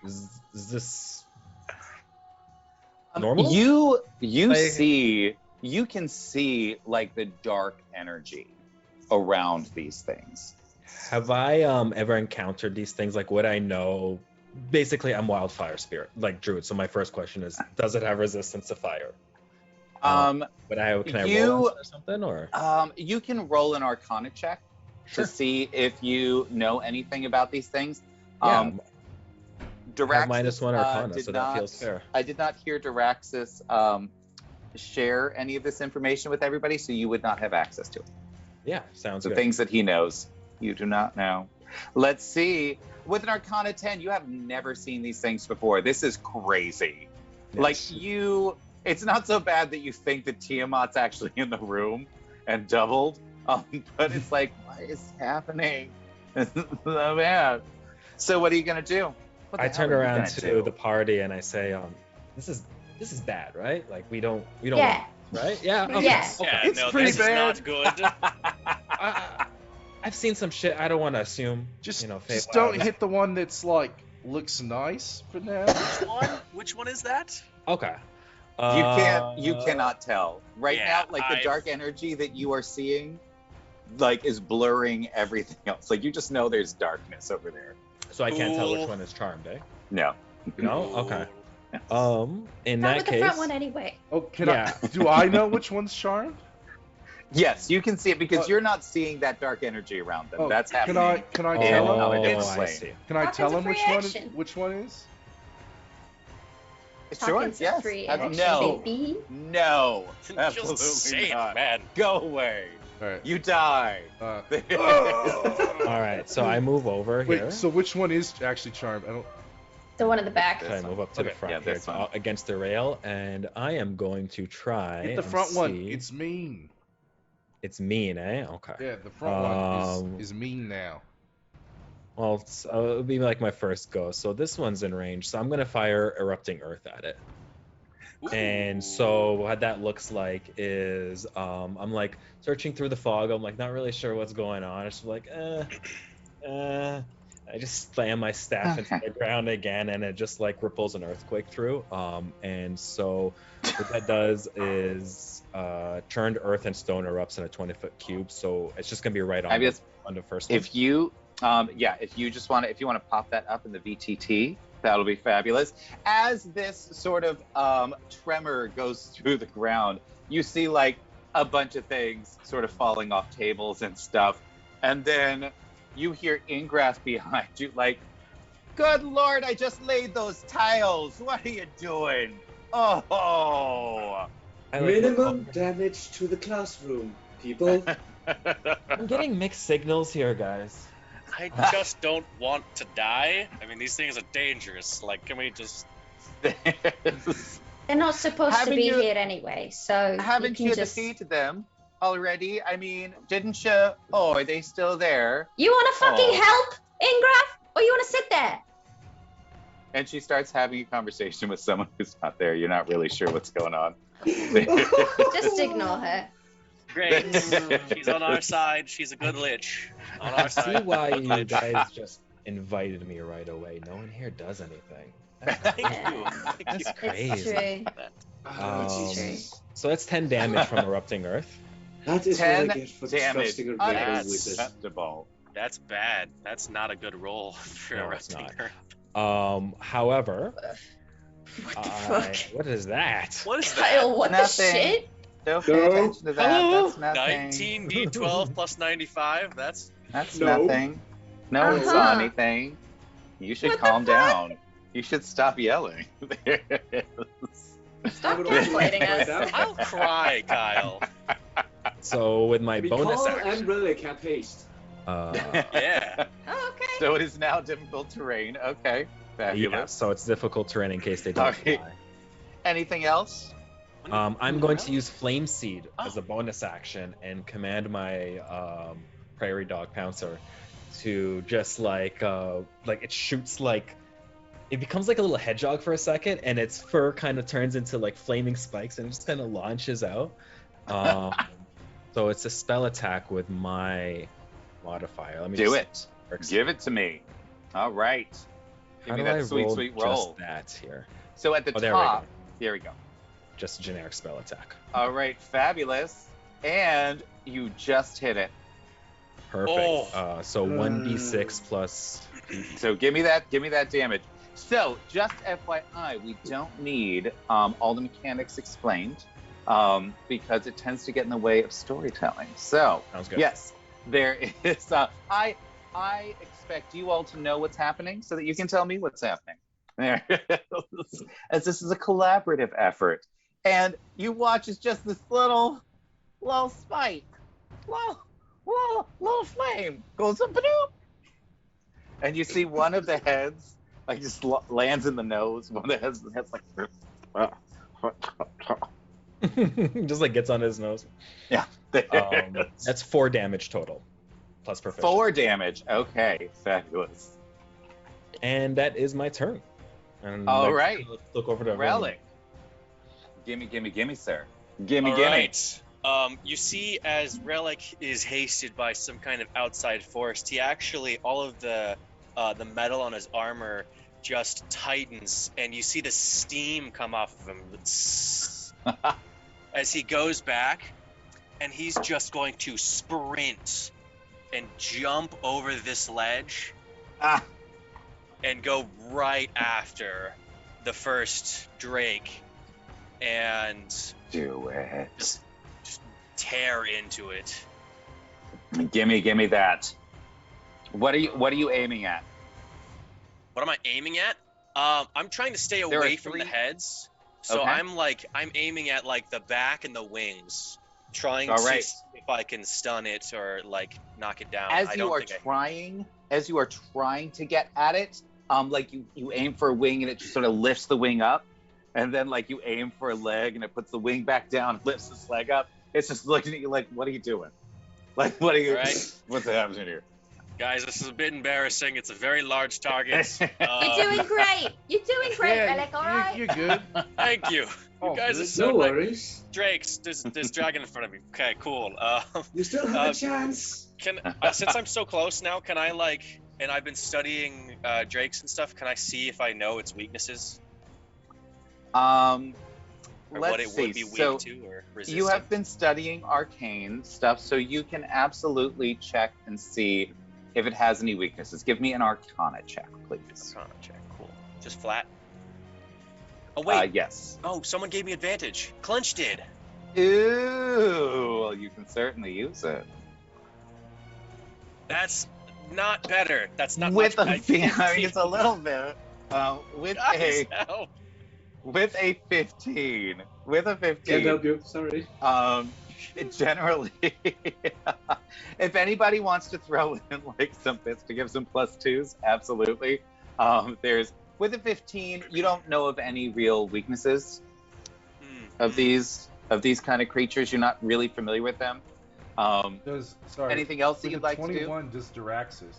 is this normal? You Like- you can see like the dark energy around these things. Have I ever encountered these things? Like, would I know? Basically, I'm wildfire spirit, like druid. So my first question is, does it have resistance to fire? Can I roll or something, or? You can roll an Arcana check Sure. to see if you know anything about these things. Yeah, Diraxis, I have -1 Arcana, did so not, that feels fair. I did not hear Diraxis share any of this information with everybody, so you would not have access to it. Yeah, sounds The good. things that he knows, you do not know. Let's see. With an Arcana 10, you have never seen these things before. This is crazy. Yes. Like it's not so bad that you think that Tiamat's actually in the room and doubled, but it's like, what is happening? So bad. So what are you gonna do? What the I hell turn are you around gonna to do? the party and I say, this is bad, right? Like we don't Yeah. right? Yeah. Okay. Yeah. Okay. Yeah, It's no, pretty this bad. is not good. I've seen some shit. I don't want to assume. Just Fate just don't Wild. hit the one that's like looks nice for now. Which one is that? Okay. You cannot tell right yeah, now. Like the dark energy that you are seeing, like is blurring everything else. Like you just know there's darkness over there. So I can't tell which Ooh. one is charmed, eh? No. No. Okay. In Not that with the case, front one anyway. Oh, can Yeah. I? Do I know which one's charmed? Yes, you can see it because Uh, you're not seeing that dark energy around them. Oh, That's happening. Can I in tell him? Alphabet I Mafia. see. Can I Pockets tell of him free which action. one is? Sure. Pockets of Yes. free Have- action, no. baby. No. Just Absolutely say not. it, man. Go away. All right. You die. All right. So I move over here. Wait. So which one is actually charmed? I don't. The one in the back. So I move up to the Okay, front yeah, here, this one. against the rail, and I am going to try. Hit the and front one. see- It's mean. It's mean, eh? Okay. Yeah, the front one Um, is mean now. Well, it'll be like my first go. So this one's in range. So I'm gonna fire erupting earth at it. And so what that looks like is I'm like searching through the fog. I'm like not really sure what's going on. It's like I just slam my staff into the ground again, and it just like ripples an earthquake through. And so what that does is churned earth and stone erupts in a 20-foot cube. So it's just gonna be right on the first one. If you if you want to pop that up in the VTT, that'll be fabulous. As this sort of tremor goes through the ground, you see like a bunch of things sort of falling off tables and stuff, and then you hear Ingrath behind you like, "Good Lord, I just laid those tiles. What are you doing? Oh." I like Minimum damage to the classroom, people. I'm getting mixed signals here, guys. I just don't want to die. I mean, these things are dangerous. Like, can we just... They're not supposed to Haven't be you- here anyway, so Haven't you you can just... defeated them already? I mean, didn't you? Oh, are they still there? You want to fucking Oh. help, Ingraf? Or you want to sit there? And she starts having a conversation with someone who's not there. You're not really sure what's going on. Just ignore her. Great. She's on our side. She's a good lich. On I our see side. why Good you lich. guys just invited me right away. No one here does anything. Thank you. Thank That's you. crazy. It's true. Um, Jesus. so that's 10 damage from erupting earth. That is 10 what I get for damage. trusting a rainbow That's- wizard. Unacceptable. That's bad. That's not a good roll for No, it's erupting not. earth. However, What the fuck? what is that? What is that? Kyle, what Nothing. the shit? Don't pay No. attention to that. Hello? That's nothing. 19d12 plus 95. That's That's No. nothing. No one saw Uh-huh. anything. You should What the calm fuck? down. You should stop yelling. There it is. Stop would also gaslighting write us. down. I'll cry, Kyle. So with my We bonus call action, and relic have haste. Yeah. Oh, okay. So it is now difficult terrain. Okay. Fabulous. yeah, so it's difficult terrain in case they don't Okay. fly. Anything else? I'm going to use Flame Seed as Oh. a bonus action and command my Prairie Dog Pouncer to just like it shoots like it becomes like a little hedgehog for a second, and its fur kind of turns into like flaming spikes and it just kind of launches out. So it's a spell attack with my modifier. Let me Do just it. works. Give it to me. All right. Give How me do I that sweet, roll sweet just roll. that here? So at the Oh, there we top, go. here we go. Just a generic spell attack. All right, fabulous. And you just hit it. Perfect. Oh. So 1d6 plus. So give me that damage. So just FYI, we don't need all the mechanics explained because it tends to get in the way of storytelling. So Sounds good. yes, there is. I expect you all to know what's happening so that you can tell me what's happening. There, as this is a collaborative effort, and you watch as just this little spike, little flame goes up and up, and you see one of the heads like just lands in the nose. One of the heads like. Just like gets on his nose. Yeah. That's 4 damage total, plus proficiency. 4 damage. Okay, fabulous. And that is my turn. And All I right. Look over to Relic. Gimme, sir. Gimme. All right. You see, as Relic is hasted by some kind of outside force, he actually, all of the metal on his armor just tightens, and you see the steam come off of him as he goes back, and he's just going to sprint and jump over this ledge Ah. and go right after the first Drake and Do it. just tear into it. Gimme that. What are you aiming at? What am I aiming at? I'm trying to stay There are away from the 3 heads. So Okay. I'm aiming at like the back and the wings, trying All to right. see if I can stun it or like knock it down. As I you don't are think trying to get at it, like you aim for a wing and it just sort of lifts the wing up, and then like you aim for a leg and it puts the wing back down, lifts its leg up. It's just looking at you like, what are you doing? Like, what are you? All right. What's happening here? Guys, this is a bit embarrassing. It's a very large target. You're doing great. You're doing great, Yeah, Relic, all right? You're good. Thank you. Oh, You guys are good. so No like worries. Drakes. There's dragon in front of me. Okay, cool. You still have Uh, a chance. Can since I'm so close now, can I like? And I've been studying drakes and stuff. Can I see if I know its weaknesses or Let's what it see. would be weak So to or resistant? you have been studying arcane stuff, so you can absolutely check and see if it has any weaknesses. Give me an Arcana check, please. Arcana check. Cool. Just flat. Oh wait. Yes. Oh, someone gave me advantage. Clench did. Ooh, well, you can certainly use it. That's not better. That's not With much. a, I mean, it's a little bit. With Guys, help. with a 15. With a Can't 15. help you. Sorry. It generally If anybody wants to throw in like some bits to give some +2s, absolutely. There's with a 15, you don't know of any real weaknesses of these kind of creatures. You're not really familiar with them. Sorry. Anything else that with you'd a like to do? 21, just Diraxis.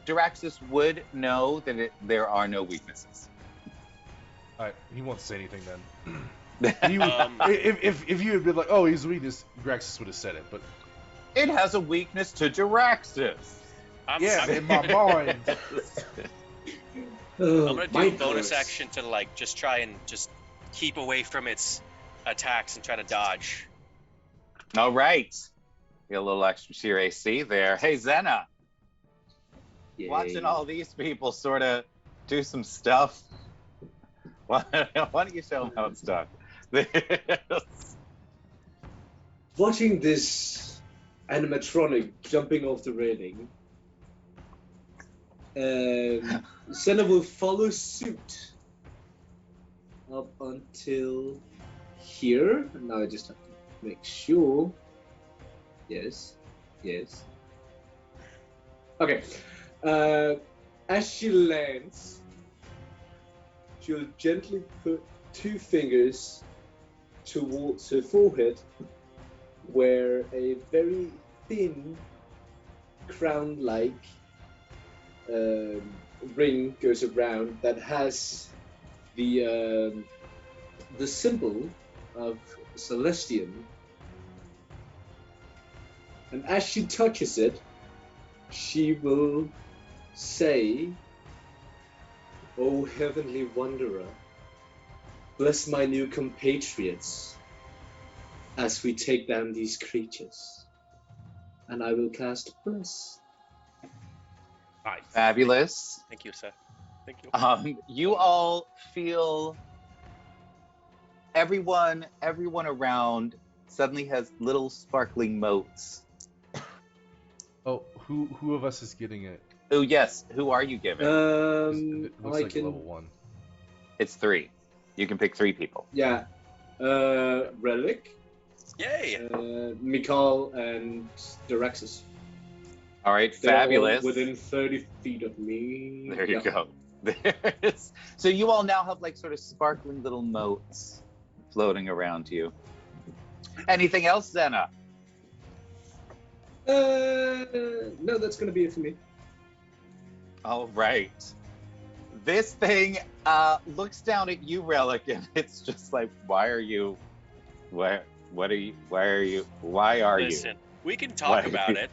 Diraxis would know that there are no weaknesses. Alright, he won't say anything then. He would, if you had been like, oh, he's a weakness, Diraxis would have said it, but It has a weakness to Diraxis. in my mind. I'm gonna do a Mind bonus powers. action to like just try and just keep away from its attacks and try to dodge. All right. Get a little extra to your AC there. Hey, Zena, Yay. watching all these people sort of do some stuff. Why don't you show them how it's done? Watching this animatronic jumping off the railing, Senna will follow suit up until here. And now I just have to make sure. Yes, yes. Okay. As she lands, she'll gently put 2 fingers towards her forehead, where a very thin crown-like ring goes around that has the symbol of Celestion. And as she touches it, she will say, "O heavenly wanderer, bless my new compatriots as we take down these creatures." And I will cast Bless. Nice. Fabulous. Thank you, Seth. Thank you. You all feel everyone around suddenly has little sparkling motes. Oh, who of us is getting it? Oh yes, who are you giving? It looks I like can. level 1. It's 3. You can pick 3 people. Yeah. Relic, Yay! Mikal, and Diraxis. All right, They're all fabulous. within 30 feet of me. There you Yeah. go. So you all now have like sort of sparkling little motes floating around you. Anything else, Zena? No, that's gonna be it for me. All right. This thing looks down at you, Relic, and it's just like, why are you? Listen, we can talk Why- about it.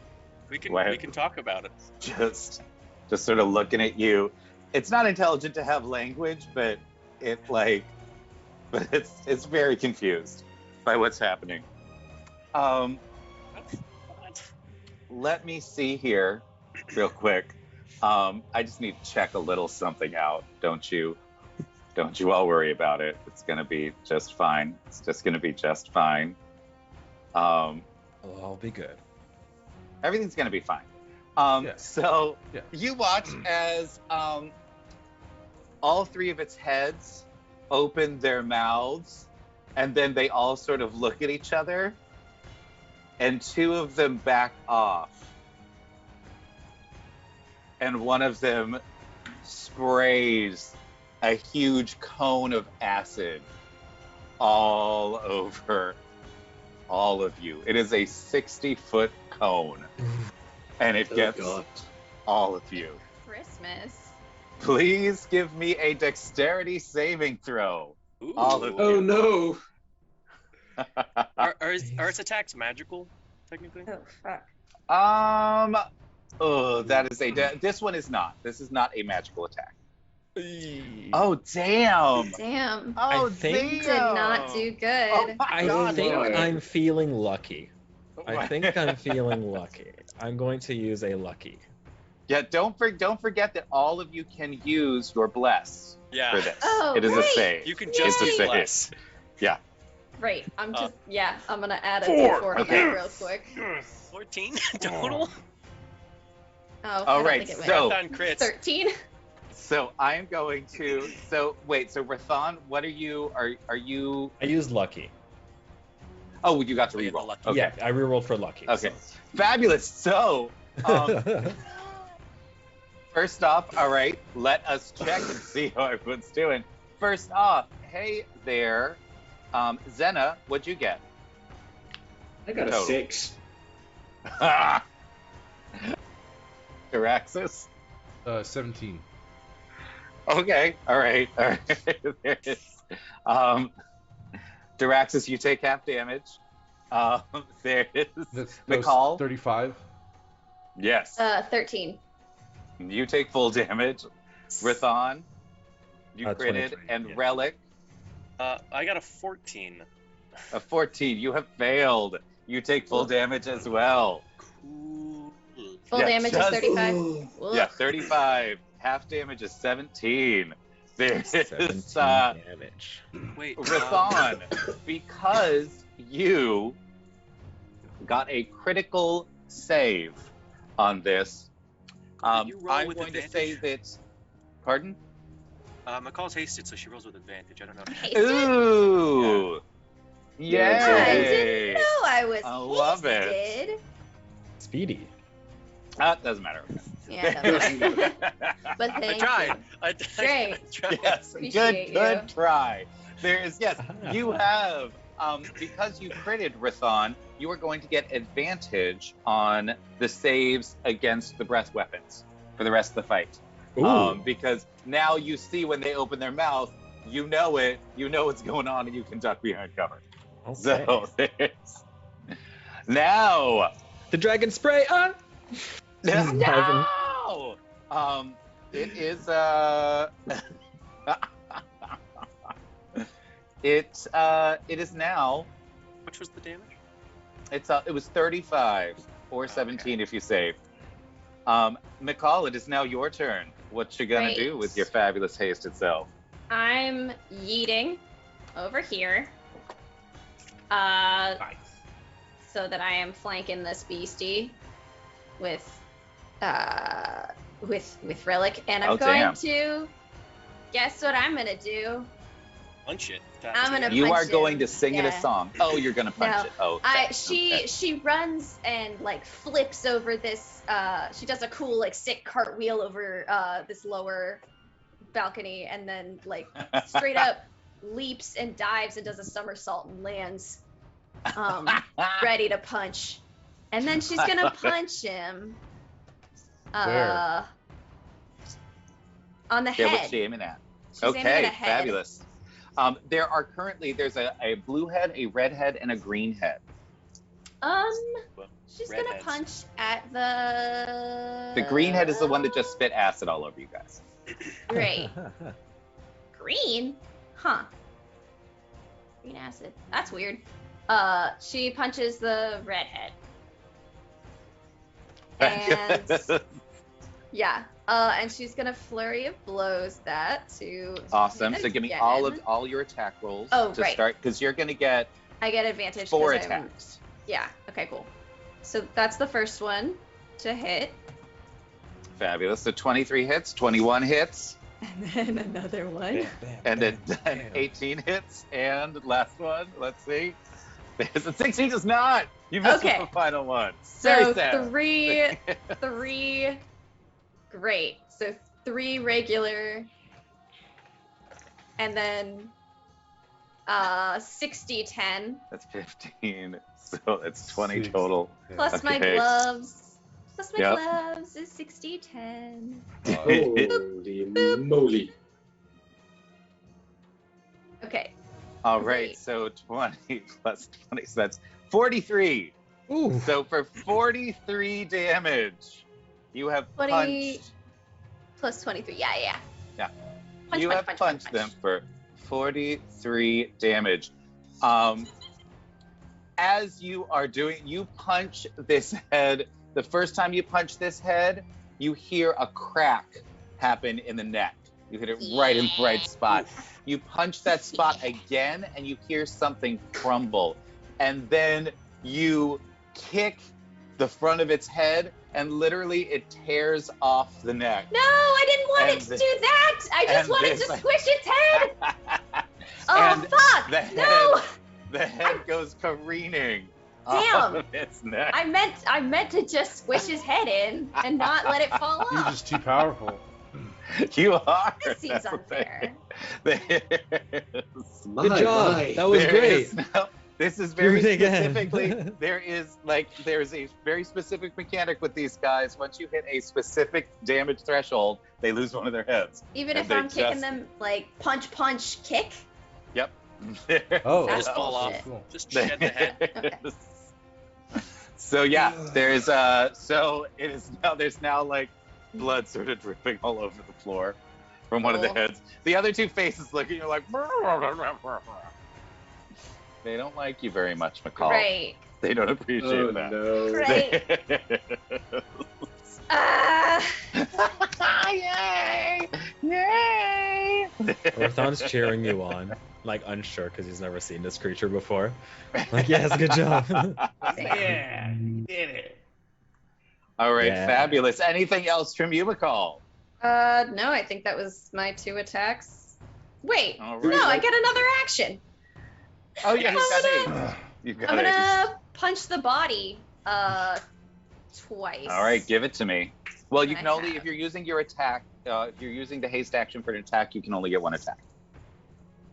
We why- can talk about it. Just sort of looking at you. It's not intelligent to have language, but it's very confused by what's happening. Let me see here real quick. I just need to check a little something out. Don't you all worry about it. It's gonna be just fine. It's just gonna be just fine. It'll all be good. Everything's gonna be fine. Yeah. So Yeah. you watch as all 3 of its heads open their mouths, and then they all sort of look at each other, and 2 of them back off, and one of them sprays a huge cone of acid all over all of you. It is a 60-foot cone, and it gets God. all of you. Christmas. Please give me a dexterity saving throw. Ooh. All of Oh no! Are its attacks magical, technically? Oh fuck. Oh, that is this one is not. This is not a magical attack. Oh, damn. Damn. Oh, I think- Did not do good. Oh my I God. think Lord. I'm feeling lucky. I What? think I'm feeling lucky. I'm going to use a lucky. Yeah, don't forget that all of you can use your bless Yeah. for this. Oh, It is a right. save. You can It's just a use save. less. Right. I'm just I'm gonna add a 4. D4 Okay. here real quick. 14 total. Oh, All I don't right, think it so- went. Marathon crits. 13. So I'm going to. So wait. So Rathan, what are you? Are you? I used lucky. Oh, you got to Oh, yeah, the reroll. lucky. Okay. Yeah, I rerolled for lucky. Okay. Fabulous. So, first off, all right, let us check and see how everyone's doing. First off, hey there, Zena, what'd you get? I got a Total. 6. Duraxis? 17. Okay, all right. There it is. Duraxis, you take half damage. There it is. That's McCall? 35. Yes. 13. You take full damage. Rithon, you critted. 23, And yeah. Relic, I got a 14. a 14. You have failed. You take full damage as well. Cool. Full Yeah, damage is just- 35. Yeah, Ugh. 35. Half damage is 17. There is 17 damage. Wait. Rithon, because you got a critical save on this, You roll I'm with going to say advantage? that. Pardon? McCall's hasted, so she rolls with advantage. I don't know. Hasted? Ooh! Yeah, I Yay! didn't know I was I love it. hasted. Speedy. Doesn't matter. Yeah, no, but I thank tried. you. I Great. tried. Yes, Appreciate good you. try. There's yes, you have because you critted Rithon, you are going to get advantage on the saves against the breath weapons for the rest of the fight. Ooh. Because now you see when they open their mouth, you know it, you know what's going on, and you can duck behind cover. Okay. So there's now. The dragon spray on. No! It is it is now. Which was the damage? It was 35 or 17 if you save. McCall, it is now your turn. What you gonna do Great. with your fabulous haste itself? I'm yeeting over here. Nice. So that I am flanking this beastie with Relic, and I'm Oh, going damn. to guess what I'm gonna do. Punch it. I'm gonna You punch are going him. to sing it a Yeah. song. Oh, you're gonna punch No. it. Oh, okay. She runs and like flips over this. She does a cool like sick cartwheel over this lower balcony, and then like straight up leaps and dives and does a somersault and lands, ready to punch. And then she's gonna punch him. Where? On the Yeah, head. what's she aiming at? She's aiming at Okay, a head. fabulous. There's a blue head, a red head, and a green head. She's Red gonna heads. punch at the. The green head is the one that just spit acid all over you guys. Great. Green? Huh. Green acid. That's weird. She punches the redhead. And yeah. And she's gonna flurry of blows that to Awesome. So give me again. all your attack rolls Oh, to right. start, because you're gonna get I get advantage. 4 'cause I'm- attacks. Yeah. Okay. Cool. So that's the first one to hit, Fabulous. So 23 hits, 21 hits, and then another one. and then 18 hits, and last one. Let's see. The 16 does not. You missed Okay. with the final one. So Very sad. three. Great. So 3 regular, and then 60, 10, That's 15. So that's 20 Six. total. plus my Okay. gloves. Plus my Yep. gloves is 60, 10. Holy moly. Okay. All right. Great. So 20 plus 20. So that's 43. Ooh. So for 43 damage, you have 20 punched. Plus 23. Yeah. Yeah. Punch, You punch, have punch, punched punch, them punch. for 43 damage. As you are doing, you punch this head. The first time you punch this head, you hear a crack happen in the neck. You hit it right in the right spot. You punch that spot again, and you hear something crumble. And then you kick the front of its head, and literally it tears off the neck. No, I didn't want And it to this- do that. I just and wanted this- to squish its head. Oh, And fuck. the head- No. The head goes careening. Damn. Off of its neck. I meant to just squish his head in and not let it fall You're off. just too powerful. You are. This seems That's the unfair. thing. Good job. That was There great. is no- this is Do very it again. specifically. There's a very specific mechanic with these guys. Once you hit a specific damage threshold, they lose one of their heads. Even And if they I'm kicking just- them like punch, kick. Yep. Oh, That's that's bullshit. cool. Just shed the head. Okay. So yeah, there's so it is now there's now like blood sort of dripping all over the floor from one of the Cool. heads. The other two faces look at you like they don't like you very much, McCall. Right. They don't appreciate Oh that. no. Right. Yay! Yay! Orthon's cheering you on, like unsure because he's never seen this creature before. Like, yes, good job. Yeah, you did it. All right, Yeah. fabulous. Anything else from you, McCall? No, I think that was my 2 attacks. Wait, All no, right. I get another action. Oh yeah, I'm gonna- you've got I'm it. gonna punch the body, twice. All right, give it to me. Well, you I can only have. if you're using your attack. If you're using the haste action for an attack, you can only get one attack.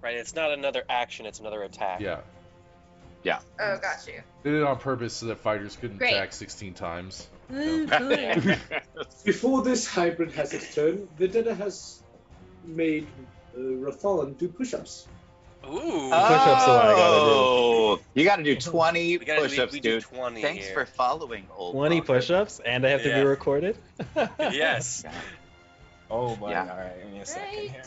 Right, it's not another action, it's another attack. Yeah, Oh, got you. did it on purpose so that fighters couldn't Great. attack 16 times. Before this hybrid has its turn, Videtta has made Rathalan do push-ups. Ooh. Push-ups are what I gotta do. Oh, you got to do 20 We gotta- we- push-ups, we do dude. 20 Thanks here. for following, old 20 Walker. push-ups, and I have to Yeah. be recorded? Yes. Oh my, Yeah. alright, give me a second here.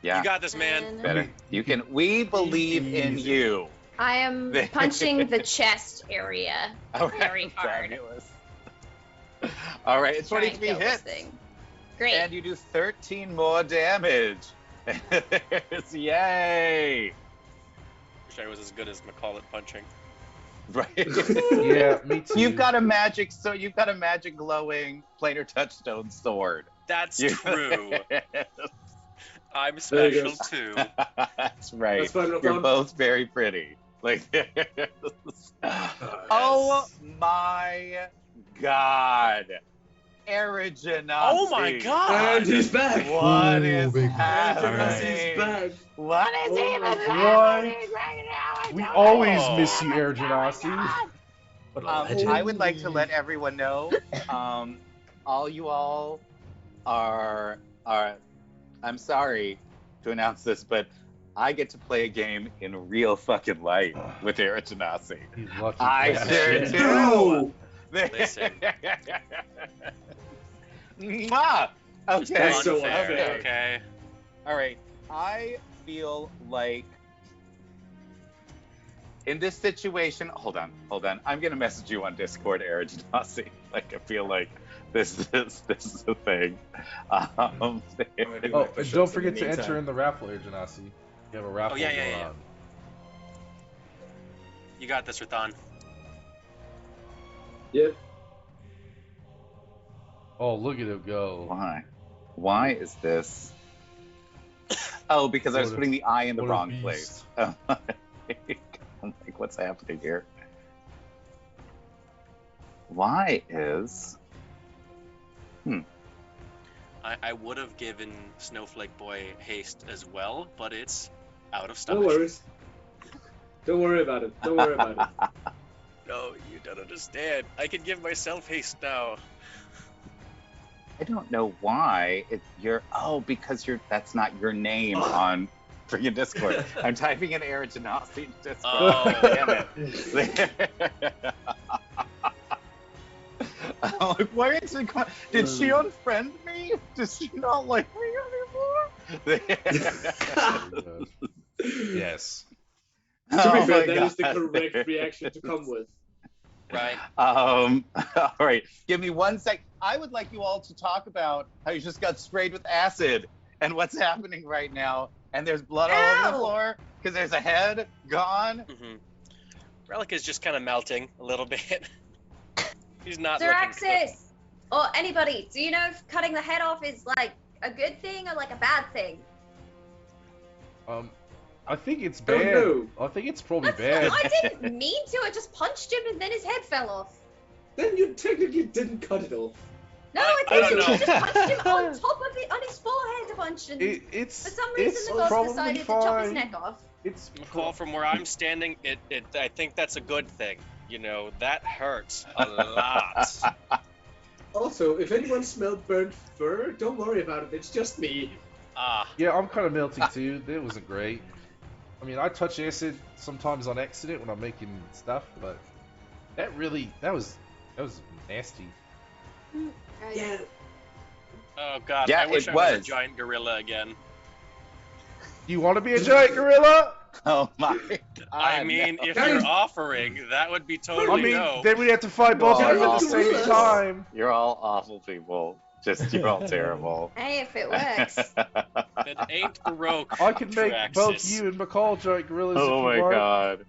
Yeah, You got this, man. And better. You can. We believe in Easy. you. I am punching the chest area. All right, Very hard. fabulous. All right, it's Try and 23 kill this hits. thing. Great. And you do 13 more damage. Yay! Wish I was as good as McCall at punching. Right. Yeah, me too. You've got a magic glowing planar touchstone sword. That's You- true. I'm There you special go. too. That's right. That's fine, You're Rathalan. both very pretty. Like, oh my god, Erigenossi. Oh my god! And he's back! What is big- happening? He's back! What is Oh even my happening right now? I We don't always know. miss you, Air Genasi. What a legend. I would like to let everyone know, all you all are. I'm sorry to announce this, but I get to play a game in real fucking life with Eric Genasi. He's lucky. I for sure that. do. No! Listen. Mwah! Okay. That's so Unfair, unfair. okay? All right. I feel like in this situation, hold on. I'm gonna message you on Discord, Eric Genasi. Like I feel like this is the thing. Oh, and don't forget to enter in the raffle, Air Genasi. You have a raffle yeah, going yeah. on. You got this, Rathan. Yep. Oh, look at him go. Why is this? Oh, because I was What a- putting the eye in the what a wrong beast. place. I'm like, what's happening here? Why is? I would have given Snowflake Boy haste as well, but it's out of stock. No worries. Don't worry about it. Don't worry about it. No, you don't understand. I can give myself haste now. I don't know why because that's not your name on freaking Discord. I'm typing in Eric Genasi in Discord. Oh. Damn it. I'm like, why is it? Did she unfriend me? Does she not like me anymore? Yes. To be Oh fair, my that is the God. correct reaction to come with. Right. All right, give me 1 sec. I would like you all to talk about how you just got sprayed with acid and what's happening right now. And there's blood all over the Ow! floor because there's a head gone. Mm-hmm. Relic is just kind of melting a little bit. He's not looking Zeraxis! Or anybody, do you know if cutting the head off is like a good thing or like a bad thing? I think it's Oh, bad. no. I think it's probably That's bad. I didn't mean to. I just punched him and then his head fell off. Then you technically didn't cut it off. No, I I don't didn't. know. I just punched him on top of it, on his forehead a bunch, and It's for some it's reason the ghost probably decided to fine. chop his neck off. It's McCall, from where I'm standing, I think that's a good thing. You know, that hurts a lot. Also, if anyone smelled burnt fur, don't worry about it. It's just me. Yeah, I'm kind of melting too. That wasn't great. I mean, I touch acid sometimes on accident when I'm making stuff, but that was nasty. Yeah. Oh god, Yeah, I wish it I was a was. giant gorilla again. You want to be a giant gorilla? Oh my god. I mean, if Guys- you're offering, that would be I totally mean, no. then we'd have to fight both of You're them at all the same gorillas. time. You're all awful people. You're all terrible. Hey, if it works. It ain't Baroque. I could make both Traxxas. you and McCall giant gorillas Oh if my you want. god.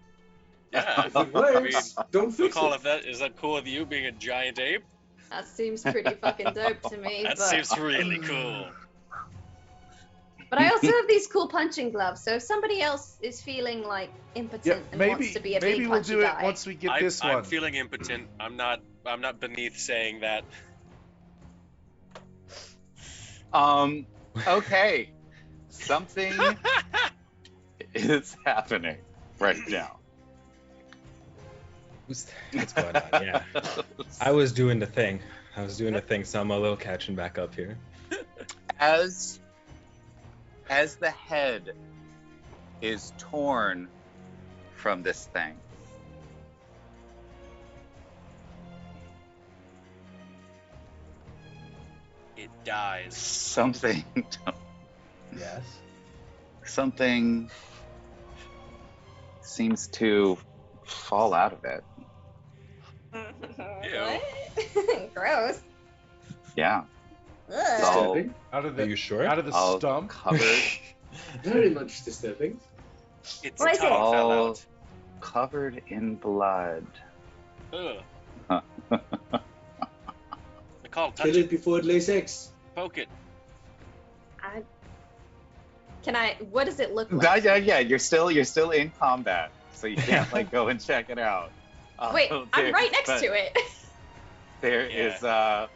Yeah. If it works, don't fix McCall, it. is that cool with you being a giant ape? That seems pretty fucking dope to me. That but... seems really cool. But I also have these cool punching gloves, so if somebody else is feeling like impotent Yeah, and maybe wants to be a maybe big we'll punchy do it guy, once we get this one. I'm feeling impotent. I'm not beneath saying that. Okay. Something is happening right now. What's going on? Yeah. I was doing the thing. So I'm a little catching back up here. As the head is torn from this thing, It dies. something Yes. seems to fall out of it. What? Gross. Yeah. Ugh. all- Disturbing. Out of Are the you sure? out of the all stump. covered, Very much disturbing. Its What is tongue it? fell all out. covered in blood. Ugh. Nicole, touch Kill it. it before it lays eggs. Poke it. Can I? What does it look like? Yeah. You're still in combat, so you can't like go and check it out. Wait, I'm right next but to it. There Yeah. is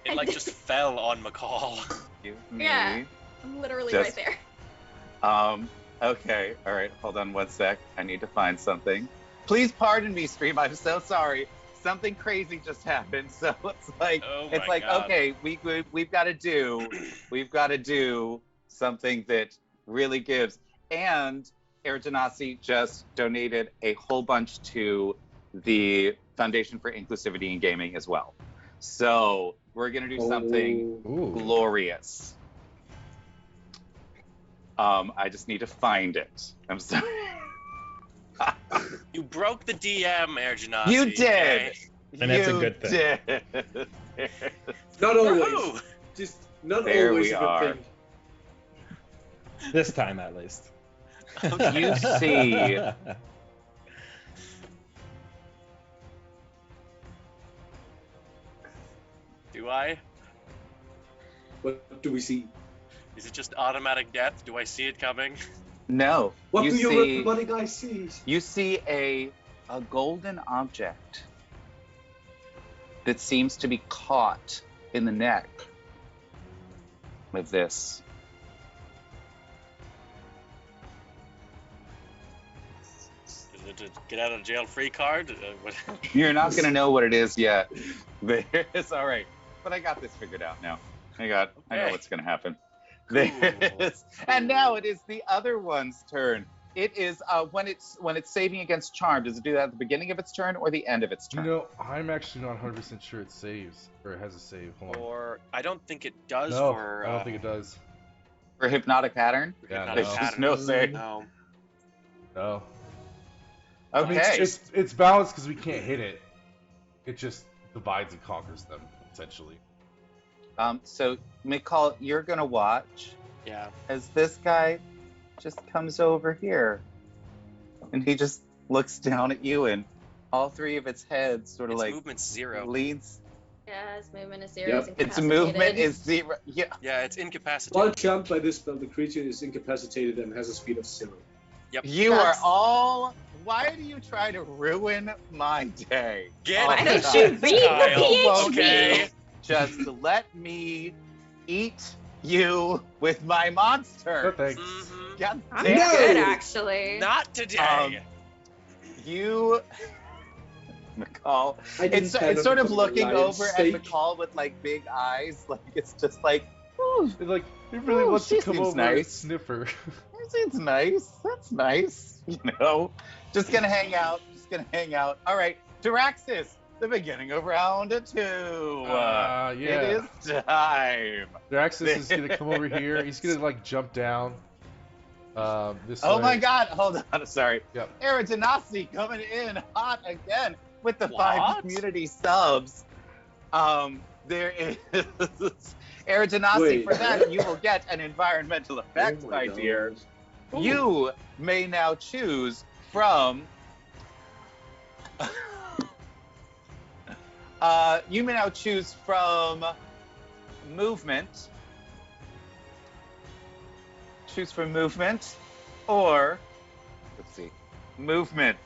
It like just fell on McCall. me. Yeah. I'm literally Just- right there. Okay, all right, hold on one sec. I need to find something. Please pardon me, stream. I'm so sorry. Something crazy just happened, so it's like Oh it's my like God. okay, we've got to do something that really gives. And Air Genasi just donated a whole bunch to the Foundation for Inclusivity in Gaming as well. So we're gonna do something Oh. Ooh. glorious. I just need to find it. I'm sorry. You broke the DM, Air Genasi. You did. And that's a You good thing. did. Not For always. who? Just not There always we a good are. thing. This time at least. You see, Do I? What do we see? Is it just automatic death? Do I see it coming? no. What you do your see, robotic eyes see? you see a golden object that seems to be caught in the neck with this. Is it a get out of jail free card? What? You're not gonna know what it is yet. It's all right, but I got this figured out now. I know Okay. what's gonna happen. Cool. And now it is the other one's turn. It is when it's saving against charm. Does it do that at the beginning of its turn or the end of its You turn? know, I'm actually not 100% sure it saves or it has a save. Hold on. Or I don't think it does. No, for, I don't think it does. For hypnotic pattern? for Yeah, hypnotic There's no. just pattern. no save. No. No. Okay. I mean, it's balanced because we can't hit it. It just divides and conquers them, essentially. So McCall, you're gonna watch Yeah. as this guy just comes over here, and he just looks down at you, and all three of its heads sort of Its like movement's 0. leans. Yeah, its movement is 0. Yep. Its movement is 0. Yeah. Yeah, it's While incapacitated. jumped by this spell, the creature is incapacitated and has a speed of 0. Yep. You are That's- all. Why do you try to ruin my day? Get Why Oh, don't God. you read the Kyle, PhD? okay? Just let me eat you with my monster. No thanks. Mhm. God I'm damn No. good, it. actually. Not today. You, McCall. I didn't plan It's on sort of becoming a looking lion over steak. at McCall with like big eyes, like it's just like, oh, Like, he really Oh, wants to she come seems over and nice. sniff her. it's nice. That's nice. You know, just gonna hang out. Just gonna hang out. All right, Diraxis, the beginning of round 2. Yeah. It is time. Draxus is gonna come over here. He's gonna like jump down. This Oh way. my God! Hold on. Sorry. Yep. Eridanasi coming in hot again with the 5 What? community subs. There is Eridanasi. Wait. For that, you will get an environmental effect, Oh my God. dear. Ooh. You may now choose from. You may now choose from movement. Choose from movement, or let's see, movement,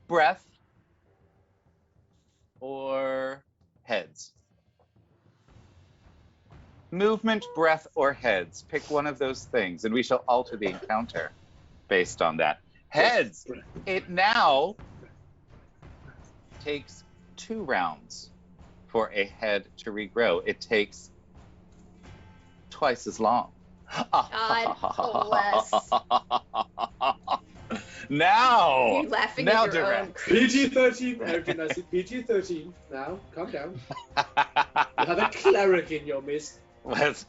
breath, or heads. Movement, breath, or heads. Pick one of those things, and we shall alter the encounter based on that. Heads. It now takes 2 rounds for a head to regrow. It takes twice as long. God bless. Now, You laughing now at your own direct. PG-13. Eridanasi, PG-13. Now, calm down. You have a cleric in your midst. Let's.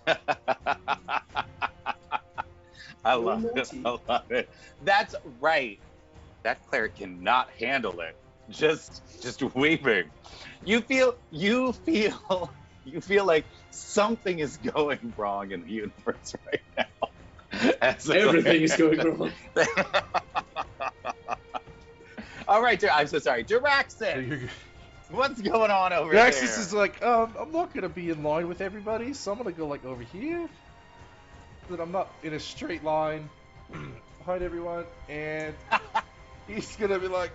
I love it. I love it. That's right. That cleric cannot handle it. Just weeping. You feel like something is going wrong in the universe right now. Everything is going wrong. All right, I'm so sorry. Diraxis, what's going on over Draxus there? is like, I'm not gonna be in line with everybody, so I'm gonna go like over here. So that I'm not in a straight line behind everyone, and he's gonna be like,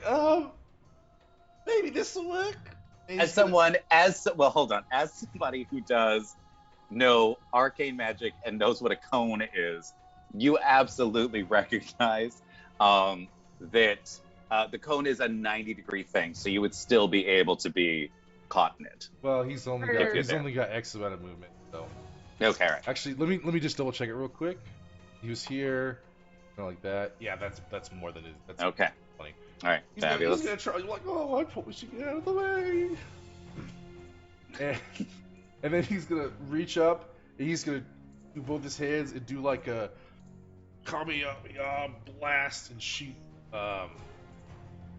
maybe this will work. And he's hold on. As somebody who does know arcane magic and knows what a cone is, you absolutely recognize that the cone is a 90-degree thing, so you would still be able to be caught in it. Well, he's only got X amount of movement, so. Okay, right. Actually, let me just double check it real quick. He was here, kind of like that. Yeah, that's more than it. That's Okay. funny. All right, He's fabulous. gonna try like, I probably should get out of the way. And then he's gonna reach up, and he's gonna do both his hands and do like a Kamehameha blast and shoot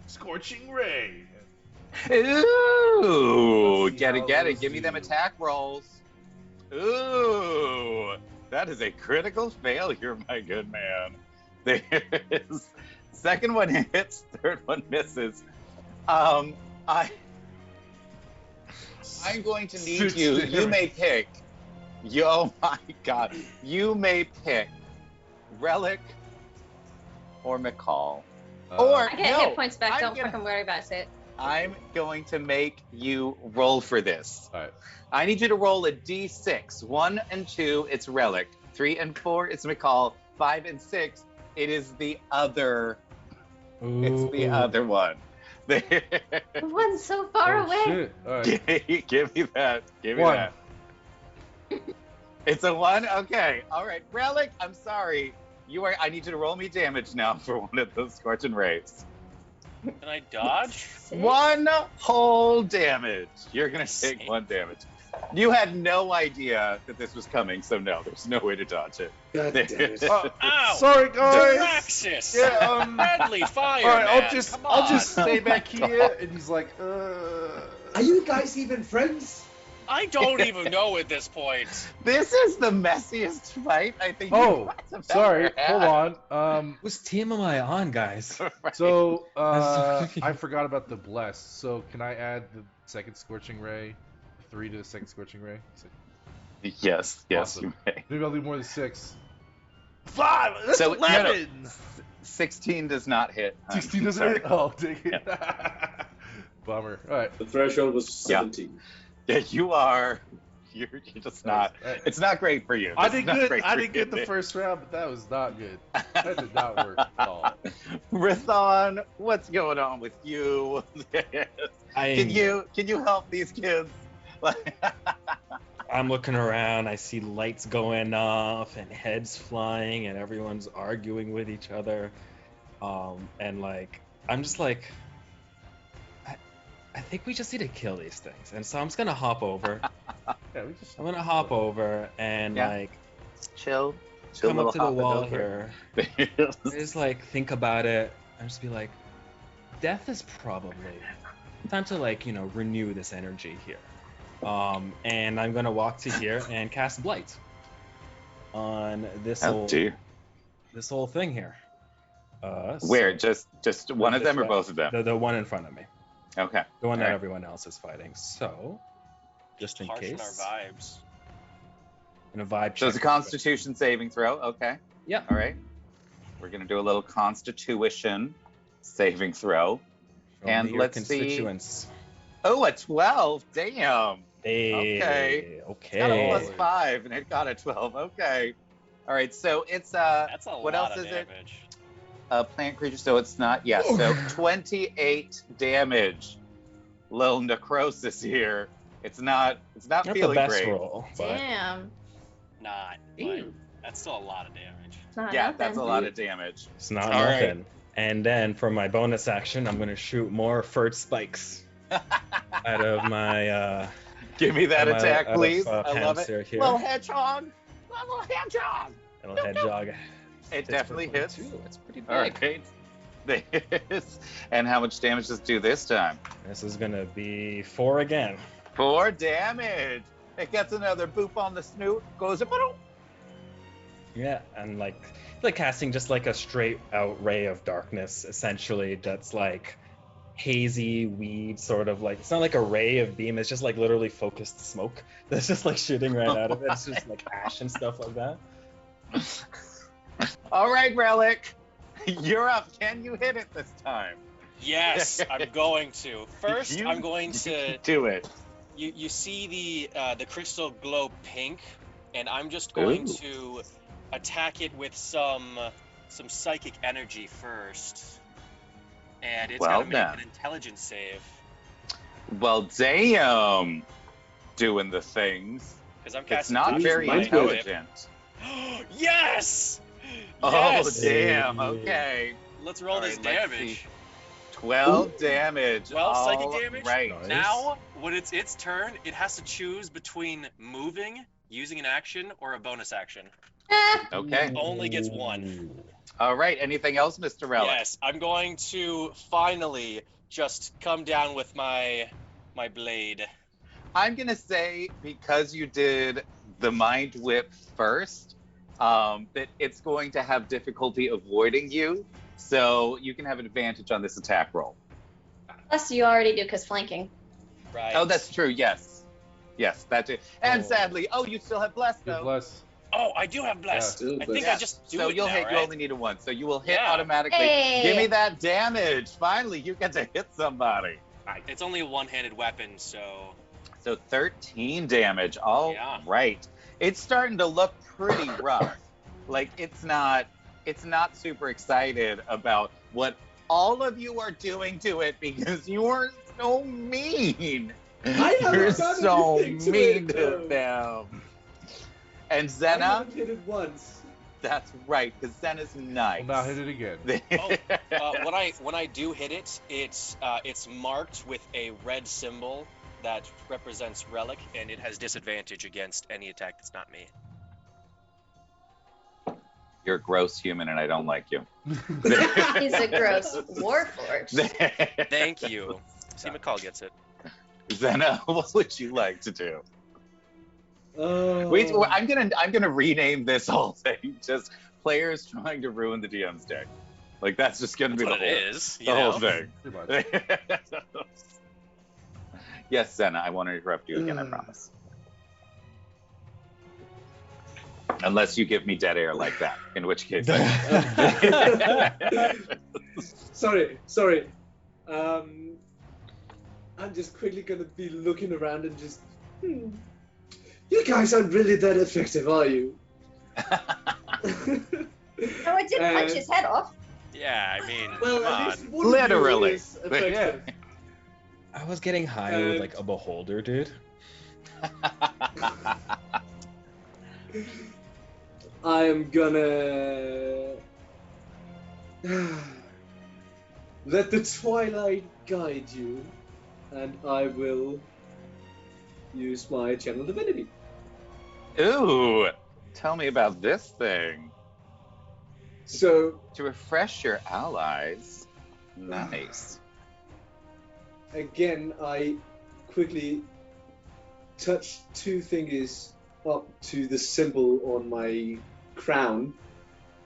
Scorching Ray. Ooh, Let's see get how it. those Give me them do. attack rolls. Ooh, that is a critical failure, my good man. There is. Second one hits, third one misses. I'm going to need you. You may pick. Oh my God. You may pick Relic or McCall. Or I get no, hit points back. I'm Don't gonna- fucking worry about it. I'm going to make you roll for this. All right. I need you to roll a d6. 1 and 2, it's Relic. 3 and 4, it's McCall. 5 and 6, it is the other. It's the other one. The one's so far Oh, away. shit. All right. Give me that. Give me One. that. It's a 1? Okay. All right. Relic, I'm sorry. I need you to roll me damage now for one of those Scorching Rays. Can I dodge? 1 whole damage. You're going to take Same. 1 damage. You had no idea that this was coming, so no, there's no way to dodge it. God damn it. Ow! Sorry, guys. Draxus! Yeah, Friendly fire, All right, man. I'll Come just on. stay back here. And he's like, Are you guys even friends? I don't even know at this point. This is the messiest fight I think Oh, you've ever sorry. had. Hold on. Whose team am I on, guys? Right. So That's- I forgot about the bless. So can I add the second Scorching Ray, 3 to the second Scorching Ray? Yes, Awesome. you may. Maybe I'll do more than 6. 5. That's So, no, no. 11. 16 does not hit. 16 doesn't Sorry. hit. Oh, dang it. Bummer. All right. The threshold was 17. Yeah, you are. You're just not. It's not great for you. I This is did not good. great I for did good you. the first round, but that was not good. That did not work at all. Rithon, what's going on with you? Can you help these kids? I'm looking around, I see lights going off and heads flying and everyone's arguing with each other. And like, I'm just like, I think we just need to kill these things. And so I'm just gonna hop over. Yeah, I'm gonna hop over and Yeah. like Chill. come up little to the hop it wall over. here. Just like think about it. And just be like, death is probably time to like, renew this energy here. And I'm gonna walk to here and cast Blight on this Oh whole dear. this whole thing here. Where? Just one of this them or way. both of them? The one in front of me, Okay. the one that Alright. everyone else is fighting. So, just in Harsh case, on our vibes. in a vibe So it's a check. Constitution saving throw. Okay. Yeah. All right. We're gonna do a little Constitution saving throw. Show and me your let's see. constituents. Oh, a 12. Damn. Hey, It's got a okay. +5 and it got a 12. Okay. All right. So it's That's a what lot else of is it? damage. a plant creature, so it's not. Yeah. So 28 damage. Little necrosis here. It's not Not the feeling best great. roll, but Damn. Not. But that's still a lot of damage. It's not Yeah, nothing. that's a lot of damage. it's not All right. nothing. And then for my bonus action, I'm gonna shoot more furred spikes out of my Give me that out of- attack, out of, please. uh, I love hamster it. here. Little hedgehog. Little hedgehog. little hedgehog. It Hits for definitely hits. 22. It's pretty big. All right. This. And how much damage does it do this time? This is gonna be 4 again. 4 damage. It gets another boop on the snoot. Goes up. Yeah, and like casting just like a straight out ray of darkness, essentially. That's like hazy weed, sort of like it's not like a ray of beam. It's just like literally focused smoke that's just like shooting right out of it. It's just like ash and stuff like that. All right, Relic. You're up. Can you hit it this time? Yes, I'm going to. First, You- I'm going to. Do it. You see the crystal glow pink, and I'm just going Ooh. to attack it with some psychic energy first, and it's Well gotta make then. an intelligence save Well, damn. Doing the things. because I'm It's casting. not Touch very with my intelligent. whip. Yes. Oh, Yes! damn. Okay. Let's roll All this right, let's damage. 12 damage. 12 psychic All damage? Right. Nice. Now, when it's its turn, it has to choose between moving, using an action, or a bonus action. Ah, Okay. Only gets one. All right. Anything else, Mr. Relic? Yes, I'm going to finally just come down with my blade. I'm going to say because you did the Mind Whip first, that it's going to have difficulty avoiding you. So you can have an advantage on this attack roll. plus, you already do because flanking. Right. Oh, that's true. Yes. Yes, that too. And Oh. sadly, you still have blessed Good though. bless. Oh, I do have blessed. Yeah. I think Yeah. I just do So it you'll now, hit. right? You only need a 1, so you will hit Yeah. automatically. Hey. Give me that damage. Finally, you get to hit somebody. It's only a one-handed weapon, so So 13 damage. All Yeah. right. It's starting to look pretty rough. Like it's not super excited about what all of you are doing to it because you are so mean. I haven't You're done so anything to mean it, to though. them. And I Zena, haven't hit it once. that's right, because Zena's nice. Well, now hit it again. when I do hit it, it's marked with a red symbol that represents relic, and it has disadvantage against any attack that's not me. You're a gross human and I don't like you. He's a gross warforged. Thank you. See, McCall gets it. Zena, what would you like to do? Oh. Wait, I'm gonna rename this whole thing just players trying to ruin the DM's deck. Like that's just gonna That's be what the it whole, is. the You whole know? thing. Pretty much. Yes, Zena, I won't interrupt you again, I promise. Unless you give me dead air like that, in which case. Sorry. I'm just quickly gonna be looking around and just. You guys aren't really that effective, are you? No, I did punch his head off. Yeah, I mean, Well, come at on. least one of you Literally. is effective. I was getting high with like a beholder, dude. I am gonna let the twilight guide you, and I will use my channel divinity. Ooh, tell me about this thing. So To refresh your allies. Nice. again, I quickly touch two fingers up to the symbol on my crown,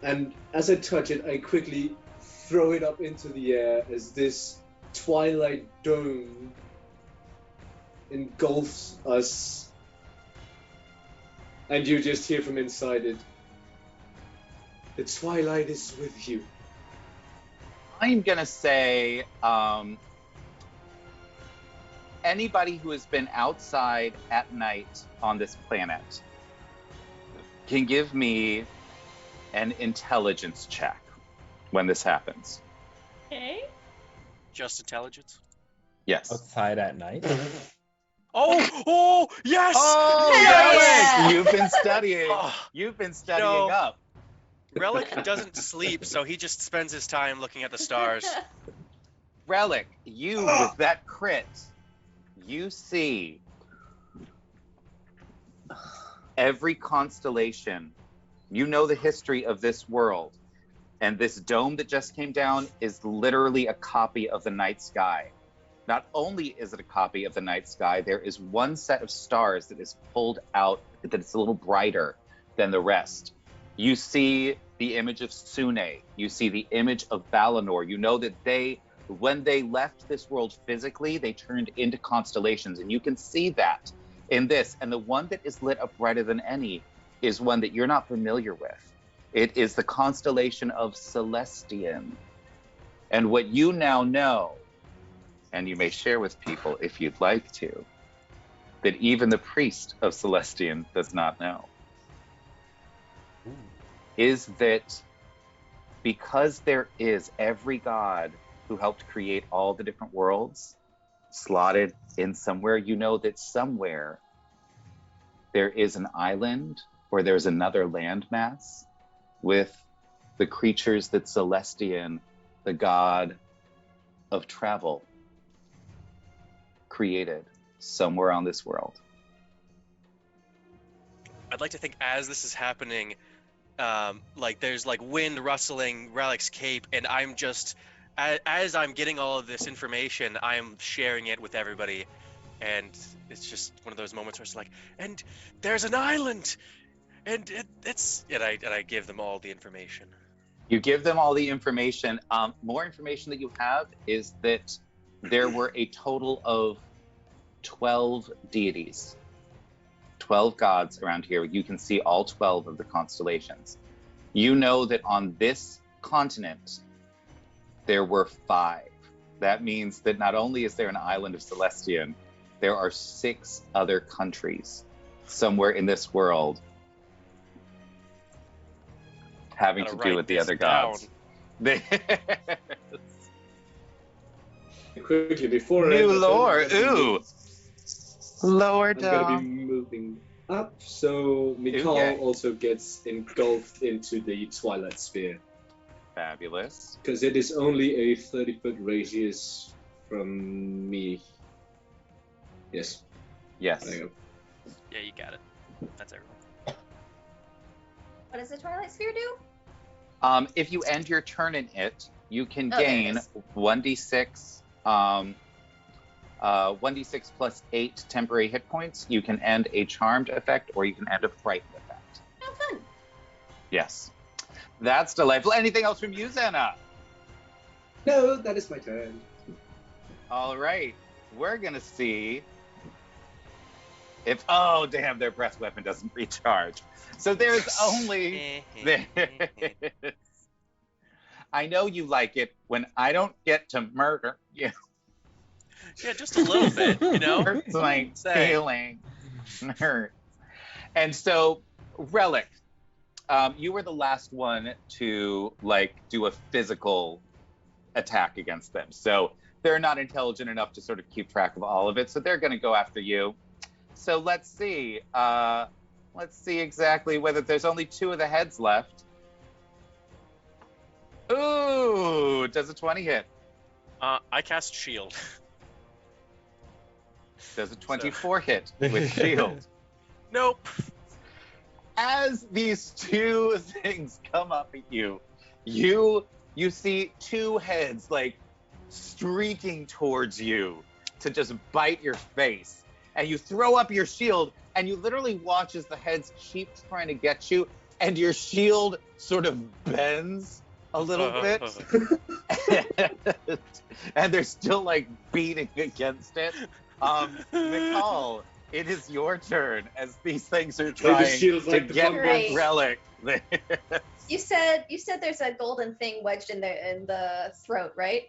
and as I touch it, I quickly throw it up into the air as this twilight dome engulfs us, and you just hear from inside it, "The twilight is with you." I'm gonna say, anybody who has been outside at night on this planet can give me an intelligence check when this happens. Okay. Just intelligence. Yes. Outside at night. Oh, yes! Oh, Hell Relic! yeah! You've been studying. Oh, You've been studying up. Relic doesn't sleep, so he just spends his time looking at the stars. Relic, you with that crit, you see every constellation. You know the history of this world. And this dome that just came down is literally a copy of the night sky. Not only is it a copy of the night sky, there is one set of stars that is pulled out that is a little brighter than the rest. You see the image of Sune. You see the image of Valinor. You know that when they left this world physically, they turned into constellations. And you can see that in this. And the one that is lit up brighter than any is one that you're not familiar with. It is the constellation of Celestion. And what you now know, and you may share with people if you'd like to, that even the priest of Celestion does not know, is that because there is every god who helped create all the different worlds slotted in somewhere, you know that somewhere there is an island or there's another landmass with the creatures that Celestion, the god of travel, created somewhere on this world. I'd like to think as this is happening, like there's like wind rustling Relic's cape, and I'm just, as I'm getting all of this information, I'm sharing it with everybody, and it's just one of those moments where it's like, and there's an island, and I give them all the information. You give them all the information. More information that you have is that there were a total of 12 deities, 12 gods around here. You can see all 12 of the constellations. You know that on this continent, there were 5. That means that not only is there an island of Celestion, there are 6 other countries somewhere in this world having Gotta to do write with the this other down. gods. Quickly, before New I lore, ooh. Lower I'm gonna down. be moving up, so Mikal yeah. also gets engulfed into the Twilight Sphere. Fabulous. Because it is only a 30-foot radius from me. Yes. Yes. There you go. Yeah, you got it. That's everyone. What does the Twilight Sphere do? If you end your turn in it, you can Oh, there it gain is. 1d6, 1d6 plus 8 temporary hit points. You can end a charmed effect, or you can end a frightened effect. Oh, fun. Yes. That's delightful. Anything else from you, Zena? No, that is my turn. All right. We're going to see Oh damn, their breath weapon doesn't recharge. So there's only I know you like it when I don't get to murder you. Yeah, just a little bit, you know? Hurts my Say. feeling. Hurts. And so, Relic, you were the last one to like do a physical attack against them. So they're not intelligent enough to sort of keep track of all of it. So they're going to go after you. So let's see. Let's see exactly whether there's only 2 of the heads left. Ooh, does a 20 hit? I cast shield. Does a 24 hit with shield? Nope. As these 2 things come up at you, you see 2 heads like streaking towards you to just bite your face. And you throw up your shield, and you literally watch as the heads keep trying to get you, and your shield sort of bends a little bit. And they're still like beating against it. McCall, it is your turn as these things are trying to get Great. with Relic. You said there's a golden thing wedged in the throat, right?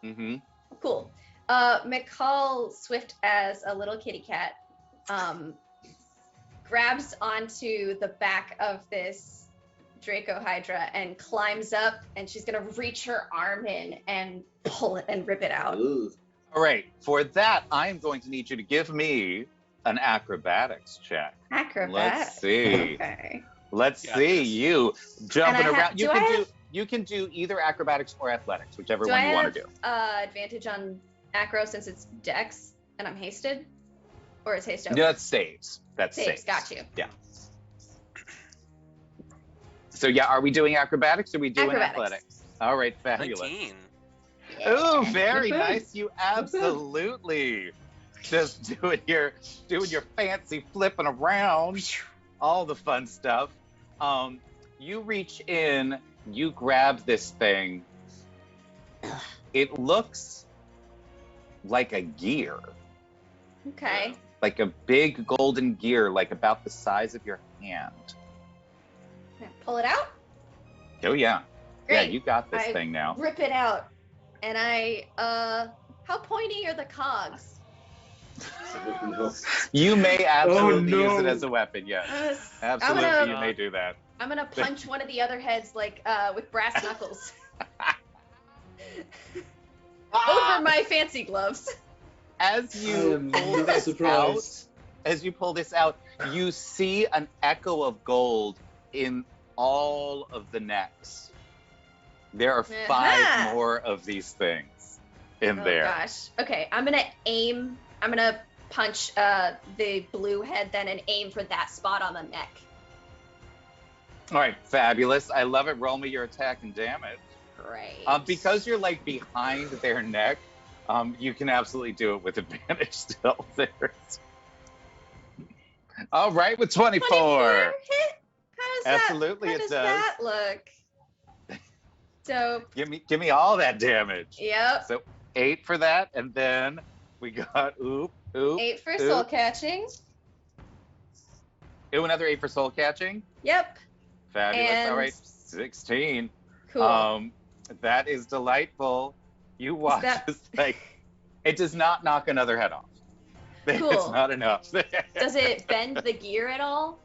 Mm-hmm. Cool. McCall, swift as a little kitty cat, grabs onto the back of this Draco Hydra and climbs up, and she's gonna reach her arm in and pull it and rip it out. Ooh. All right, for that, I am going to need you to give me an acrobatics check. Acrobat. Let's see. Okay. Let's Yeah, see this- you jumping And I around. have- You can do either acrobatics or athletics, whichever Do one I you want have to do. advantage on acro since it's dex and I'm hasted? Or is haste over? No, that's saves. That's Saves, saves. got you. Yeah. So yeah, are we doing acrobatics or are we doing Acrobatics. athletics? All right, fabulous. 19. Oh, very Not bad. nice. You absolutely just doing your fancy flipping around, all the fun stuff. You reach in, you grab this thing. It looks like a gear, Okay. like a big golden gear, like about the size of your hand. Pull it out. Oh yeah, yeah, Great. you got this I thing now. Rip it out. And how pointy are the cogs? No. You may absolutely Oh, use it no. as a weapon. Yes, I'm absolutely, gonna- you may do that. I'm gonna punch one of the other heads like with brass knuckles over my fancy gloves. As I you am pull not this surprised. out, you see an echo of gold in all of the necks. There are 5 Aha. more of these things in Oh there. gosh. Okay, I'm gonna punch the blue head then and aim for that spot on the neck. All right, fabulous. I love it. Roll me your attack and damage. Great. Because you're like behind their neck, you can absolutely do it with advantage still. All right, with 24. 24 hit? How does Absolutely, that, it how does does. that look? So, Give me all that damage. yep. So 8 for that, and then we got oop. 8 for soul catching. Ooh, another 8 for soul catching. Yep. Fabulous. And All right, 16. cool. That is delightful. You watch that- this like it does not knock another head off. It's Cool. not enough. Does it bend the gear at all?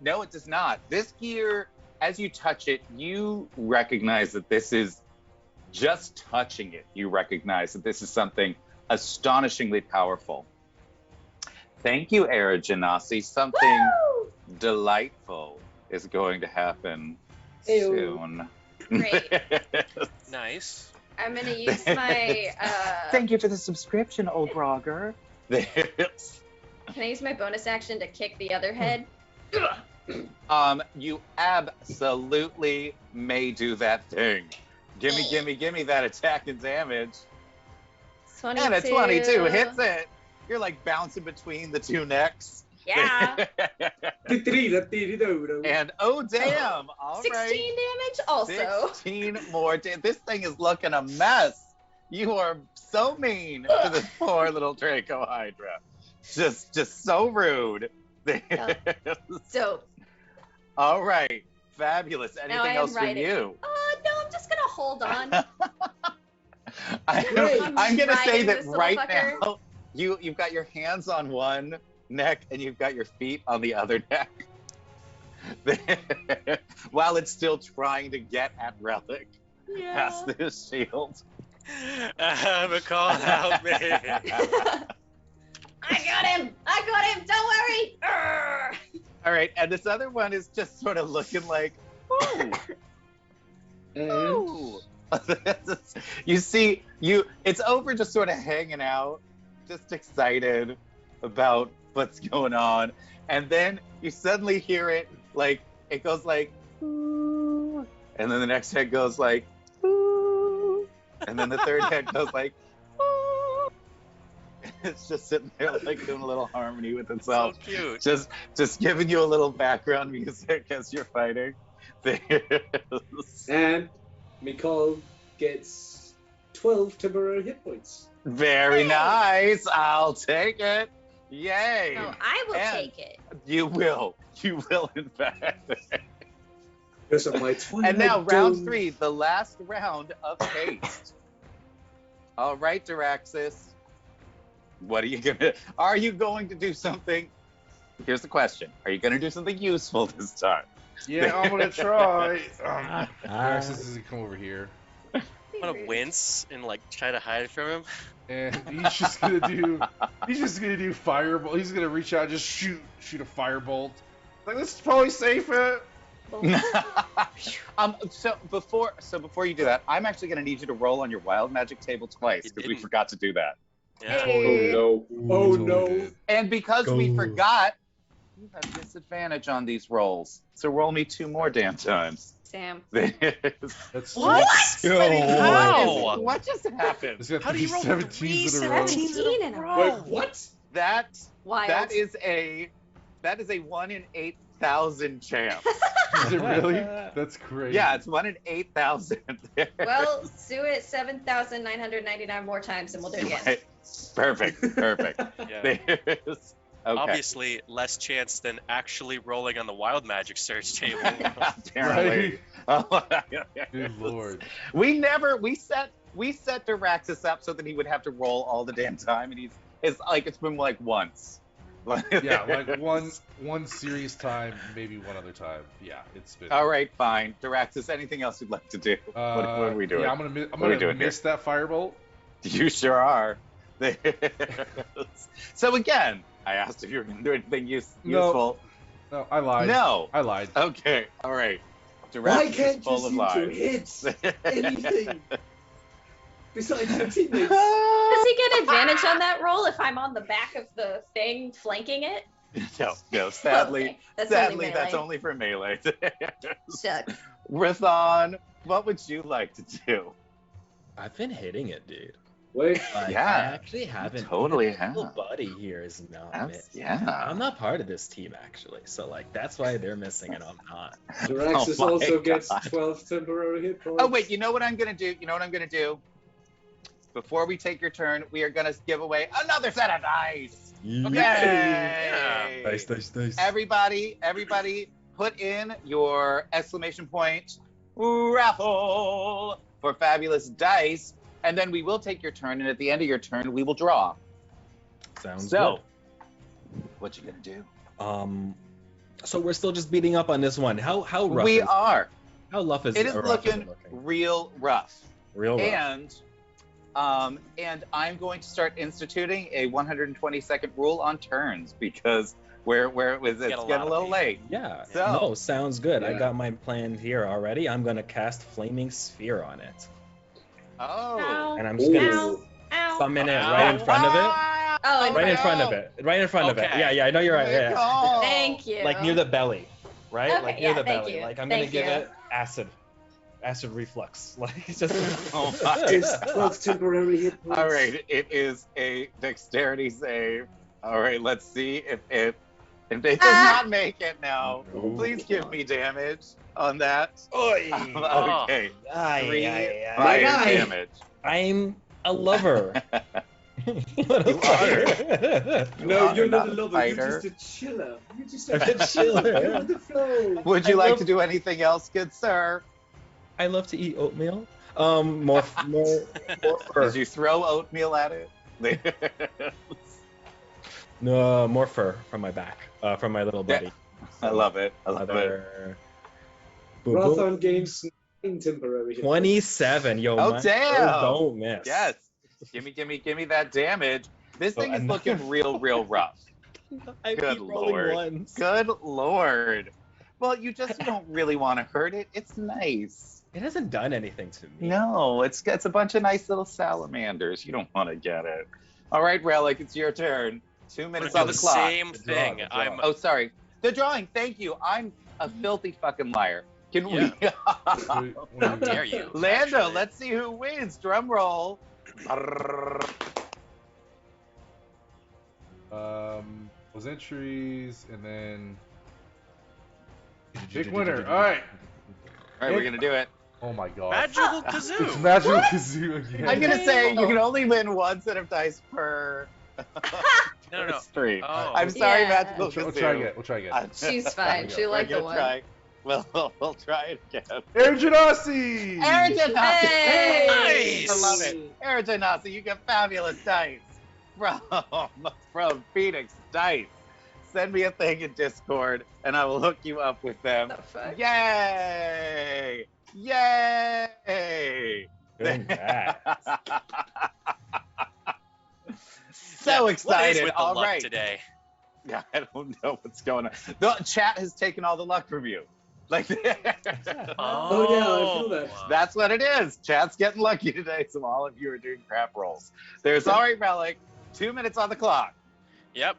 No, it does not. This gear, as you touch it, you recognize that this is just touching it. You recognize that this is something astonishingly powerful. Thank you, Era Genasi. Something Woo! delightful is going to happen Ew. soon. Great. Nice. I'm gonna use my Thank you for the subscription, old Grogger. can I use my bonus action to kick the other head? You absolutely may do that thing. Give me that attack and damage. 22. And a 22 hits it. You're like bouncing between the 2 necks. Yeah. And oh damn! All 16 right, damage also. 16 more. This thing is looking a mess. You are so mean to this poor little Draco Hydra. Just so rude. So All right, fabulous. now Anything I am else from writing. you? No, I'm just gonna hold on. I'm gonna say Riding that this little right fucker. now you've got your hands on one neck and you've got your feet on the other neck. While it's still trying to get at Relic past this shield. McCall, help me. I got him! Don't worry! Arrgh. All right, and this other one is just sort of looking like, ooh. You see, it's over just sort of hanging out, just excited about what's going on. And then you suddenly hear it, like, it goes like, ooh. And then the next head goes like, ooh. And then the third head goes like, ooh. It's just sitting there like doing a little harmony with So itself. cute. Just giving you a little background music as you're fighting. And Mikal gets 12 temporary hit points. Very nice. I'll take it. Yay. No, I will And- take it. You will, in fact. Because of my 20. And now round 3, the last round of haste. All right, Diraxis. Are you going to do something? Here's the question. Are you going to do something useful this time? Yeah, I'm gonna try. Narcissus is gonna come over here, I'm gonna wince and like try to hide from him. and he's just gonna do firebolt. He's gonna reach out, and just shoot a firebolt. Like, this is probably safer. So before you do that, I'm actually going to need you to roll on your wild magic table twice You because we didn't. forgot to do that. Yeah. Hey. Oh no. And because we Go. forgot, you have disadvantage on these rolls. So roll me 2 more damn times. Sam. That's What? How? What just happened? It's got How do you roll 17s in a row. 17 in a row. Wait, what? That Wild. is a 1 in 8,000 chance. Is it really? That's crazy. Yeah, it's 1 in 8,000. Well, do it 7,999 more times and we'll do it again. Right. Perfect. Yeah. Okay. Obviously, less chance than actually rolling on the wild magic search table. Apparently. Good lord. We set Diraxis up so that he would have to roll all the damn time, and it's been like once. Yeah, like one serious time, maybe one other time. Yeah, it's been. All right, fine. Diraxis, anything else you'd like to do? What are we doing? Yeah, I'm we gonna doing miss that firebolt. You sure are. So again, I asked if you were going to do anything useful. No, I lied. No. I lied. Okay. All right. Diraxis Why is can't you full of seem to lies. hit anything besides your teammates? Does he get advantage on that roll if I'm on the back of the thing flanking it? No. Sadly, Okay, that's that's only only for melee. Shucks. Rithon, what would you like to do? I've been hitting it, dude. Wait, Like, Yeah, I actually haven't. totally even- Little have. buddy here is not. Yeah. I'm not part of this team actually, so like that's why they're missing and I'm not. Diraxis Oh my also gets God. 12 temporary hit points. Oh wait, you know what I'm gonna do? Before we take your turn, we are gonna give away another set of dice. Okay. Yeah. Dice. Everybody, put in your exclamation point raffle for fabulous dice, and then we will take your turn, and at the end of your turn, we will draw. Sounds So, what you gonna do? good. So we're still just beating up on this one. How rough? We is are. How rough is It is rough is looking real rough. real rough? And I'm going to start instituting a 120-second rule on turns because it's getting a little late. Yeah. So- No, sounds good. I Yeah. got my plan here already. I'm gonna cast Flaming Sphere on it, Oh. Ow. and I'm just gonna Ow. Ow. summon it Ow. right in front of it. Oh, Right in no. front of it. Right in front of it. Okay. Yeah, I know you're right. Yeah. Oh. Thank you. Like near the belly, right? Okay, Like near yeah, the thank belly. you. Like I'm Thank gonna give you. it acid reflux. Like just. Oh my It's God. 12 temporary hit points. All right, it is a dexterity save. All right, let's see if it does not make it now. No. Please give me damage on that. Oy. Okay, Ay, 3 ay, ay. fire My guy. damage. I'm a lover. Little fighter. No, are you're not a not a lover. You're fighter. just a chiller. You're just I'm a a chiller. chiller. You're on the flow. Would you I like love- to do anything else, good sir? I love to eat oatmeal. More fur. Did you throw oatmeal at it? No, more fur from my back, from my little buddy. I love it. I love it. Other... Boom, boom. Rothon gains 9 temporary hit points. 27. Yo, Oh, my damn. fur don't miss. Yes. Give me that damage. This Oh, thing is another- looking real rough. I Good keep rolling lord. ones. Good lord. Well, you just don't really want to hurt it. It's nice. It hasn't done anything to me. No, it's a bunch of nice little salamanders. You don't want to get it. All right, Relic, it's your turn. 2 I'm minutes gonna on do the the clock. same The draw, thing. the draw. I'm Oh, sorry. The drawing. Thank you. I'm a filthy fucking liar. Can we? How dare you? Lando, actually. let's see who wins. Drum roll. Was entries and then big winner. All right. All right, we're gonna do it. Oh my god. Magical It's Kazoo. Magical Kazoo again. I'm gonna say you can only win one set of dice per No. stream. Oh. I'm sorry, Yeah. Magical We'll Kazoo. try again. We'll try again. She's fine. She We're liked the gonna one. try. Well, we'll try it again. Aaron Janasi! Aaron Janasi! Hey! Nice! I love it. Aaron Janasi, you get fabulous dice from Phoenix Dice. Send me a thing in Discord, and I will hook you up with them. What the fuck? Yay! Yay! Congrats. So What excited! is with the All luck right. today? Yeah, I don't know what's going on. The chat has taken all the luck from you. Like, Oh, yeah, I feel that. that's what it is. Chat's getting lucky today, so all of you are doing crap rolls. There's all right, Relic. 2 minutes on the clock. Yep.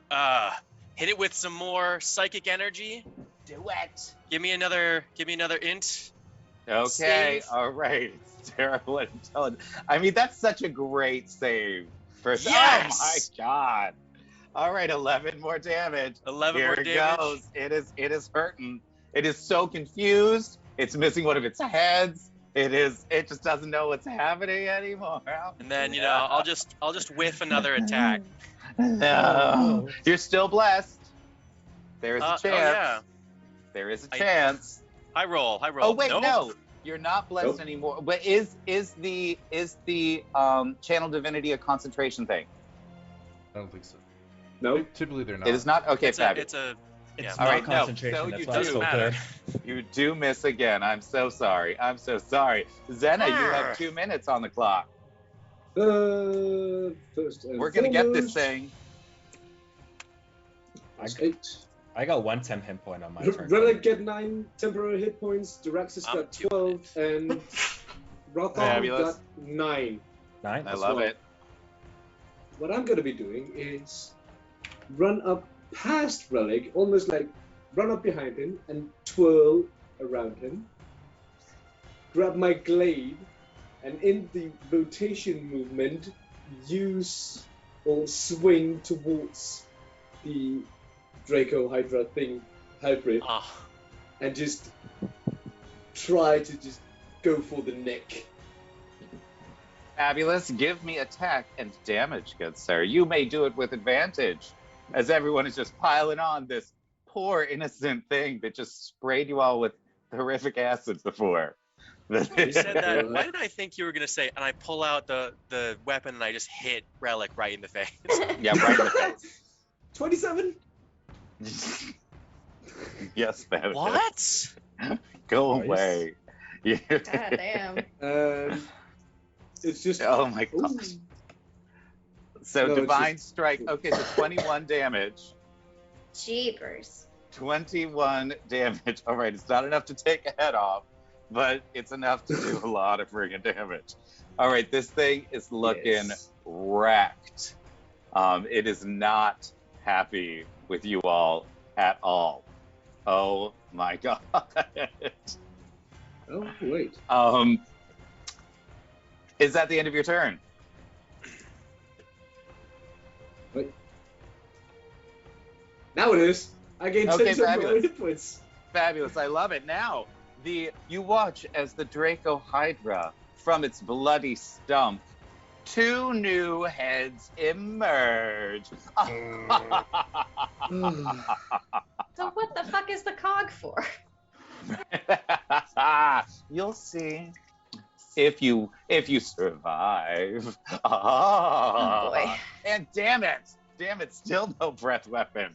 Hit it with some more psychic energy. Do it. Give me another int. Okay. Save. All right. It's terrible at intelligence. I mean, that's such a great save. Yes! Oh my god. All right, 11 more damage. 11 Here more it damage. goes. It is hurting. It is so confused. It's missing one of its heads. It just doesn't know what's happening anymore. And then I'll just whiff another attack. No. You're still blessed. There is a chance. Oh yeah. There is a I- chance. I roll. Oh wait, Nope. no. You're not blessed Nope. anymore. But is the channel divinity a concentration thing? I don't think so. No. Typically they're not. It is not. Okay, It's fabulous. a It's Yeah. All not right, no, concentration. so That's you why it's do. so Matter. good. You do miss again. I'm so sorry. I'm so sorry. Zena, you have 2 minutes on the clock. First and We're gonna get this foremost, thing. that's 8. I got 1 temp hit point on my turn. Relic get 9 temporary hit points. Diraxis I'm got doing 12, and Rothon Fabulous. got 9. 9. I love it. What I'm gonna be doing is run up past Relic, almost like run up behind him and twirl around him. Grab my glaive, and in the rotation movement, use or swing towards the Draco Hydra thing hybrid, Oh, and just try to just go for the neck. Fabulous. Give me attack and damage, good sir. You may do it with advantage, as everyone is just piling on this poor innocent thing that just sprayed you all with horrific acid before. you said that. Why did I think you were gonna say? And I pull out the weapon and I just hit Relic right in the face. Yeah, right in the face. 27? Yes, Fabulous. What? Go Nice. away. Yeah. God damn. It's just. Oh my Ooh. god. So No, it's divine just- strike. Okay, so 21 damage. Jeepers. 21 damage. All right, it's not enough to take a head off, but it's enough to do a lot of friggin' damage. All right, this thing is looking Yes. wrecked. It is not happy with you all at all. Oh my god. Oh, wait. Is that the end of your turn? Now it is. I gained 10 Okay, temporary fabulous. hit points. Fabulous. I love it. Now, you watch as the Draco Hydra, from its bloody stump, 2 new heads emerge. So what the fuck is the cog for? You'll see if you survive. Oh boy. And damn it, still no breath weapon.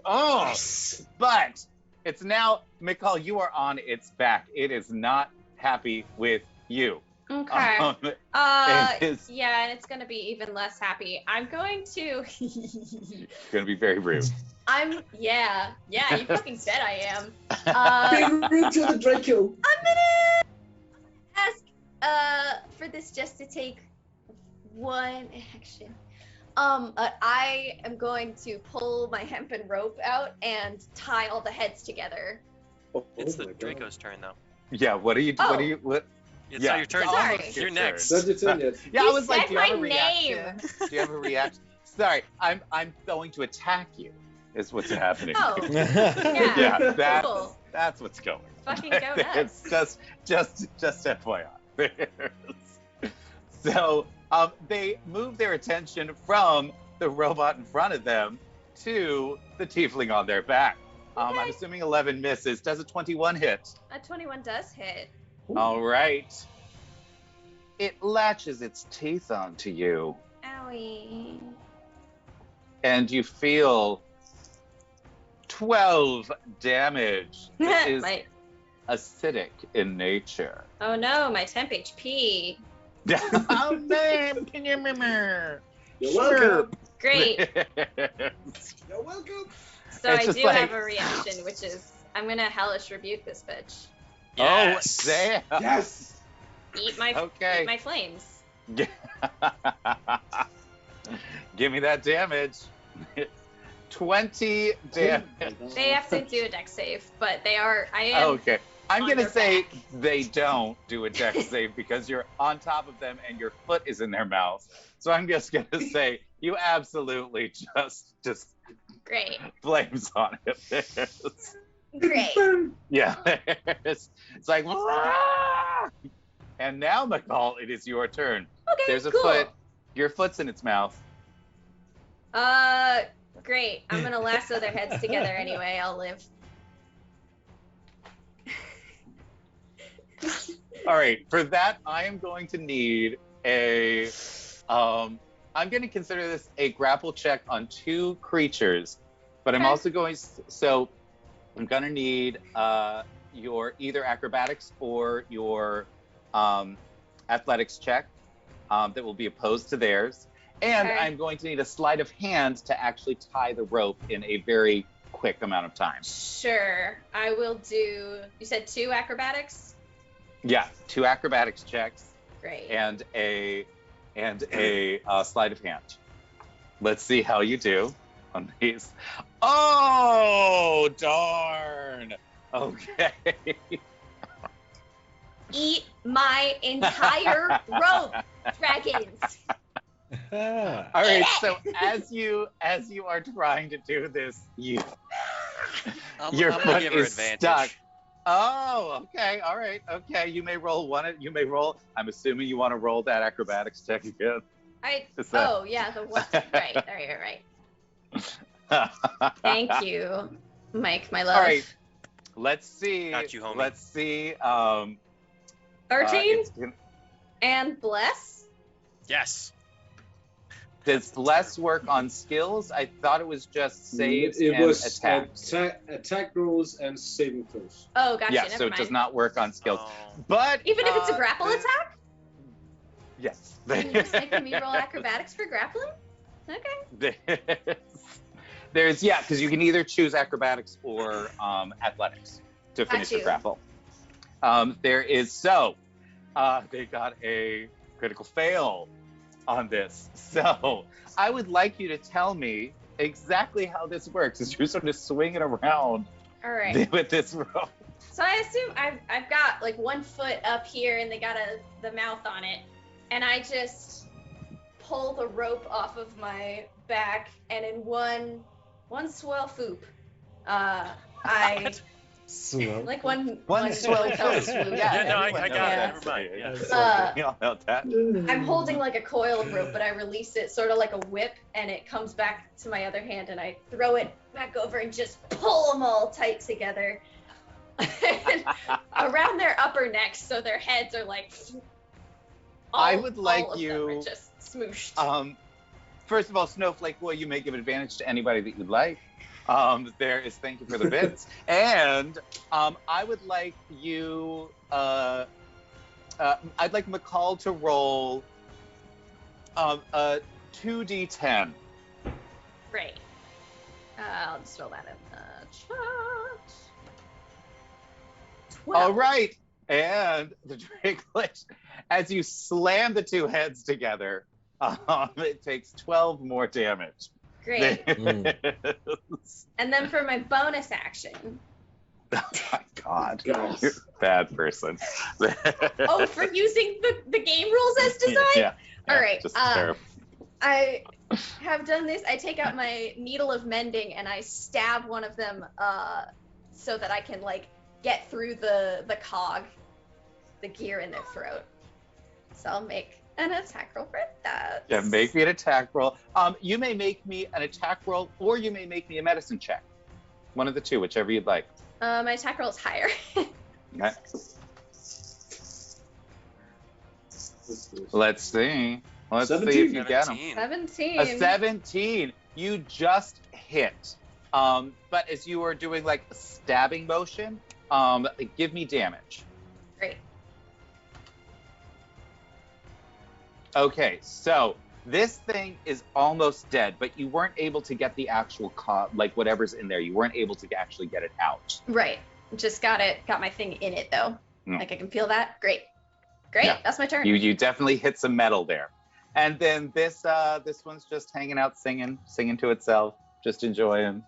Yes. But it's now, McCall, you are on its back. It is not happy with you. Okay. It is Yeah, and it's gonna be even less happy. I'm going to. gonna be very rude. Yeah. You fucking said I am. Being rude to the Draco. I'm gonna ask for this just to take one action. I am going to pull my hempen rope out and tie all the heads together. It's the my God. Draco's turn, though. Yeah, what Oh. What? It's Yeah, not your turn. sorry. almost You're your next. turn. Not your turn yet. Yeah, I You was like, said do you have a my reaction? name. Do you have a reaction? Sorry, I'm going to attack you. Is what's happening. Oh. Yeah, Cool. that's what's going. Fucking go nuts. It's just FYI. So they move their attention from the robot in front of them to the tiefling on their back. I'm Okay. assuming 11 misses. Does a 21 hit? A 21 does hit. All right. It latches its teeth onto you, Owie. and you feel 12 damage. It is My- acidic in nature. oh no, my temp HP. Oh, man, can you remember? You're welcome. Great. You're welcome. So It's I just do like- have a reaction, which is I'm gonna hellish rebuke this bitch. Yes. Oh, damn. Yes. Eat my Okay. eat my flames. Give me that damage. 20 damage. They have to do a dex save, but they are. I am. Okay. I'm on going to their say back. they don't do a dex save because you're on top of them and your foot is in their mouth. So I'm just going to say you absolutely just Great. flames on it. Great. Yeah. It's like, "Wah!" And now, McCall, it is your turn. Okay. There's a cool. foot. Your foot's in its mouth. Great. I'm gonna lasso their heads together anyway. I'll live. All right. For that, I am going to need a. I'm going to consider this a grapple check on 2 creatures, but I'm Okay. also going. So, I'm going to need your either acrobatics or your athletics check that will be opposed to theirs, and Okay. I'm going to need a sleight of hand to actually tie the rope in a very quick amount of time. Sure. I will do. You said 2 acrobatics. Yeah, 2 acrobatics checks. Great. and a sleight of hand. Let's see how you do on these. Oh, darn. Okay. Eat my entire rope, dragons. All right. So as you are trying to do this, your I'm gonna foot give her is advantage. stuck. Oh, okay. All right. Okay. You may roll one. You may roll. I'm assuming you want to roll that acrobatics check again. Is that- Oh yeah, the one. Right. Thank you, Mike, my love. All right. Let's see. Got you, homie. Let's see. 13 it's gonna- and bless. Yes. Does bless work on skills? I thought it was just saves It and was attacks. attack rolls and saving throws. Oh, gotcha. Yeah, Never so it mind. does not work on skills. Oh. But Even if it's a grapple attack, yes. you're just making me roll acrobatics for grappling. Okay. There's because you can either choose acrobatics or athletics to finish the you. grapple. There is they got a critical fail on this. So I would like you to tell me exactly how this works as you're sort of swinging around All right. with this rope. So I assume I've got like 1 foot up here, and they got the mouth on it, and I just pull the rope off of my back, and in one swell foop, I Swoop. Like one One swoop. fell swoop. Yeah, no, I everyone got it. knows Never mind. that. Yeah. We all know that. I'm holding like a coil of rope, but I release it sort of like a whip, and it comes back to my other hand, and I throw it back over and just pull them all tight together and around their upper necks, so their heads are like. I would like all of you- them are just smooshed. First of all, Snowflake Boy, you may give advantage to anybody that you'd like. There is thank you for the bits. And I would like you, I'd like McCall to roll a 2d10. Great. I'll just roll that in the chat. 12. All right. And the Drakelet, as you slam the two heads together, it takes 12 more damage. Great. And then for my bonus action. Oh my God. Gosh. You're a bad person. Oh, for using the game rules as designed? Yeah. All right. Just terrible. I have done this. I take out my needle of mending and I stab one of them so that I can like get through the cog, the gear in their throat. So I'll make an attack roll for that. Yeah, make me an attack roll. You may make me an attack roll, or you may make me a medicine check. One of the two, whichever you'd like. My attack roll is higher. Okay. Let's see. Let's see if you get them. 17. 17. A 17. You just hit. But as you are doing like a stabbing motion, give me damage. Great. Okay, so this thing is almost dead, but you weren't able to get the actual like whatever's in there. You weren't able to actually get it out. Right. Just got my thing in it though. Mm. Like I can feel that. Great. Great. Yeah. That's my turn. You definitely hit some metal there. And then this one's just hanging out singing to itself, just enjoying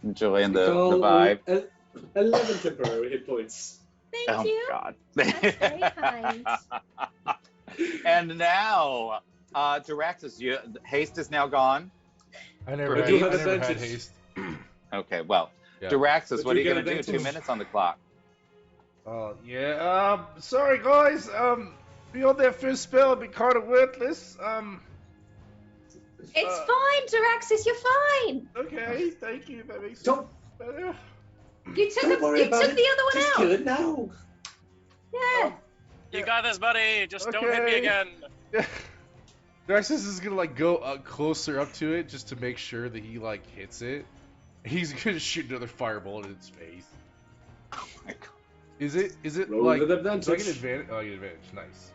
the vibe. 11 temporary hit points. Thank Oh you. God. That's very kind. And now, Diraxis, haste is now gone. I never I had, do I have never had advantage. haste. Okay, well, Yeah. Diraxis, But what are you you get gonna do? 2 advantage. minutes on the clock. Yeah, sorry guys, beyond that first spell, I've been kind of worthless. It's fine, Diraxis. You're fine. Okay, thank you, that makes Don't, better. You took don't worry about it. the other one Just out. kill it now. Yeah. You got this, buddy. Just don't hit me Okay. again. Draxus is gonna like go closer up to it just to make sure that he like hits it. He's gonna shoot another firebolt in its face. Oh my God. Is it Roll like with do I advantage. get advantage? Oh, I get advantage. Nice.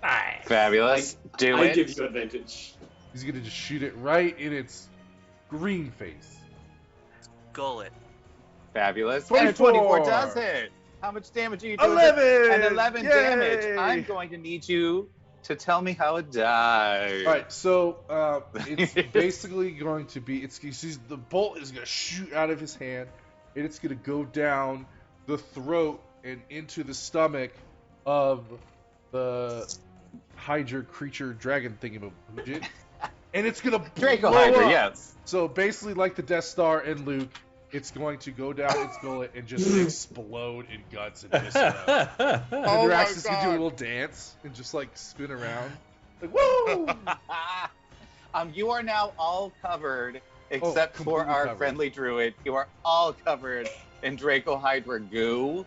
Nice. Fabulous. Do I it. give you advantage. He's gonna just shoot it right in its green face. Gullet. Fabulous. And a 24 24. does hit. How much damage are you doing? 11. And 11 Yay! damage. I'm going to need you to tell me how it died. All right, so it's basically going to be the bolt is gonna shoot out of his hand, and it's gonna go down the throat and into the stomach of the Hydra creature dragon thingamajig, and it's gonna Draco blow Hydra, up. yes. So basically, like the Death Star and Luke, it's going to go down its gullet and just explode in guts and viscera. And Oh my Draxus can do a God. little dance and just like spin around, like woo! You are now all covered, except for completely our covered. friendly druid. You are all covered in Draco Hydra goo.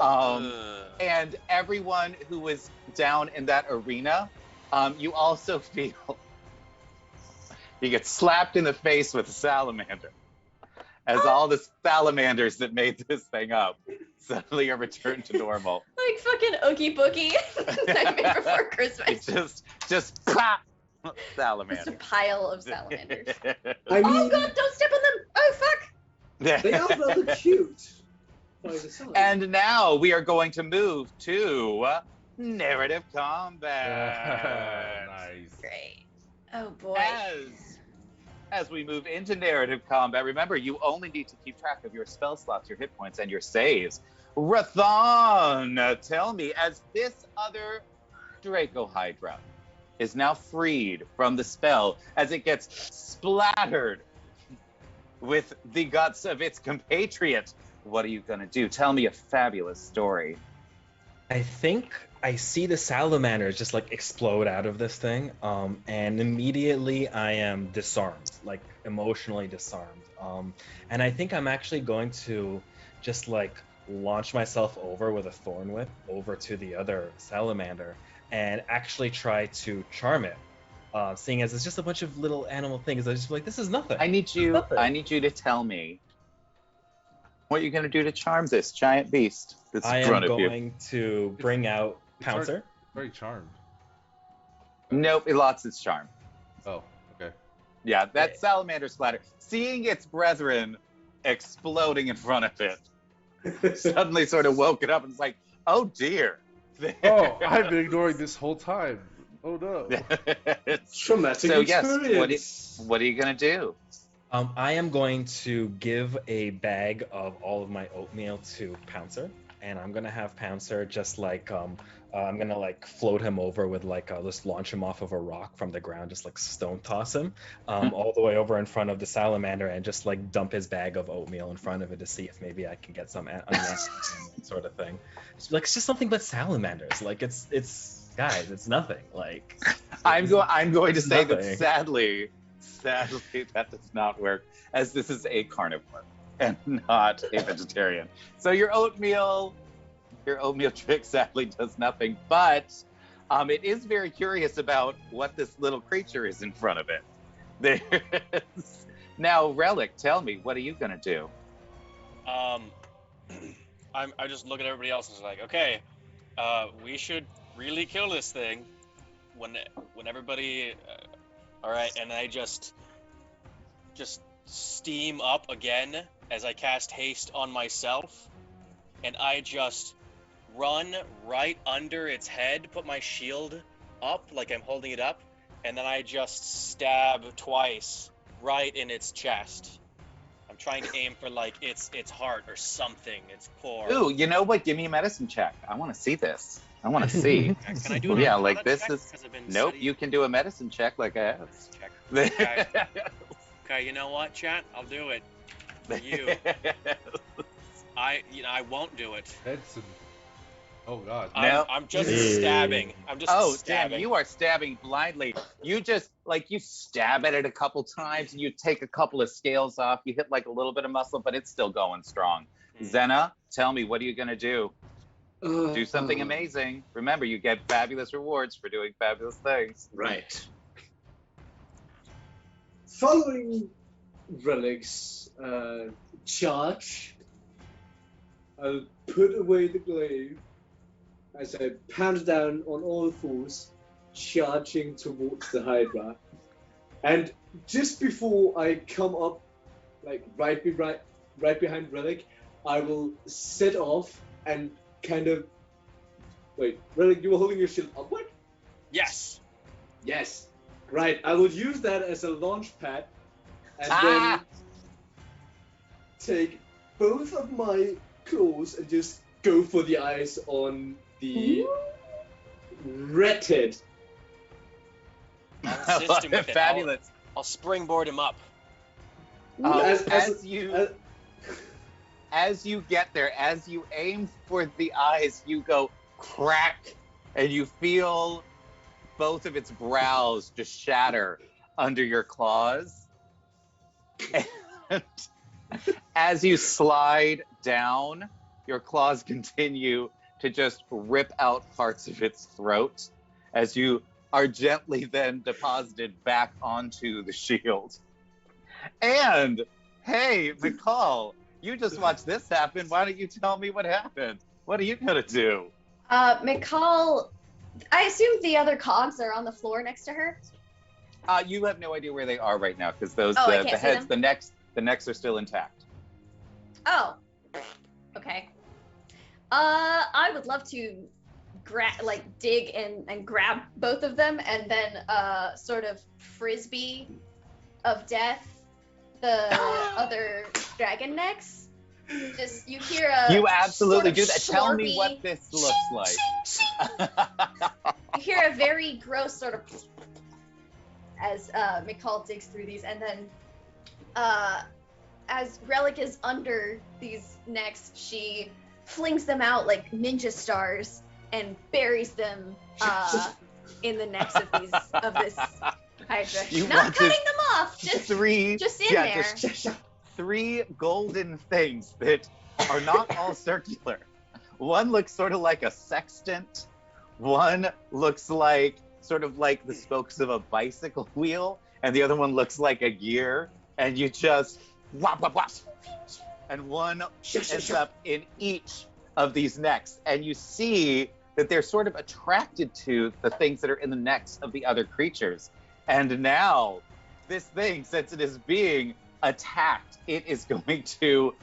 Ugh. And everyone who was down in that arena, you also feel you get slapped in the face with a salamander. As all the salamanders that made this thing up suddenly are returned to normal. Like fucking Oogie Boogie. Nightmare Before Christmas. It's just pop Just a salamander. pile of salamanders. I Oh mean, god, don't step on them! Oh fuck! they are rather cute. By the side. And now we are going to move to narrative combat. Nice. Great. Oh boy. As we move into narrative combat, remember you only need to keep track of your spell slots, your hit points, and your saves. Rathon, tell me, as this other Draco Hydra is now freed from the spell, as it gets splattered with the guts of its compatriot what are you gonna do? Tell me a fabulous story. I think I see the salamanders just like explode out of this thing, and immediately I am disarmed, like emotionally disarmed. And I think I'm actually going to just like launch myself over with a thorn whip over to the other salamander and actually try to charm it. Seeing as it's just a bunch of little animal things, I just feel like this is nothing. I need you to tell me what you're gonna do to charm this giant beast that's I in am front of you. going to bring out It's Pouncer. very charmed. Nope, it lost its charm. Oh, okay. Yeah, that salamander splatter. Seeing its brethren exploding in front of it suddenly sort of woke it up and it's like, oh dear. Oh, I've been ignoring this whole time. Oh no. Traumatic So yes, experience. what are you gonna do? I am going to give a bag of all of my oatmeal to Pouncer, and I'm gonna have Pouncer just like I'm gonna like float him over with like just launch him off of a rock from the ground, just like stone toss him all the way over in front of the salamander, and just like dump his bag of oatmeal in front of it to see if maybe I can get some sort of thing. It's just something but salamanders. Like it's guys, it's nothing. Like I'm going to say that nothing. sadly that does not work, as this is a carnivore and not a vegetarian. So your oatmeal trick sadly does nothing, but it is very curious about what this little creature is in front of it. There's... Now, Relic, tell me, what are you gonna do? I just look at everybody else and it's like, okay, we should really kill this thing. When everybody, all right, and I just steam up again as I cast haste on myself, and I just run right under its head, put my shield up like I'm holding it up, and then I just stab twice right in its chest. I'm trying to aim for like its heart or something, its core. Ooh, you know what? Give me a medicine check. I want to see this. I want to see. Can I do an Yeah, Arcana like this check? is. 'Cause I've been Nope, studying you can do a medicine check like I have. this check. Okay, you know what, chat? I'll do it. For you. I won't do it. Edson. Oh god. No. I'm just Hey. stabbing. I'm just Oh, stabbing. damn, you are stabbing blindly. You just, like, you stab at it a couple times, and you take a couple of scales off, you hit, like, a little bit of muscle, but it's still going strong. Zena, tell me, what are you going to do? Do something amazing. Remember, you get fabulous rewards for doing fabulous things. Right. Following Relic's charge, I'll put away the glaive as I pound down on all fours, charging towards the Hydra. And just before I come up, like right behind Relic, I will set off and kind of... Wait, Relic, you were holding your shield upward? Yes. Yes. Right, I will use that as a launch pad and then take both of my claws and just go for the eyes on the redhead. I'll assist him with it. Fabulous. I'll springboard him up. As you get there, as you aim for the eyes, you go crack, and you feel both of its brows just shatter under your claws. And as you slide down, your claws continue to just rip out parts of its throat as you are gently then deposited back onto the shield. And, hey, McCall, you just watched this happen. Why don't you tell me what happened? What are you going to do? McCall, I assume the other cogs are on the floor next to her. You have no idea where they are right now because those I the can't see heads, them? the necks are still intact. Oh, okay. I would love to dig and grab both of them and then sort of frisbee of death the other dragon necks. Just you hear a You absolutely sort of do that. Tell me slurpy- what this looks like. You hear a very gross sort of as McCall digs through these, and then as Relic is under these necks, she flings them out like ninja stars and buries them in the necks of this Hydra. You Not want cutting this- them off, just Three, just in yeah, there. just 3 golden things that are not all circular. One looks sort of like a sextant. One looks like sort of like the spokes of a bicycle wheel, and the other one looks like a gear. And you just whop, whop, whop, and one ends up in each of these necks, and you see that they're sort of attracted to the things that are in the necks of the other creatures. And now, this thing, since it is being attacked, it is going to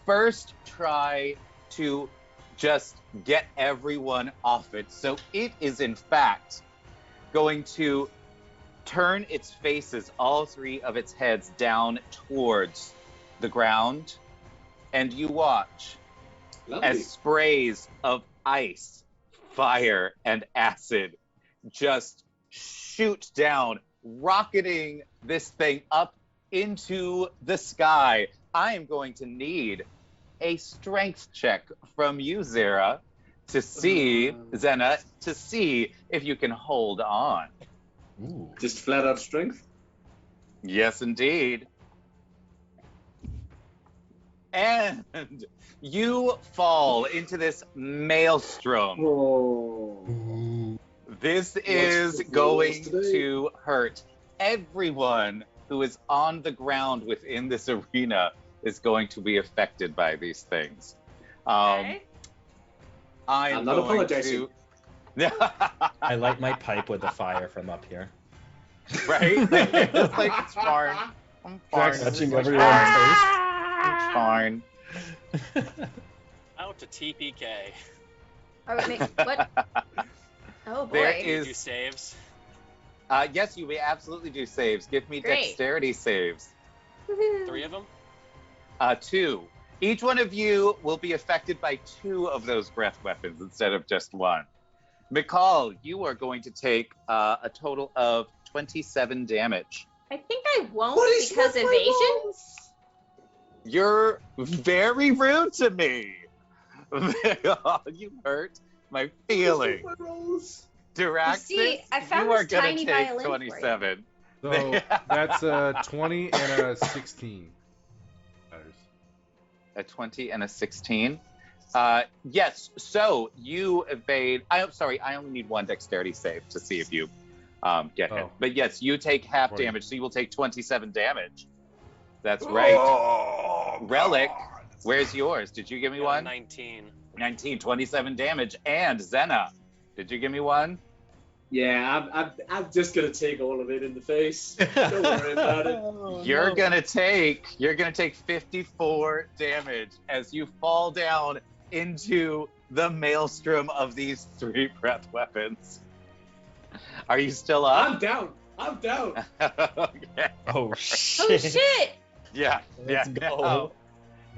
first try to just get everyone off it. So it is, in fact, going to turn its faces, all 3 of its heads, down towards the ground. And you watch Lovely. as sprays of ice, fire, and acid just shoot down, rocketing this thing up into the sky. I am going to need a strength check from you, Zera, to see, Zena, to see if you can hold on. Ooh. Just flat out strength. Yes, indeed. And you fall into this maelstrom. Oh. This What's is the rules going today? to hurt. Everyone who is on the ground within this arena is going to be affected by these things. Okay. I'm not apologizing. I light my pipe with the fire from up here. Right? It's like, it's fine. I'm fine. Jack's Touching It's everyone's fine. It's fine. Out to TPK. Oh, wait, what? Oh boy. There Can you is- do saves? Yes, you may absolutely do saves. Give me Great. dexterity saves. 3 of them? 2. Each one of you will be affected by 2 of those breath weapons instead of just 1. McCall, you are going to take a total of 27 damage. I think I won't What is because with my evasion. rolls? You're very rude to me. You hurt my feelings. My rolls? Diraxis, see, I found you are this gonna tiny take violin for you. 27. So that's a 20 and a 16. Matters. A 20 and a 16. Yes, so you evade. I'm sorry, I only need 1 dexterity save to see if you get hit. Oh. But yes, you take half 20. damage, so you will take 27 damage. That's right. Oh, Relic, God. where's yours? Did you give me Yeah, one? 19. 19, 27 damage. And Zena, did you give me one? Yeah, I'm just gonna take all of it in the face. Don't worry about it. Oh, You're no. gonna take 54 damage as you fall down into the maelstrom of these 3 breath weapons. Are you still I'm up? down. I'm down. Okay. Oh Oh shit! shit! Yeah. Let's yeah. go. no.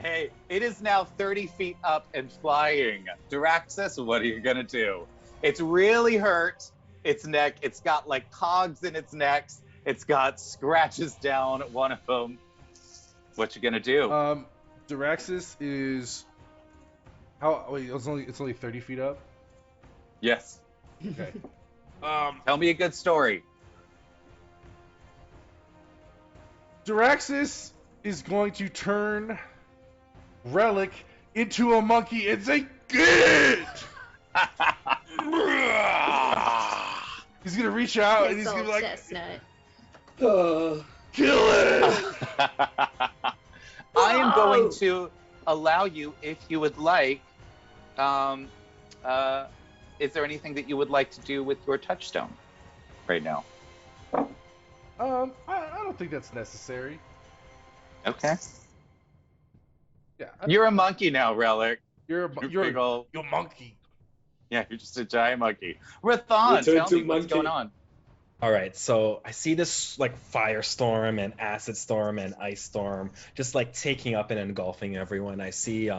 Hey, it is now 30 feet up and flying. Diraxis, what are you gonna do? It's really hurt. Its neck. It's got like cogs in its necks. It's got scratches down one of them. What you gonna do? Diraxis is how? Wait, it's only 30 feet up. Yes. Okay. Tell me a good story. Diraxis is going to turn Relic into a monkey and say, "Get it!" He's gonna reach out and he's This gonna old be like, chestnut. "Kill it!" I am going to allow you, if you would like. Is there anything that you would like to do with your touchstone right now? I don't think that's necessary. Okay. Yeah, You're a monkey now, Relic. you're Big ol'- a monkey. yeah, you're just a giant monkey. Rathan, Return tell to me what's monkey. going on. All right, so I see this like firestorm and acid storm and ice storm just like taking up and engulfing everyone. I see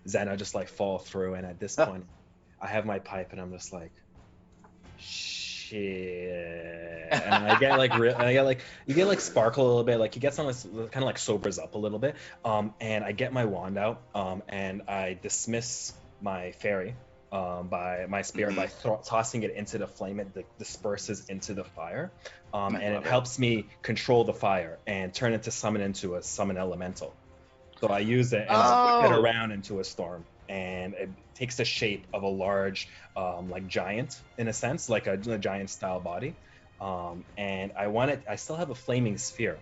Zena just like fall through, and at this point, I have my pipe and I'm just like, shh. shit. And I get like you get like sparkle a little bit, like you get something kind of like sobers up a little bit. And I get my wand out, and I dismiss my fairy, by my spirit by tossing it into the flame. It disperses into the fire, and it helps me control the fire and turn it to summon into a summon elemental. So I use it and I whip it around into a storm, and it takes the shape of a large, like giant in a sense, like a giant style body. And I still have a flaming sphere,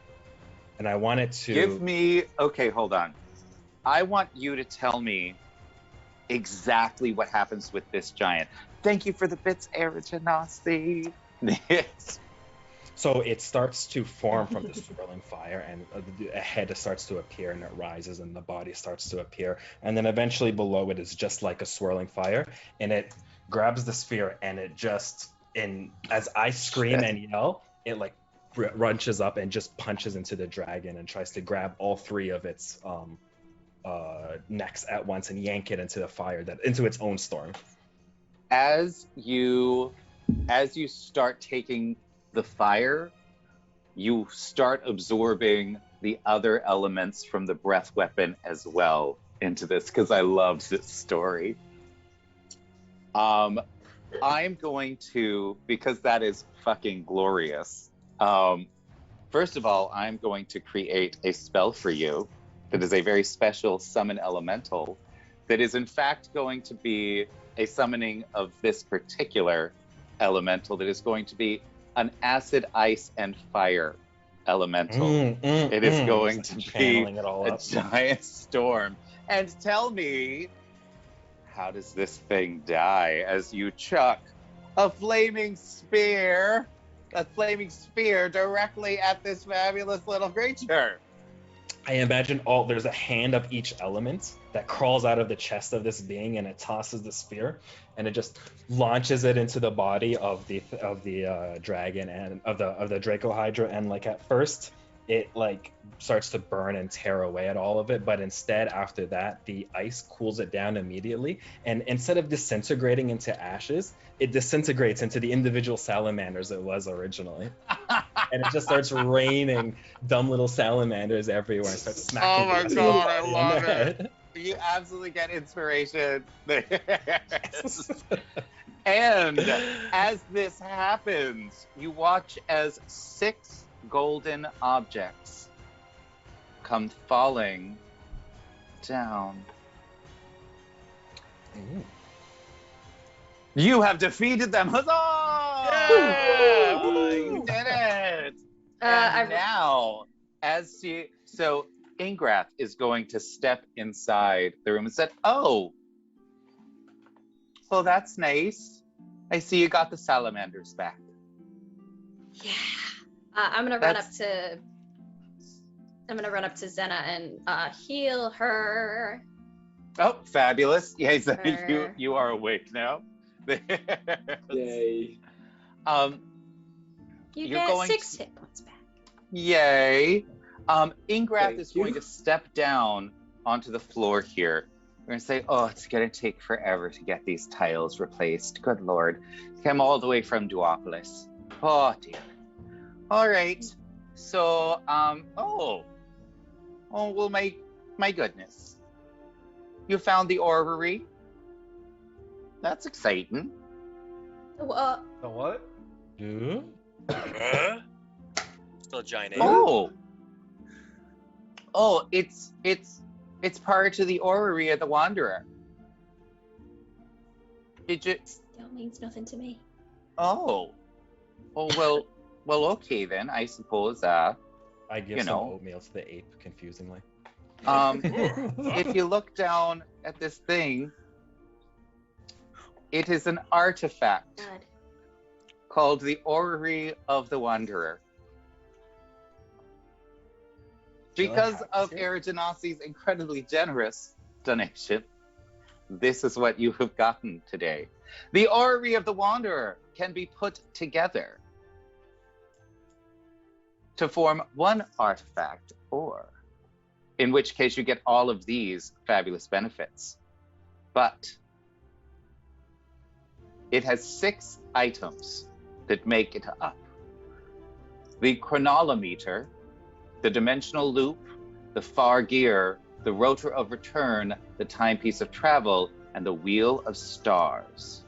and I want it to Give me, okay, hold on. I want you to tell me exactly what happens with this giant. Thank you for the bits, Erigenasi. So it starts to form from the swirling fire, and a head starts to appear, and it rises, and the body starts to appear, and then eventually below it is just like a swirling fire, and it grabs the sphere, and it just, as I scream and yell, it like runches up and just punches into the dragon and tries to grab all three of its necks at once and yank it into the fire, into its own storm. As you start taking the fire, you start absorbing the other elements from the breath weapon as well into this, because I love this story. I'm going to, because that is fucking glorious. First of all, I'm going to create a spell for you that is a very special summon elemental that is in fact going to be a summoning of this particular elemental that is going to be an acid, ice, and fire elemental. It is going to be a giant storm. And tell me, how does this thing die as you chuck a flaming spear directly at this fabulous little creature? I imagine there's a hand of each element that crawls out of the chest of this being, and it tosses the spear, and it just launches it into the body of the dragon and of the Draco Hydra. And like at first, it like starts to burn and tear away at all of it, but instead after that, the ice cools it down immediately, and instead of disintegrating into ashes, it disintegrates into the individual salamanders it was originally. And it just starts raining dumb little salamanders everywhere and starts smacking. Oh my god, I love it. You absolutely get inspiration. And as this happens, you watch as 6 golden objects come falling down. Ooh. You have defeated them. Huzzah! Yeah! You did it. And now, so Ingrath is going to step inside the room and said, "Oh, well, that's nice. I see you got the salamanders back." Yeah. I'm gonna run up to Zena and heal her. Oh, fabulous! Yes, you are awake now. Yay. You You're get going 6 hit points back. Yay. Ingrath Thank is you. going to step down onto the floor here. We're going to say, oh, it's going to take forever to get these tiles replaced. Good Lord. Came all the way from Duopolis. Oh, dear. All right. So, well, my goodness. You found the orrery. That's exciting. Well, The what? Yeah. Still a giant ape. Oh, it's part of the orrery of the Wanderer. It just still means nothing to me. well, okay then. I suppose. I give You some know. oatmeal to the ape, confusingly. If you look down at this thing, it is an artifact God. called the Orrery of the Wanderer. Because of Erigenasi's incredibly generous donation, this is what you have gotten today. The Orrery of the Wanderer can be put together to form one artifact, or in which case you get all of these fabulous benefits. But it has 6 items that make it up. The chronolometer, the dimensional loop, the far gear, the rotor of return, the timepiece of travel, and the wheel of stars.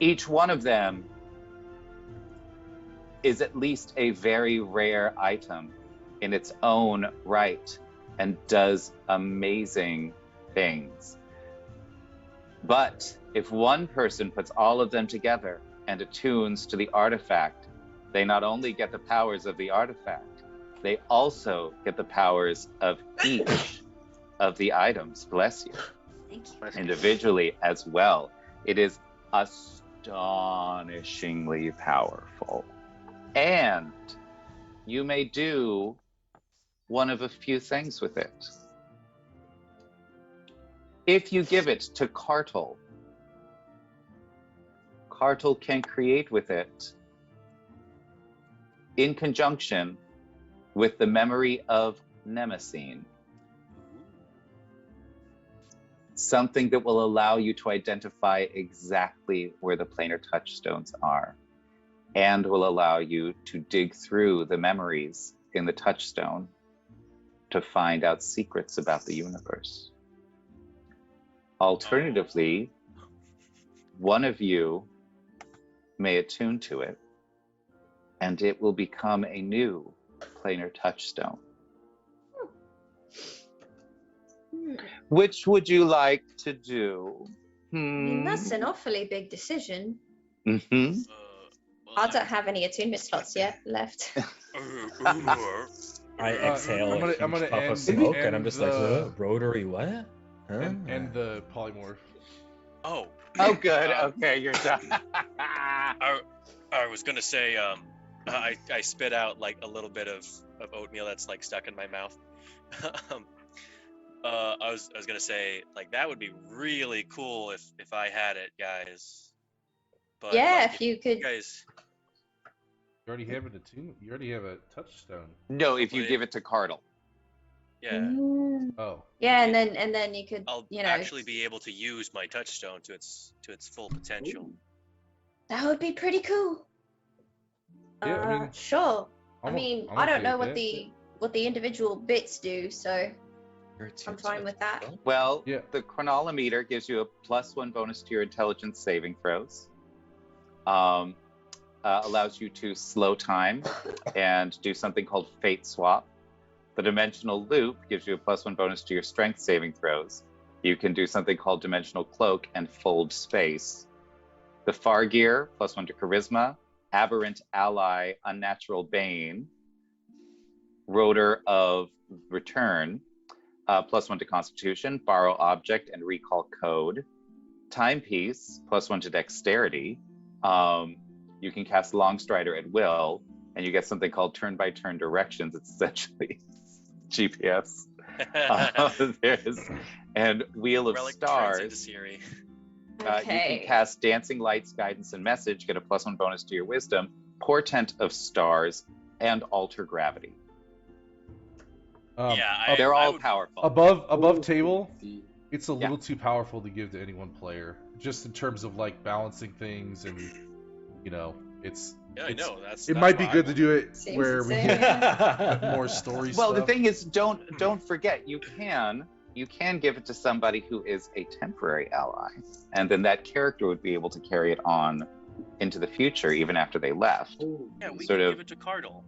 Each one of them is at least a very rare item in its own right and does amazing things. But if one person puts all of them together and attunes to the artifact, they not only get the powers of the artifact, they also get the powers of each of the items. Bless you. Thank you. Individually as well. It is astonishingly powerful. And you may do one of a few things with it. If you give it to Cartel, Cartel can create with it in conjunction with the memory of Nemesine. Something that will allow you to identify exactly where the planar touchstones are and will allow you to dig through the memories in the touchstone to find out secrets about the universe. Alternatively, one of you may attune to it and it will become a new planar touchstone. Which would you like to do? I mean, that's an awfully big decision. Mm-hmm. I don't have any attunement slots yet left. I exhale I'm gonna- a huge I'm gonna puff end- of smoke, and I'm end just the- like, rotary what? Huh? And the polymorph. Oh, Oh, good. Uh, Okay, you're done. I was gonna say, I spit out like a little bit of oatmeal that's like stuck in my mouth. I was gonna say like that would be really cool if I had it, guys. But Yeah, like, if you could. you guys, You already have an attune. You already have a touchstone. No, if you Wait. give it to Cartel. yeah, Oh. Yeah, and then you could, I'll you know, actually be able to use my touchstone to its full potential. that would be pretty cool. Yeah, I mean, Sure. I'm I mean, I'm I don't okay know with what that. the individual bits do, so You're I'm fine with that. Well, Yeah. the chronolometer gives you a +1 bonus to your intelligence saving throws. Allows you to slow time and do something called fate swap. The dimensional loop gives you a +1 bonus to your strength saving throws. You can do something called dimensional cloak and fold space. The far gear, +1 to charisma. Aberrant ally, unnatural bane. Rotor of return, +1 to constitution. Borrow object and recall code. Timepiece, +1 to dexterity. You can cast Longstrider at will, and you get something called turn-by-turn directions. It's essentially GPS. And Wheel of Relic turns into Stars. Siri. You Okay. can cast Dancing Lights, Guidance, and Message, get a +1 bonus to your Wisdom, Portent of Stars, and Alter Gravity. Yeah, They're I all would- powerful. above table. The- It's a little too powerful to give to any one player, just in terms of like balancing things and it's. Yeah, I it's- know. That's It that's might be why I good to want do it Seems where we insane. have more story Well, stuff. the thing is, don't forget, you can give it to somebody who is a temporary ally, and then that character would be able to carry it on into the future, even after they left. Yeah, we sort can of- give it to Cardinal.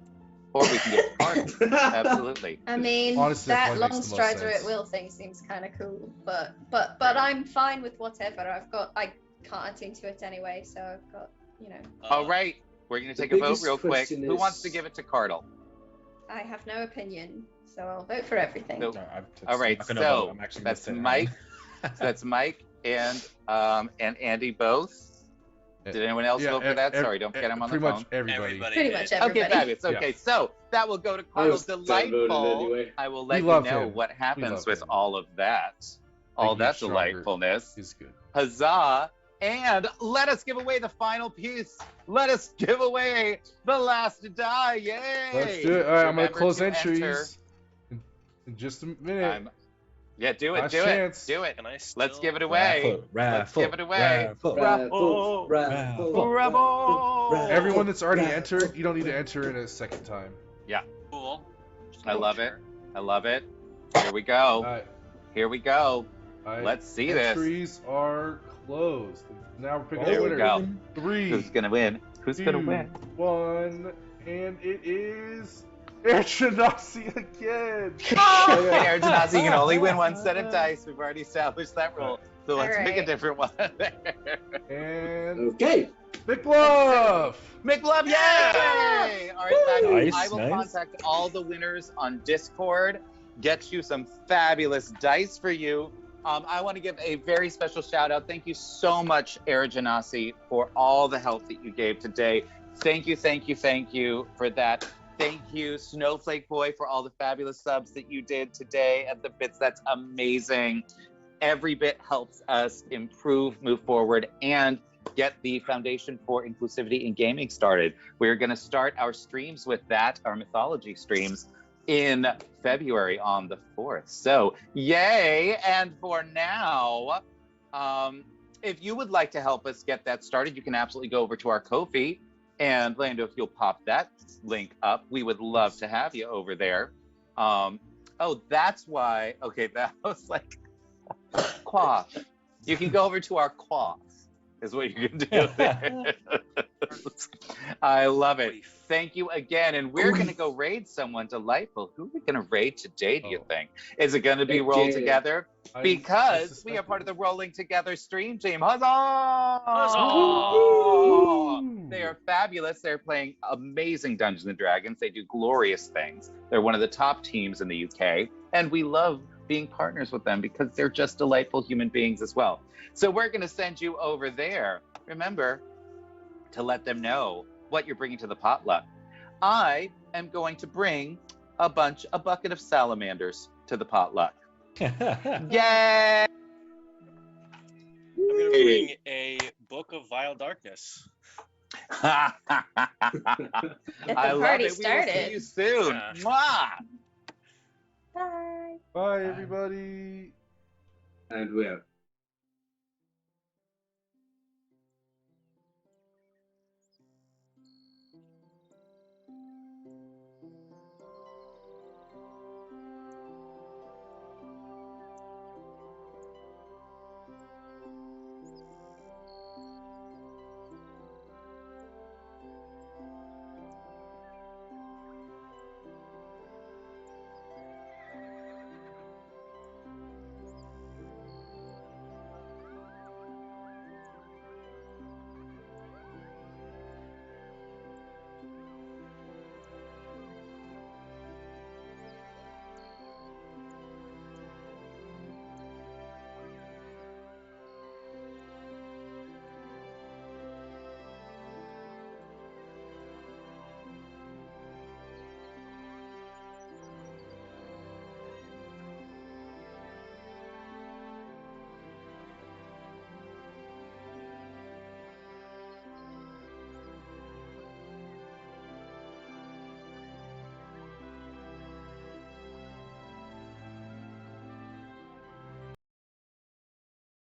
Or we can give it to Carter. Absolutely. I mean, Honestly, that that probably long makes the most strider at sense. will thing seems kind of cool, but I'm fine with whatever. I can't attune to it anyway, so I've got, All right, we're gonna the take a vote biggest real quick. question Who wants to is- give it to Cardinal? I have no opinion, so I'll vote for everything. No. No, All right, not gonna so vote. I'm actually gonna that's sit down. Mike. So that's Mike and Andy both. Did anyone else vote for that? Sorry, don't forget I'm on the pretty phone. much everybody. Pretty did. much everybody. Okay, fabulous. Yeah. Okay, so that will go to I Cardinal. was voted Delightful. anyway. I will We let you love know him. what We happens love with him. all of that. All Making that it stronger. delightfulness. He's good. Huzzah! And let us give away the final piece. Let us give away the last die. Yay! Let's do it. All right, I'm gonna Remember close to entries enter. in just a minute. I'm Yeah, do it, Last do chance. it, do it. Can I still... Let's give it away. Let's give it away. Raffle, raffle, Raffle. Everyone that's already entered, you don't need to enter it a second time. Cool. Just I making love sure. it. I love it. Here we go. Alright. Here we go. Alright. Let's see this. Entries are closed. Now we're picking There a we winner. go. 3, Who's gonna win? Who's gonna 2, win? 1, and it is Erchanasi again. Hey, Aaron Janasi, you can only win one set of dice. We've already established that rule. So let's pick a Alright. different one. And Okay. Big Bluff. McLove, yay! All right, fabulous. I will Nice. contact all the winners on Discord, get you some fabulous dice for you. I want to give a very special shout out. Thank you so much, Aaron Janasi, for all the help that you gave today. Thank you for that. Thank you, Snowflake Boy, for all the fabulous subs that you did today at the bits. That's amazing. Every bit helps us improve, move forward, and get the foundation for inclusivity in gaming started. We're going to start our streams with that, our mythology streams, in February on the 4th. So, yay! And for now, if you would like to help us get that started, you can absolutely go over to our Ko-fi. And Lando, if you'll pop that link up, we would love to have you over there. Oh, that's why. Okay, that was like quaff. You can go over to our quaff, is what you can do there. I love it. Thank you again. And we're going to go raid someone delightful. Who are we going to raid today, do you think? Is it going to be Roll Together? Because we are part of the Rolling Together stream team. Huzzah! They are fabulous. They're playing amazing Dungeons and Dragons. They do glorious things. They're one of the top teams in the UK. And we love being partners with them because they're just delightful human beings as well. So we're going to send you over there. Remember to let them know what you're bringing to the potluck. I am going to bring a bucket of salamanders to the potluck. Yay! I'm going to bring a book of vile darkness. I Get the love party it. We will see started. you soon. Yeah. Mwah! Bye. Bye, everybody. And we are